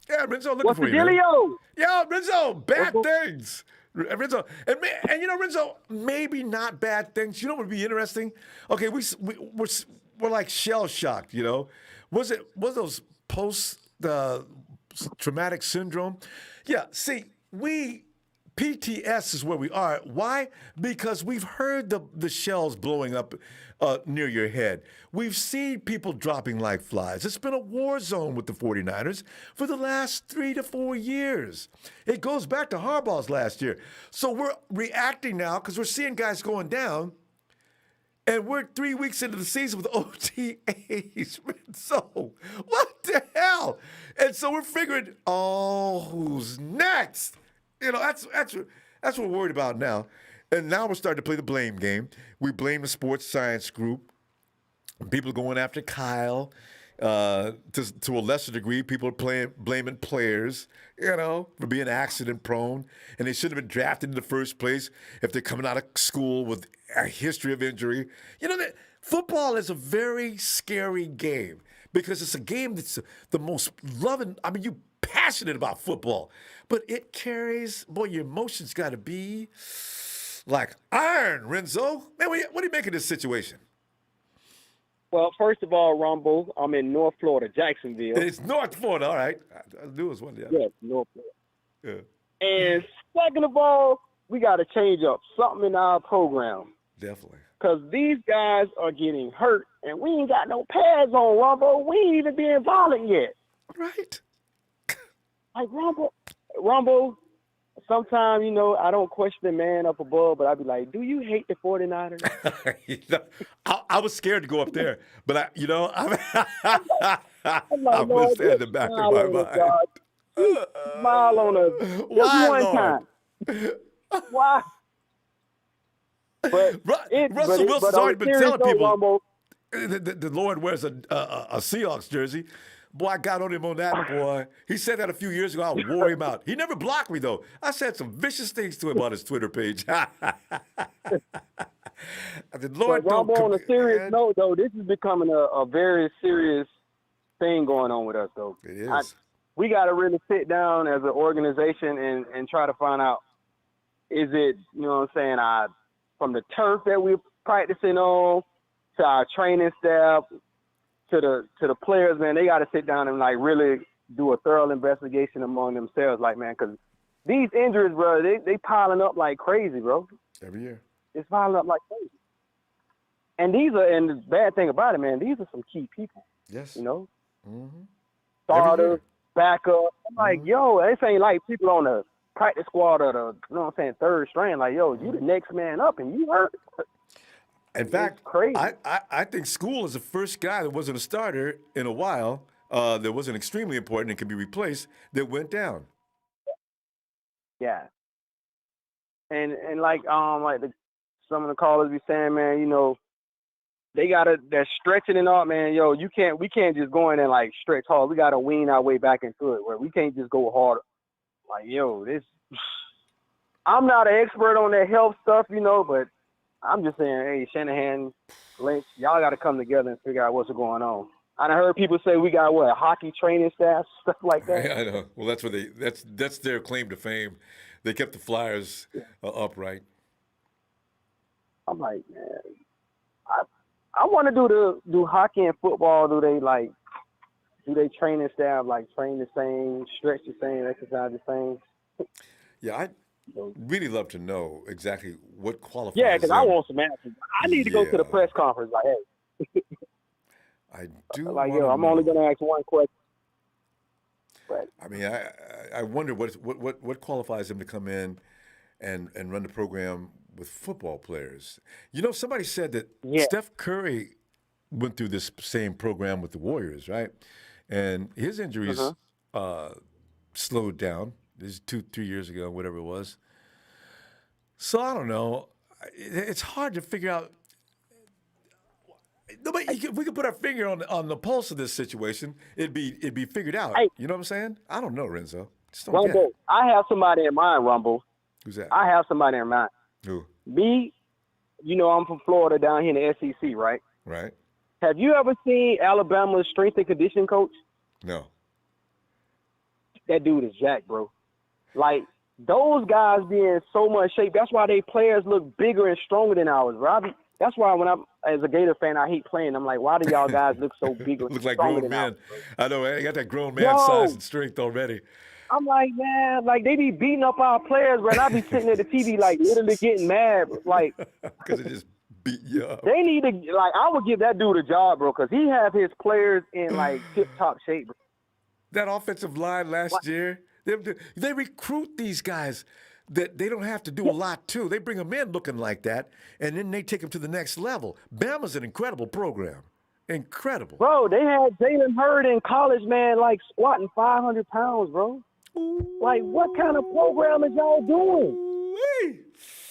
Yeah, Renzo, looking What's for the you, dealio? man. Yo, Renzo, bad things. Renzo, and you know, Renzo, maybe not bad things. You know what would be interesting? Okay, we're like shell shocked. You know, was those post traumatic syndrome? Yeah. See, PTS is where we are. Why? Because we've heard the shells blowing up near your head. We've seen people dropping like flies. It's been a war zone with the 49ers for the last 3 to 4 years. It goes back to Harbaugh's last year. So we're reacting now because we're seeing guys going down, and we're 3 weeks into the season with OTAs. So what the hell? And so we're figuring, who's next? You know, that's what we're worried about now. And now we're starting to play the blame game. We blame the sports science group. People are going after Kyle. To a lesser degree, people are blaming players, you know, for being accident prone. And they shouldn't have been drafted in the first place if they're coming out of school with a history of injury. You know, football is a very scary game because it's a game that's the most loving. I mean, you're passionate about football, but it carries, boy, your emotions got to be like iron, Renzo. Man, what do you make of this situation? Well, first of all, Ronbo, I'm in North Florida, Jacksonville. It's North Florida, all right. I knew it was one of the other. Yes, North Florida. Yeah. And second of all, we got to change up something in our program. Definitely. Because these guys are getting hurt, and we ain't got no pads on, Ronbo. We ain't even being violent yet. Right. Like, Ronbo, sometimes, you know, I don't question the man up above, but I be like, do you hate the 49ers? You know, I was scared to go up there, but I was in the back of my mind. Smile on us. Why, one Lord? Time. Why? But Russell Wilson's already been telling people Ronbo, the Lord wears a Seahawks jersey. Boy, I got on him on that, boy. He said that a few years ago. I wore him out. He never blocked me, though. I said some vicious things to him on his Twitter page. I said, Lord, but Ronbo, on a serious note, though, this is becoming a very serious thing going on with us, though. It is. We got to really sit down as an organization and try to find out, is it, you know what I'm saying, from the turf that we're practicing on to our training staff, to the players, man, they got to sit down and, like, really do a thorough investigation among themselves, like, man, because these injuries, bro, they piling up like crazy, bro. Every year. It's piling up like crazy. And and the bad thing about it, man, these are some key people. Yes. You know? Mm-hmm. Starters, backup. I'm like, yo, this ain't like people on the practice squad or the, you know what I'm saying, third string. Like, yo, you the next man up and you hurt. In fact, crazy. I think Skule is the first guy that wasn't a starter in a while, that wasn't extremely important and could be replaced, that went down. Yeah. And like some of the callers be saying, man, you know, they're stretching and all, man. Yo, we can't just go in and like stretch hard. We gotta wean our way back into it, where we can't just go harder. Like, yo, I'm not an expert on that health stuff, you know, but I'm just saying, hey, Shanahan, Lynch, y'all got to come together and figure out what's going on. I heard people say we got a hockey training staff, stuff like that. Yeah, I know. Well, that's their claim to fame. They kept the Flyers upright. I'm like, man, I want to do hockey and football. Do they training staff train the same, stretch the same, exercise the same? Yeah, I'd really love to know exactly what qualifies. Yeah, because I them. want some answers. I need to go to the press conference. Like, hey, I do. like, yo, I'm only going to ask one question. But I mean, I wonder what qualifies them to come in and run the program with football players. You know, somebody said that Steph Curry went through this same program with the Warriors, right? And his injuries slowed down. This is 2-3 years ago, whatever it was. So I don't know. It's hard to figure out. If we could put our finger on the pulse of this situation, it'd be figured out. Hey. You know what I'm saying? I don't know, Renzo. Just don't get Ronbo, it. I have somebody in mind, Ronbo. Who's that? I have somebody in mind. Who? Me, you know, I'm from Florida down here in the SEC, right? Right. Have you ever seen Alabama's strength and conditioning coach? No. That dude is jacked, bro. Like, those guys be in so much shape. That's why they players look bigger and stronger than ours, Robbie. That's why when I'm, as a Gator fan, I hate playing. I'm like, why do y'all guys look so big and Look like stronger grown than men. ours, bro? I know, man. You got that grown man size and strength already. I'm like, man, like, they be beating up our players, bro. And I be sitting at the TV, like, literally getting mad. Like, because it just beat you up. They need to, like, I would give that dude a job, bro, because he have his players in, like, tip-top shape, bro. That offensive line last year, they recruit these guys that they don't have to do a lot to. They bring them in looking like that, and then they take them to the next level. Bama's an incredible program. Incredible. Bro, they had Jalen Hurd in college, man, like, squatting 500 pounds, bro. Like, what kind of program is y'all doing?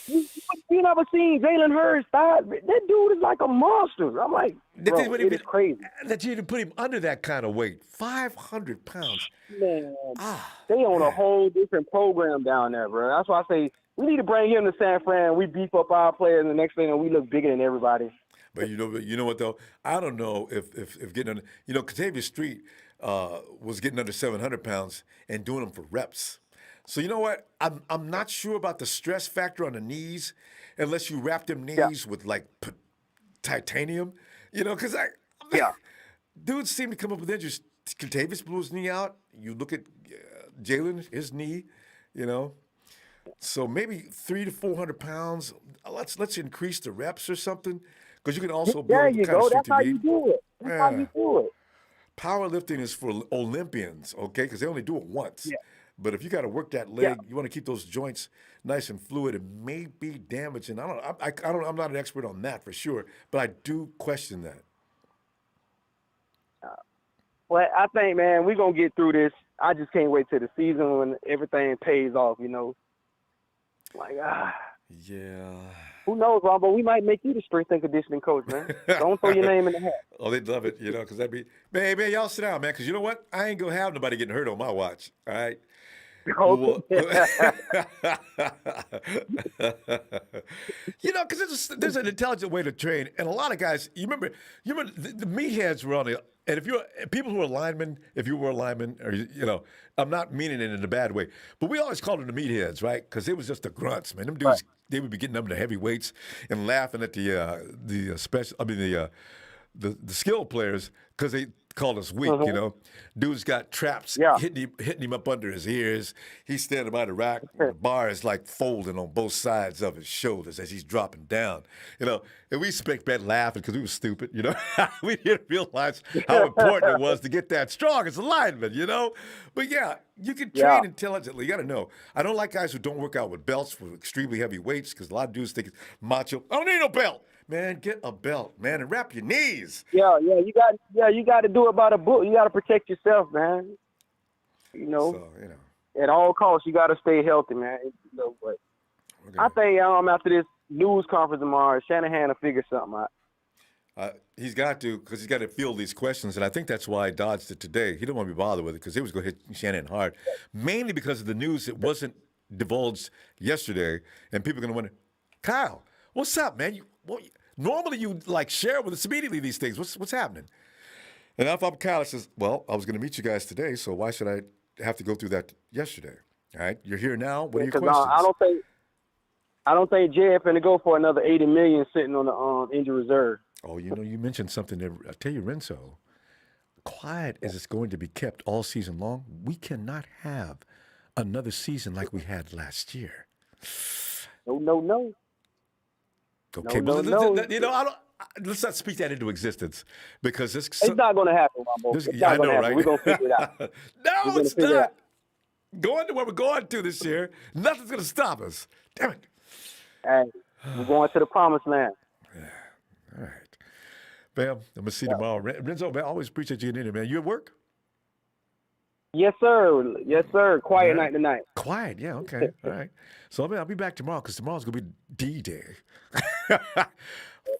You never seen Jalen Hurd style? That dude is like a monster. I'm like, bro, it is crazy. That you didn't put him under that kind of weight. 500 pounds. Man, they on a whole different program down there, bro. That's why I say we need to bring him to San Fran. We beef up our players, and the next thing we look bigger than everybody. But you know what though? I don't know if getting under, Katavius Street was getting under 700 pounds and doing them for reps. So you know what? I'm not sure about the stress factor on the knees, unless you wrap them knees with like titanium. Because dudes seem to come up with injuries. Katavius blew his knee out. You look at Jalen, his knee. So maybe 300 to 400 pounds. Let's increase the reps or something, because you can also build there you kind go. of That's how you do it. That's how you do it. Powerlifting is for Olympians, okay? Because they only do it once. Yeah. But if you got to work that leg, you want to keep those joints nice and fluid. It may be damaging. I'm not an expert on that for sure, but I do question that. Well, I think, man, we're going to get through this. I just can't wait till the season when everything pays off, Like, Yeah. Who knows, Ronbo? We might make you the strength and conditioning coach, man. Don't throw your name in the hat. Oh, they'd love it, because that'd be, man, y'all sit down, man, because you know what? I ain't going to have nobody getting hurt on my watch, all right? Because there's an intelligent way to train, and a lot of guys. You remember the meatheads were on the. And if people who are linemen, if you were a lineman, or I'm not meaning it in a bad way, but we always called them the meatheads, right? Because it was just the grunts, man. Them dudes, they would be getting up to heavy weights and laughing at the skilled players because they called us weak, Dude's got traps hitting him up under his ears. He's standing by the rack. The bar is like folding on both sides of his shoulders as he's dropping down, And we expect that laughing because we were stupid, We didn't realize how important it was to get that strong as a lineman, But yeah, you can train intelligently. You got to know. I don't like guys who don't work out with belts for extremely heavy weights because a lot of dudes think it's macho. I don't need no belt. Man, get a belt, man, and wrap your knees. Yeah, you got to do it by the book. You got to protect yourself, man. So, at all costs, you got to stay healthy, man. But I think after this news conference tomorrow, Shanahan will figure something out. He's got to, because he's got to field these questions, and I think that's why he dodged it today. He didn't want to be bothered with it because he was going to hit Shanahan hard, mainly because of the news that wasn't divulged yesterday, and people are going to wonder, Kyle, what's up, man? Normally you share with us immediately these things. What's happening? And if I'm Kyle, says, well, I was going to meet you guys today, so why should I have to go through that yesterday? All right, you're here now. What are your questions? I don't think Jed finna go for another $80 million sitting on the injury reserve. Oh, you mentioned something there. I tell you, Renzo, quiet as it's going to be kept all season long, we cannot have another season like we had last year. No. Okay, no. let's not speak that into existence because It's not going to happen, Ronbo. It's not going to happen. right? We're going to figure it out. No, it's not. Going to where we're going to this year, nothing's going to stop us. Damn it. Hey, we're going to the promised land. All right. Bam, I'm going to see you tomorrow. Renzo, man, I always appreciate you getting in, man. You at work? Yes, sir. Quiet night tonight. Quiet, yeah, okay. All right. So I'll be back tomorrow because tomorrow's going to be D-Day.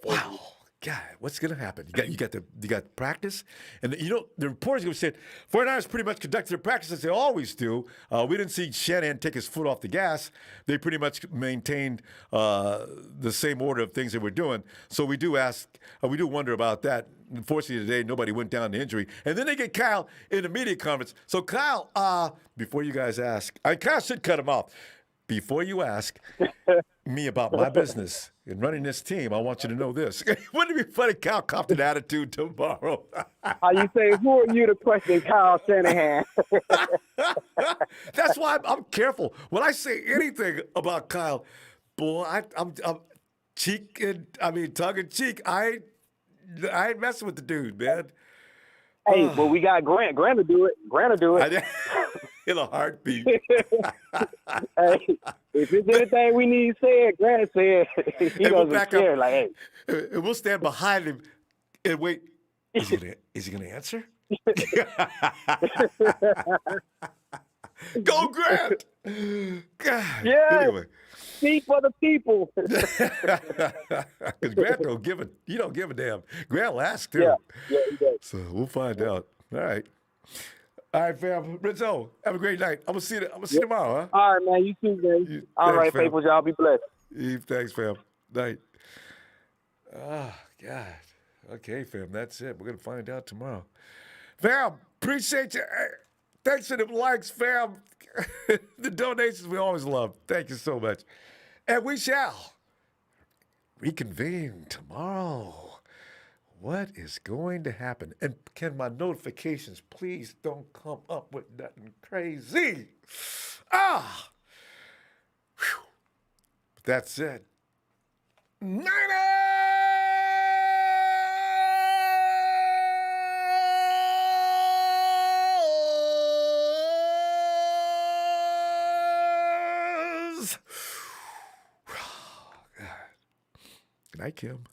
Wow. God, what's going to happen? You got practice, and the reporters going to say 49ers pretty much conducted their practice as they always do. We didn't see Shanahan take his foot off the gas. They pretty much maintained the same order of things they were doing. So we do wonder about that. Unfortunately, today nobody went down to injury, and then they get Kyle in the media conference. So Kyle, before you guys ask, Kyle should cut him off. Before you ask me about my business in running this team, I want you to know this. Wouldn't it be funny, Kyle Compton attitude tomorrow? How you say, who are you to question Kyle Shanahan? That's why I'm careful. When I say anything about Kyle, boy, I'm tongue in cheek. I ain't messing with the dude, man. Hey, well, we got Grant. Grant will do it. In a heartbeat. Hey, if it's anything we need said, Grant said. He doesn't care. Like, hey. And we'll stand behind him and wait. Is he gonna answer? Go, Grant! God. Yeah. Anyway. Speak for the people. Because Grant don't give a damn. Grant will ask too. Yeah, he does. So we'll find out. All right. All right, fam. Renzo, have a great night. I'm gonna see you tomorrow, huh? All right, man. You too, man. All right, faithful. Y'all be blessed. Thanks, fam. Night. Oh, God. Okay, fam. That's it. We're gonna find out tomorrow. Fam, appreciate you. Thanks for the likes, fam. The donations we always love. Thank you so much. And we shall reconvene tomorrow. What is going to happen? And can my notifications please don't come up with nothing crazy? Whew. That's it. Niners! Good night, Kim.